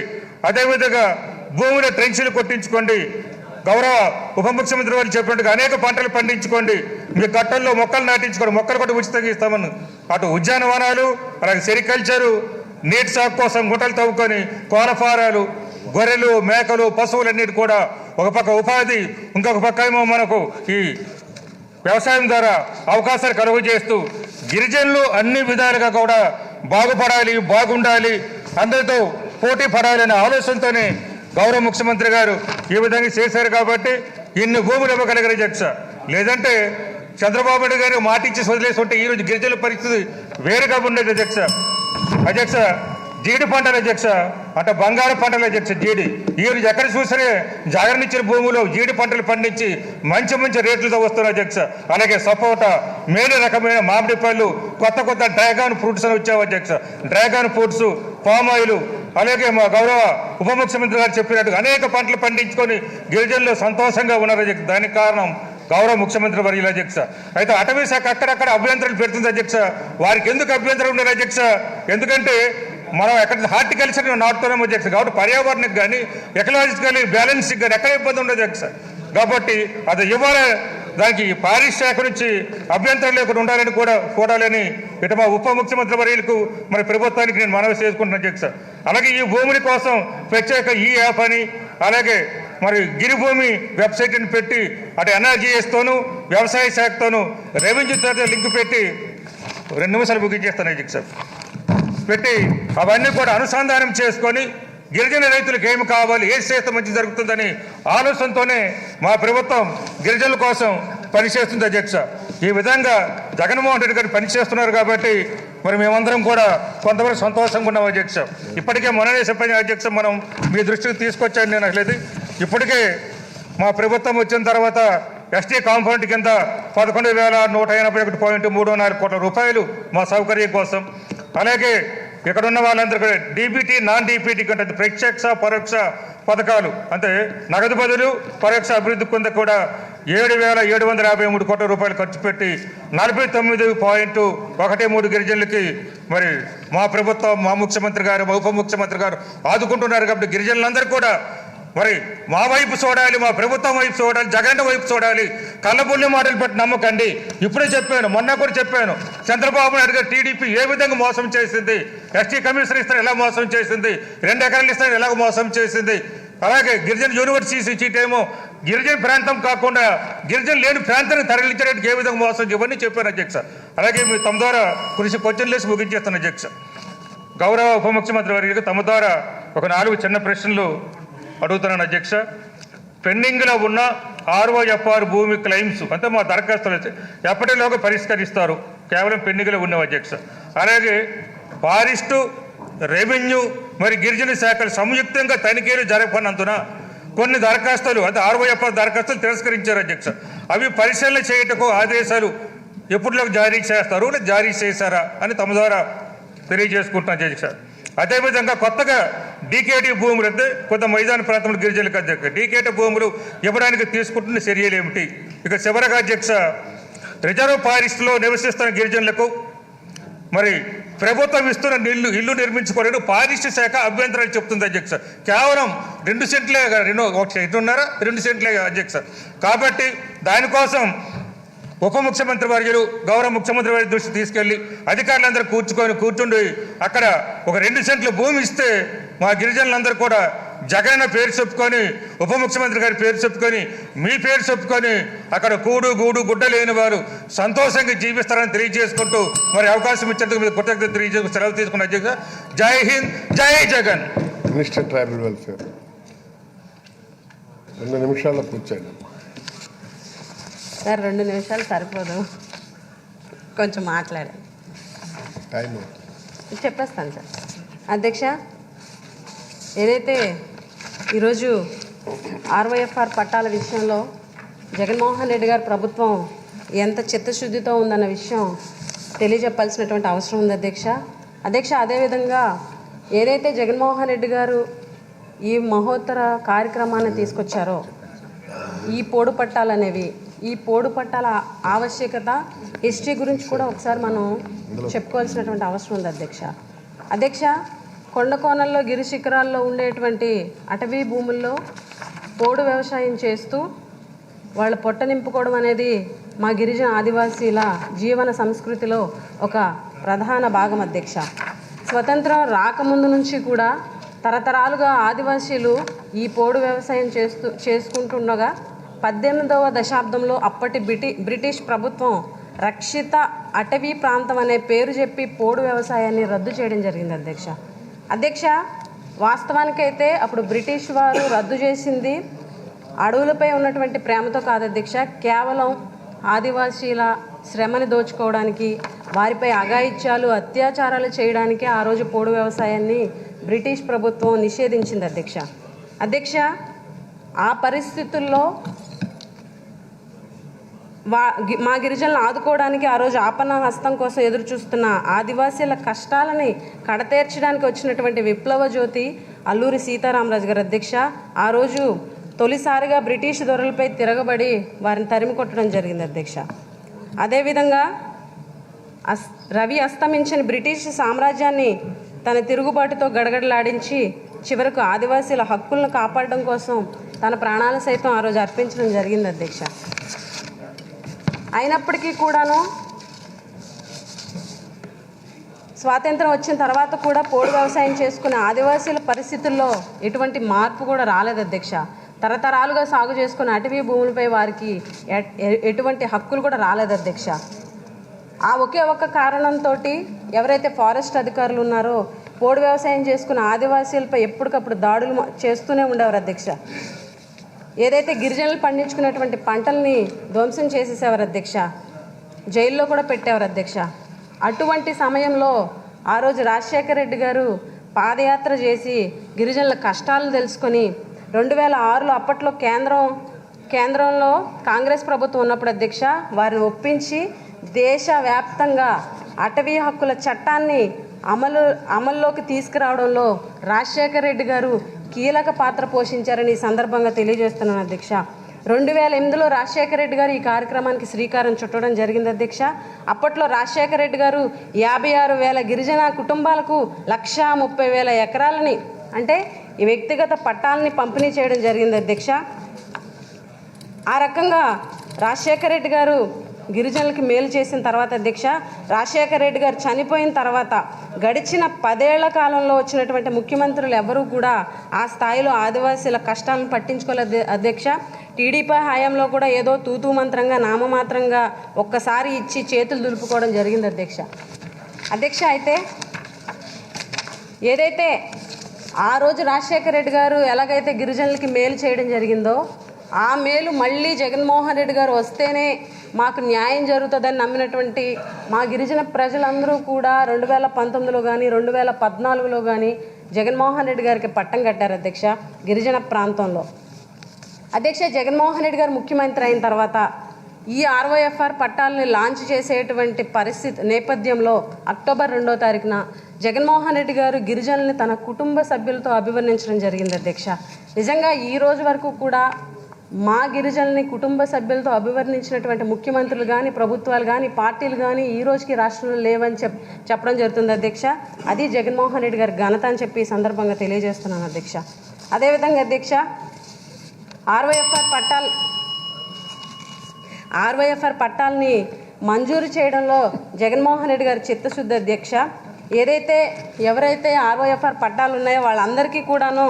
అదేవిధంగా భూమిలో ట్రెంచులు కొట్టించుకోండి, గౌరవ ఉప ముఖ్యమంత్రి వారు చెప్పినట్టుగా అనేక పంటలు పండించుకోండి, మీ కట్టల్లో మొక్కలు నాటించుకోండి, మొక్కలు కూడా ఉచితంగా ఇస్తామని. అటు ఉద్యానవనాలు, అలాగే సెరికల్చరు, నీటి సాగు కోసం గుంటలు తవ్వుకొని కోళ్ళ ఫారాలు, గొర్రెలు, మేకలు, పశువులన్నిటి కూడా ఒక పక్క ఉపాధి, ఇంకొక పక్క ఏమో మనకు ఈ వ్యవసాయం ద్వారా అవకాశాలు కలుగు చేస్తూ గిరిజనులు అన్ని విధాలుగా కూడా బాగుపడాలి, బాగుండాలి, అందరితో పోటీ పడాలి అనే ఆలోచనతోనే గౌరవ ముఖ్యమంత్రి గారు ఈ విధంగా చేశారు. కాబట్టి ఇన్ని భూములు ఇవ్వగలిగారు అధ్యక్ష. లేదంటే చంద్రబాబు నాయుడు గారు మాట ఇచ్చి వదిలేసి ఉంటే ఈరోజు గిరిజనుల పరిస్థితి వేరుగా ఉండేది అధ్యక్ష. అధ్యక్ష, జీడి పంటలు అధ్యక్ష, అంటే బంగారు పంటలు అధ్యక్ష. జీడి ఈరోజు ఎక్కడ చూసినా జగన్ ఇచ్చిన భూములు జీడి పంటలు పండించి మంచి మంచి రేట్లతో వస్తున్నారు అధ్యక్ష. అలాగే సపోటా, మేలు రకమైన మామిడి పళ్ళు, కొత్త కొత్త డ్రాగన్ ఫ్రూట్స్ అని వచ్చావు అధ్యక్ష. డ్రాగన్ ఫ్రూట్స్, పామ్ ఆయిల్, అలాగే మా గౌరవ ఉప ముఖ్యమంత్రి గారు చెప్పినట్టు అనేక పంటలు పండించుకొని గిరిజనులు సంతోషంగా ఉన్నారు అధ్యక్ష. దానికి కారణం గౌరవ ముఖ్యమంత్రి వర్యులు అధ్యక్ష. అయితే అటవీ శాఖ అక్కడక్కడ అభ్యంతరాలు పెడుతుంది అధ్యక్ష. వారికి ఎందుకు అభ్యంతరం ఉన్నారు అధ్యక్ష? ఎందుకంటే మనం ఎక్కడ హార్టికల్చర్ నాటుతున్నాం అధ్యక్ష. కాబట్టి పర్యావరణానికి కానీ ఎకలాజికల్ బ్యాలెన్స్కి కానీ ఎక్కడ ఇబ్బంది ఉండదు అధ్యక్ష. కాబట్టి అది ఇవ్వాలి, దానికి పారిశ్రామిక శాఖ నుంచి అభ్యంతరం లేకుండా ఉండాలని కూడా కోరాలని ఇటు మా ఉప ముఖ్యమంత్రి వర్యులకు మరి ప్రభుత్వానికి నేను మనవి చేసుకుంటున్నాను అధ్యక్ష. అలాగే ఈ భూముల కోసం ప్రత్యేక ఈ యాప్ అని, అలాగే మరి గిరిభూమి వెబ్సైట్ని పెట్టి అటు ఎన్ఆర్జీఎస్తోనూ వ్యవసాయ శాఖతోనూ రెవెన్యూతో లింక్ పెట్టి 2 నిమిషాలు ముగించేస్తాను అధ్యక్ష. పెట్టి అవన్నీ కూడా అనుసంధానం చేసుకొని గిరిజన రైతులకు ఏమి కావాలి, ఏ చేస్తే మంచి జరుగుతుందని ఆలోచనతోనే మా ప్రభుత్వం గిరిజనుల కోసం పనిచేస్తుంది అధ్యక్ష. ఈ విధంగా జగన్మోహన్ రెడ్డి గారు పనిచేస్తున్నారు కాబట్టి మరి మేమందరం కూడా కొంతమంది సంతోషంగా ఉన్నాం అధ్యక్ష. ఇప్పటికే మొన్ననే చెప్పిన అధ్యక్ష, మనం మీ దృష్టికి తీసుకొచ్చాను నేను అసలు. ఇప్పటికే మా ప్రభుత్వం వచ్చిన తర్వాత ఎస్టీ కాంపౌండ్ కింద 11,181.34 కోట్ల రూపాయలు మా సౌకర్యం కోసం, అలాగే ఇక్కడ ఉన్న వాళ్ళందరూ కూడా డీబీటీ, నాన్ డీబీటీ కంటే ప్రత్యక్ష పరోక్ష పథకాలు అంటే నగదు బదులు పరోక్ష అభివృద్ధి కింద కూడా 7,753 కోట్ల రూపాయలు ఖర్చు పెట్టి 49.13 గిరిజనులకి మరి మా ప్రభుత్వం, మా ముఖ్యమంత్రి గారు, మా ఉప ముఖ్యమంత్రి గారు ఆదుకుంటున్నారు. కాబట్టి గిరిజనులందరూ కూడా మరి మా వైపు చూడాలి, మా ప్రభుత్వం వైపు చూడాలి, జగన్ వైపు చూడాలి. కళ్ళబుల్లి మాటలు పెట్టి నమ్మకండి. ఇప్పుడే చెప్పాను, మొన్న కూడా చెప్పాను, చంద్రబాబు నాయుడు గారు టీడీపీ ఏ విధంగా మోసం చేసింది, ఎస్టీ కమిషన్ ఇస్తాను ఎలా మోసం చేసింది, 2 ఎకరాలు ఇస్తాను ఎలాగ మోసం చేసింది, అలాగే గిరిజన యూనివర్సిటీ సీట్ ఏమో గిరిజన ప్రాంతం కాకుండా గిరిజన లేని ప్రాంతాన్ని తరలించడానికి ఏ విధంగా మోసం, ఇవన్నీ చెప్పాను అధ్యక్ష. అలాగే మీ తమ ద్వారా కృషి క్వశ్చన్ లేసి ముగించేస్తాను అధ్యక్ష. గౌరవ ఉప ముఖ్యమంత్రి వారికి తమ ద్వారా ఒక 4 చిన్న ప్రశ్నలు అడుగుతున్నాను అధ్యక్ష. పెండింగ్లో ఉన్న ROFR భూమి క్లెయిమ్స్ అంటే మా దరఖాస్తులు ఎప్పటిలోగా పరిష్కరిస్తారు, కేవలం పెండింగ్లో ఉన్నవి అధ్యక్ష. అలాగే ఫారెస్టు, రెవెన్యూ మరి గిరిజన శాఖలు సంయుక్తంగా తనిఖీలు జరపనందున కొన్ని దరఖాస్తులు అంటే ROFR దరఖాస్తులు తిరస్కరించారు అధ్యక్ష. అవి పరిశీలన చేయటకు ఆదేశాలు ఎప్పటిలోకి జారీ చేస్తారు, జారీ చేశారా అని తమ ద్వారా తెలియజేసుకుంటున్నాను అధ్యక్ష. అదేవిధంగా కొత్తగా డీకేటీ భూములు అంటే కొంత మైదాన ప్రాంతంలో గిరిజనులకు అధ్యక్ష డీకేటీ భూములు ఇవ్వడానికి తీసుకుంటున్న చర్యలు ఏమిటి? ఇక చివరగా అధ్యక్ష, రిజర్వ్ ఫారెస్ట్లో నివసిస్తున్న గిరిజనులకు మరి ప్రభుత్వం ఇస్తున్న ఇల్లు నిర్మించుకోవడానికి ఫారెస్ట్ శాఖ అభ్యంతరాలు చెప్తుంది అధ్యక్ష. కేవలం 2 సెంట్లే, 2 సెంట్లే అధ్యక్ష. కాబట్టి దానికోసం ఉప ముఖ్యమంత్రి వర్యులు, గౌరవ ముఖ్యమంత్రి వారి దృష్టి తీసుకెళ్లి అధికారులందరూ కూర్చుండి అక్కడ ఒక 2 సెంట్ల భూమి ఇస్తే మా గిరిజనులందరూ కూడా జగన్ పేరు చెప్పుకొని, ఉప ముఖ్యమంత్రి గారి పేరు చెప్పుకొని, మీ పేరు చెప్పుకొని అక్కడ కూడు గూడు గుడ్డ లేని వారు సంతోషంగా జీవిస్తారని తెలియజేసుకుంటూ మరి అవకాశం ఇచ్చేందుకు మీరు కృతజ్ఞత తెలియజేసుకుని సెలవు తీసుకున్న అధ్యక్ష. జై హింద్, జై జగన్. మినిస్టర్ ట్రైబల్ వెల్ఫేర్ 2 నిమిషాల్లో పూర్తి చేయండి. సార్ 2 నిమిషాలు సరిపోదు, కొంచెం మాట్లాడాలి. టైం చెప్పేస్తాను సార్. అధ్యక్ష, ఏదైతే ఈరోజు ఆర్వైఎఫ్ఆర్ పట్టాల విషయంలో జగన్మోహన్ రెడ్డి గారి ప్రభుత్వం ఎంత చిత్తశుద్ధితో ఉందన్న విషయం తెలియజెప్పాల్సినటువంటి అవసరం ఉంది అధ్యక్ష. అదేవిధంగా ఏదైతే జగన్మోహన్ రెడ్డి గారు ఈ మహోత్తర కార్యక్రమాన్ని తీసుకొచ్చారో, ఈ పోడు పట్టాలు అనేవి, ఈ పోడు పట్టాల ఆవశ్యకత, హిస్టరీ గురించి కూడా ఒకసారి మనం చెప్పుకోవాల్సినటువంటి అవసరం ఉంది అధ్యక్ష. కొండ కోణల్లో, గిరి శిఖరాల్లో ఉండేటువంటి అటవీ భూముల్లో పోడు వ్యవసాయం చేస్తూ వాళ్ళ పొట్ట నింపుకోవడం అనేది మా గిరిజన ఆదివాసీల జీవన సంస్కృతిలో ఒక ప్రధాన భాగం అధ్యక్ష. స్వతంత్రం రాకముందు నుంచి కూడా తరతరాలుగా ఆదివాసీలు ఈ పోడు వ్యవసాయం చేసుకుంటుండగా 18వ దశాబ్దంలో అప్పటి బ్రిటిష్ ప్రభుత్వం రక్షిత అటవీ ప్రాంతం అనే పేరు చెప్పి పోడు వ్యవసాయాన్ని రద్దు చేయడం జరిగింది అధ్యక్ష. వాస్తవానికైతే అప్పుడు బ్రిటిష్ వారు రద్దు చేసింది అడవులపై ఉన్నటువంటి ప్రేమతో కాదు అధ్యక్ష, కేవలం ఆదివాసీల శ్రమని దోచుకోవడానికి, వారిపై అఘాయిత్యాలు, అత్యాచారాలు చేయడానికి ఆ రోజు పోడు వ్యవసాయాన్ని బ్రిటిష్ ప్రభుత్వం నిషేధించింది అధ్యక్ష. ఆ పరిస్థితుల్లో మా గిరిజనులు ఆదుకోవడానికి ఆ రోజు ఆపన్న హస్తం కోసం ఎదురు చూస్తున్న ఆదివాసీల కష్టాలని కడతేర్చడానికి వచ్చినటువంటి విప్లవ జ్యోతి అల్లూరి సీతారామరాజు గారు అధ్యక్ష. ఆ రోజు తొలిసారిగా బ్రిటిష్ దొరలపై తిరగబడి వారిని తరిమి కొట్టడం జరిగింది అధ్యక్ష. అదేవిధంగా రవి అస్తమించిన బ్రిటిష్ సామ్రాజ్యాన్ని తన తిరుగుబాటుతో గడగడలాడించి చివరకు ఆదివాసీల హక్కులను కాపాడడం కోసం తన ప్రాణాలు సైతం ఆ రోజు అర్పించడం జరిగింది అధ్యక్ష. అయినప్పటికీ కూడాను స్వాతంత్రం వచ్చిన తర్వాత కూడా పోడు వ్యవసాయం చేసుకునే ఆదివాసీల పరిస్థితుల్లో ఎటువంటి మార్పు కూడా రాలేదు అధ్యక్ష. తరతరాలుగా సాగు చేసుకున్న అటవీ భూములపై వారికి ఎటువంటి హక్కులు కూడా రాలేదు అధ్యక్ష. ఆ ఒకే ఒక్క కారణంతో ఎవరైతే ఫారెస్ట్ అధికారులు ఉన్నారో పోడు వ్యవసాయం చేసుకున్న ఆదివాసీలపై ఎప్పటికప్పుడు దాడులు చేస్తూనే ఉండేవారు అధ్యక్ష. ఏదైతే గిరిజనులు పండించుకున్నటువంటి పంటల్ని ధ్వంసం చేసేసేవారు అధ్యక్ష, జైల్లో కూడా పెట్టేవారు అధ్యక్ష. అటువంటి సమయంలో ఆ రోజు రాజశేఖర రెడ్డి గారు పాదయాత్ర చేసి గిరిజనుల కష్టాలను తెలుసుకొని 2006లో అప్పట్లో కేంద్రంలో కాంగ్రెస్ ప్రభుత్వం ఉన్నప్పుడు అధ్యక్ష వారిని ఒప్పించి దేశవ్యాప్తంగా అటవీ హక్కుల చట్టాన్ని అమల్లోకి తీసుకురావడంలో రాజశేఖర రెడ్డి గారు కీలక పాత్ర పోషించారని ఈ సందర్భంగా తెలియజేస్తున్నాను అధ్యక్ష. 2008లో రాజశేఖర రెడ్డి గారు ఈ కార్యక్రమానికి శ్రీకారం చుట్టడం జరిగింది అధ్యక్ష. అప్పట్లో రాజశేఖర రెడ్డి గారు 56,000 గిరిజన కుటుంబాలకు 130,000 ఎకరాలని అంటే ఈ వ్యక్తిగత పట్టాలని పంపిణీ చేయడం జరిగింది అధ్యక్ష. ఆ రకంగా రాజశేఖర రెడ్డి గారు గిరిజనులకి మేలు చేసిన తర్వాత అధ్యక్ష, రాజశేఖర రెడ్డి గారు చనిపోయిన తర్వాత గడిచిన 10 ఏళ్ల కాలంలో వచ్చినటువంటి ముఖ్యమంత్రులు ఎవరూ కూడా ఆ స్థాయిలో ఆదివాసీల కష్టాలను పట్టించుకోలేదు అధ్యక్ష. టీడీపీ హయాంలో కూడా ఏదో తూతూ మంత్రంగా నామమాత్రంగా ఒక్కసారి ఇచ్చి చేతులు దులుపుకోవడం జరిగింది అధ్యక్ష. అయితే ఏదైతే ఆ రోజు రాజశేఖర రెడ్డి గారు ఎలాగైతే గిరిజనులకి మేలు చేయడం జరిగిందో ఆ మేలు మళ్ళీ జగన్మోహన్ రెడ్డి గారు వస్తేనే మాకు న్యాయం జరుగుతుందని నమ్మినటువంటి మా గిరిజన ప్రజలందరూ కూడా 2019లో కానీ 2014లో కానీ జగన్మోహన్ రెడ్డి గారికి పట్టం కట్టారు అధ్యక్ష. గిరిజన ప్రాంతంలో అధ్యక్ష జగన్మోహన్ రెడ్డి గారు ముఖ్యమంత్రి అయిన తర్వాత ఈ ఆర్వైఎఫ్ఆర్ పట్టాలని లాంచ్ చేసేటువంటి పరిస్థితి నేపథ్యంలో అక్టోబర్ 2వ తారీఖున జగన్మోహన్ రెడ్డి గారు గిరిజనుల్ని తన కుటుంబ సభ్యులతో అభివర్ణించడం జరిగింది అధ్యక్ష. నిజంగా ఈ రోజు వరకు కూడా మా గిరిజనుల్ని కుటుంబ సభ్యులతో అభివర్ణించినటువంటి ముఖ్యమంత్రులు కానీ ప్రభుత్వాలు కానీ పార్టీలు కానీ ఈ రోజుకి రాష్ట్రంలో లేవని చెప్పడం జరుగుతుంది అధ్యక్ష. అది జగన్మోహన్ రెడ్డి గారి ఘనత అని చెప్పి ఈ సందర్భంగా తెలియజేస్తున్నాను అధ్యక్ష. అదేవిధంగా అధ్యక్ష ఆర్వైఎఫ్ఆర్ పట్టాలని మంజూరు చేయడంలో జగన్మోహన్ రెడ్డి గారి చిత్తశుద్ధి అధ్యక్ష. ఎవరైతే ఆర్వైఎఫ్ఆర్ పట్టాలు ఉన్నాయో వాళ్ళందరికీ కూడాను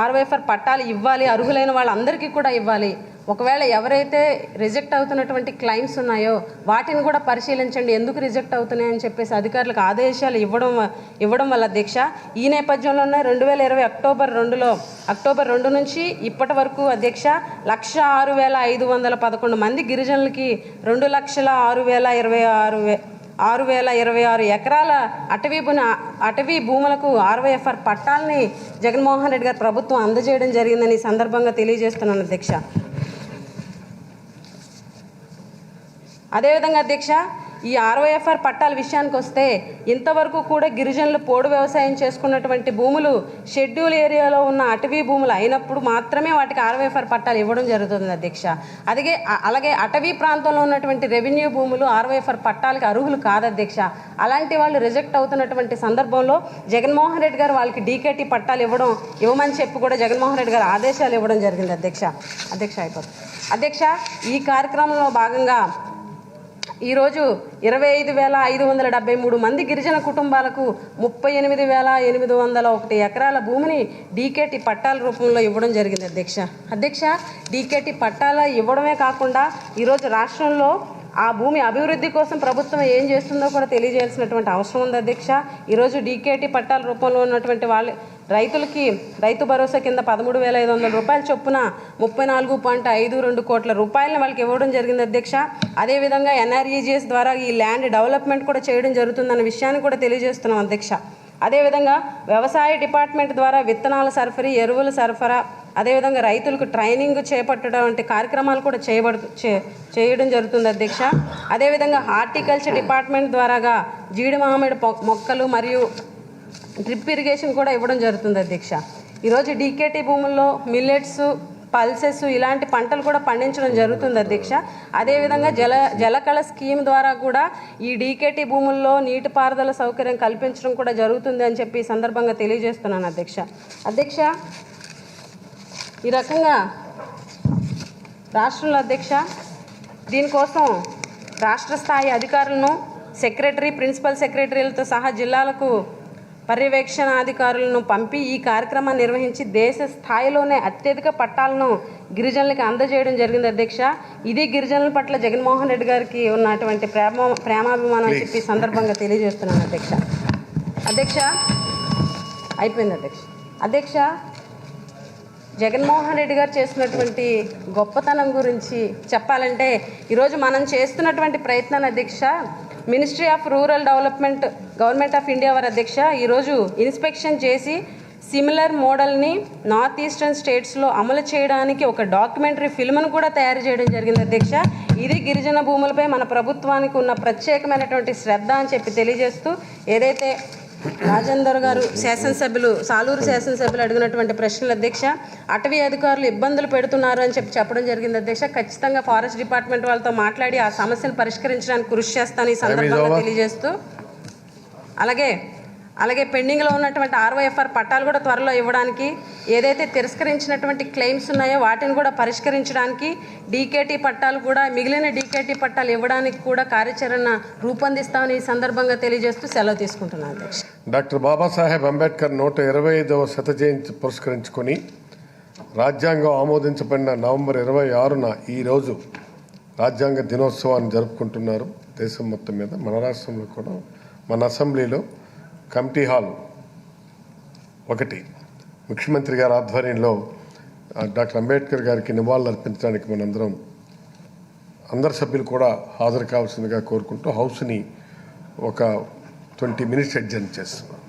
ఆర్వైఎఫ్ఆర్ పట్టాలు ఇవ్వాలి, అర్హులైన వాళ్ళందరికీ కూడా ఇవ్వాలి. ఒకవేళ ఎవరైతే రిజెక్ట్ అవుతున్నటువంటి క్లైమ్స్ ఉన్నాయో వాటిని కూడా పరిశీలించండి, ఎందుకు రిజెక్ట్ అవుతున్నాయని చెప్పేసి అధికారులకు ఆదేశాలు ఇవ్వడం వల్ల అధ్యక్ష ఈ నేపథ్యంలోనే 2020 అక్టోబర్ 2 నుంచి ఇప్పటి వరకు అధ్యక్ష 106,511 మంది గిరిజనులకి 2,06,026 ఎకరాల అటవీ భూములకు ఆర్వైఎఫ్ఆర్ పట్టాలని జగన్మోహన్ రెడ్డి గారు ప్రభుత్వం అందజేయడం జరిగిందని సందర్భంగా తెలియజేస్తున్నాను అధ్యక్ష. అదేవిధంగా అధ్యక్ష ఈ ఆర్వైఎఫ్ఆర్ పట్టాల విషయానికి వస్తే ఇంతవరకు కూడా గిరిజనులు పోడు వ్యవసాయం చేసుకున్నటువంటి భూములు షెడ్యూల్ ఏరియాలో ఉన్న అటవీ భూములు అయినప్పుడు మాత్రమే వాటికి ఆర్వైఎఫ్ఆర్ పట్టాలు ఇవ్వడం జరుగుతుంది అధ్యక్ష. అలాగే అటవీ ప్రాంతంలో ఉన్నటువంటి రెవెన్యూ భూములు ఆర్వైఎఫ్ఆర్ పట్టాలకి అర్హులు కాదు అధ్యక్ష. అలాంటి వాళ్ళు రిజెక్ట్ అవుతున్నటువంటి సందర్భంలో జగన్మోహన్ రెడ్డి గారు వాళ్ళకి డీకేటీ పట్టాలు ఇవ్వమని చెప్పి కూడా జగన్మోహన్ రెడ్డి గారు ఆదేశాలు ఇవ్వడం జరిగింది అధ్యక్ష. అధ్యక్ష ఈ కార్యక్రమంలో భాగంగా ఈరోజు 25,573 మంది గిరిజన కుటుంబాలకు 38,801 ఎకరాల భూమిని డీకేటీ పట్టాల రూపంలో ఇవ్వడం జరిగింది అధ్యక్ష. డీకేటీ పట్టాల ఇవ్వడమే కాకుండా ఈరోజు రాష్ట్రంలో ఆ భూమి అభివృద్ధి కోసం ప్రభుత్వం ఏం చేస్తుందో కూడా తెలియజేయాల్సినటువంటి అవసరం ఉంది అధ్యక్ష. ఈరోజు డీకేటీ పట్టాల రూపంలో ఉన్నటువంటి రైతులకి రైతు భరోసా కింద 13,500 రూపాయల చొప్పున 34.52 కోట్ల రూపాయలను వాళ్ళకి ఇవ్వడం జరిగింది అధ్యక్ష. అదేవిధంగా ఎన్ఆర్ఈజీఎస్ ద్వారా ఈ ల్యాండ్ డెవలప్మెంట్ కూడా చేయడం జరుగుతుందన్న విషయాన్ని కూడా తెలియజేస్తున్నాం అధ్యక్ష. అదేవిధంగా వ్యవసాయ డిపార్ట్మెంట్ ద్వారా విత్తనాల సరఫరా, ఎరువుల సరఫరా, అదేవిధంగా రైతులకు ట్రైనింగ్ చేపట్టడం వంటి కార్యక్రమాలు కూడా చేయడం జరుగుతుంది అధ్యక్ష. అదేవిధంగా హార్టికల్చర్ డిపార్ట్మెంట్ ద్వారాగా జీడి మామిడి మొక్కలు మరియు డ్రిప్ ఇరిగేషన్ కూడా ఇవ్వడం జరుగుతుంది అధ్యక్ష. ఈరోజు డీకేటీ భూముల్లో మిల్లెట్స్, పల్సెస్ ఇలాంటి పంటలు కూడా పండించడం జరుగుతుంది అధ్యక్ష. అదేవిధంగా జలకళ స్కీమ్ ద్వారా కూడా ఈ డీకేటీ భూముల్లో నీటిపారుదల సౌకర్యం కల్పించడం కూడా జరుగుతుంది అని చెప్పి ఈ సందర్భంగా తెలియజేస్తున్నాను అధ్యక్ష. ఈ రకంగా రాష్ట్రంలో అధ్యక్ష దీనికోసం రాష్ట్ర స్థాయి అధికారులను, సెక్రటరీ, ప్రిన్సిపల్ సెక్రటరీలతో సహా జిల్లాలకు పర్యవేక్షణ అధికారులను పంపి ఈ కార్యక్రమాన్ని నిర్వహించి దేశ స్థాయిలోనే అత్యధిక పట్టాలను గిరిజనులకు అందజేయడం జరిగింది అధ్యక్ష. ఇది గిరిజనుల పట్ల జగన్మోహన్ రెడ్డి గారికి ఉన్నటువంటి ప్రేమాభిమానం అని చెప్పి సందర్భంగా తెలియజేస్తున్నాను అధ్యక్ష. అయిపోయింది అధ్యక్ష. జగన్మోహన్ రెడ్డి గారు చేస్తున్నటువంటి గొప్పతనం గురించి చెప్పాలంటే ఈరోజు మనం చేస్తున్నటువంటి ప్రయత్నాన్ని అధ్యక్ష ministry of rural development, government of India వారి అధ్యక్ష ఈరోజు ఇన్స్పెక్షన్ చేసి సిమిలర్ మోడల్ని నార్త్ ఈస్టర్న్ స్టేట్స్లో అమలు చేయడానికి ఒక డాక్యుమెంటరీ ఫిల్మ్ను కూడా తయారు చేయడం జరిగింది అధ్యక్ష. ఇది గిరిజన భూములపై మన ప్రభుత్వానికి ఉన్న ప్రత్యేకమైనటువంటి శ్రద్ధ అని చెప్పి తెలియజేస్తూ, ఏదైతే రాజేందర్ గారు సాలూరు శాసనసభ్యులు అడిగినటువంటి ప్రశ్నలు అధ్యక్ష, అటవీ అధికారులు ఇబ్బందులు పెడుతున్నారు అని చెప్పడం జరిగింది అధ్యక్ష. ఖచ్చితంగా ఫారెస్ట్ డిపార్ట్మెంట్ వాళ్ళతో మాట్లాడి ఆ సమస్యను పరిష్కరించడానికి కృషి చేస్తాను ఈ సందర్భంగా తెలియజేస్తూ, అలాగే పెండింగ్లో ఉన్నటువంటి ఆర్వైఎఫ్ఆర్ పట్టాలు కూడా త్వరలో ఇవ్వడానికి, ఏదైతే తిరస్కరించినటువంటి క్లెయిమ్స్ ఉన్నాయో వాటిని కూడా పరిష్కరించడానికి, డీకేటీ పట్టాలు కూడా మిగిలిన డీకేటీ పట్టాలు ఇవ్వడానికి కూడా కార్యాచరణ రూపొందిస్తామని ఈ సందర్భంగా తెలియజేస్తూ సెలవు తీసుకుంటున్నాను అధ్యక్ష. డాక్టర్ బాబాసాహెబ్ అంబేద్కర్ 125వ శత జయంతి పురస్కరించుకొని రాజ్యాంగం ఆమోదించబడిన నవంబర్ 26న ఈరోజు రాజ్యాంగ దినోత్సవాన్ని జరుపుకుంటున్నారు దేశం మొత్తం మీద. మన రాష్ట్రంలో కూడా మన అసెంబ్లీలో కమిటీ హాల్ 1 ముఖ్యమంత్రి గారి ఆధ్వర్యంలో డాక్టర్ అంబేద్కర్ గారికి నివాళులు అర్పించడానికి అందరు సభ్యులు కూడా హాజరు కావాల్సిందిగా కోరుకుంటూ హౌస్ని ఒక 20 minutes అడ్జర్న్ చేస్తున్నాం.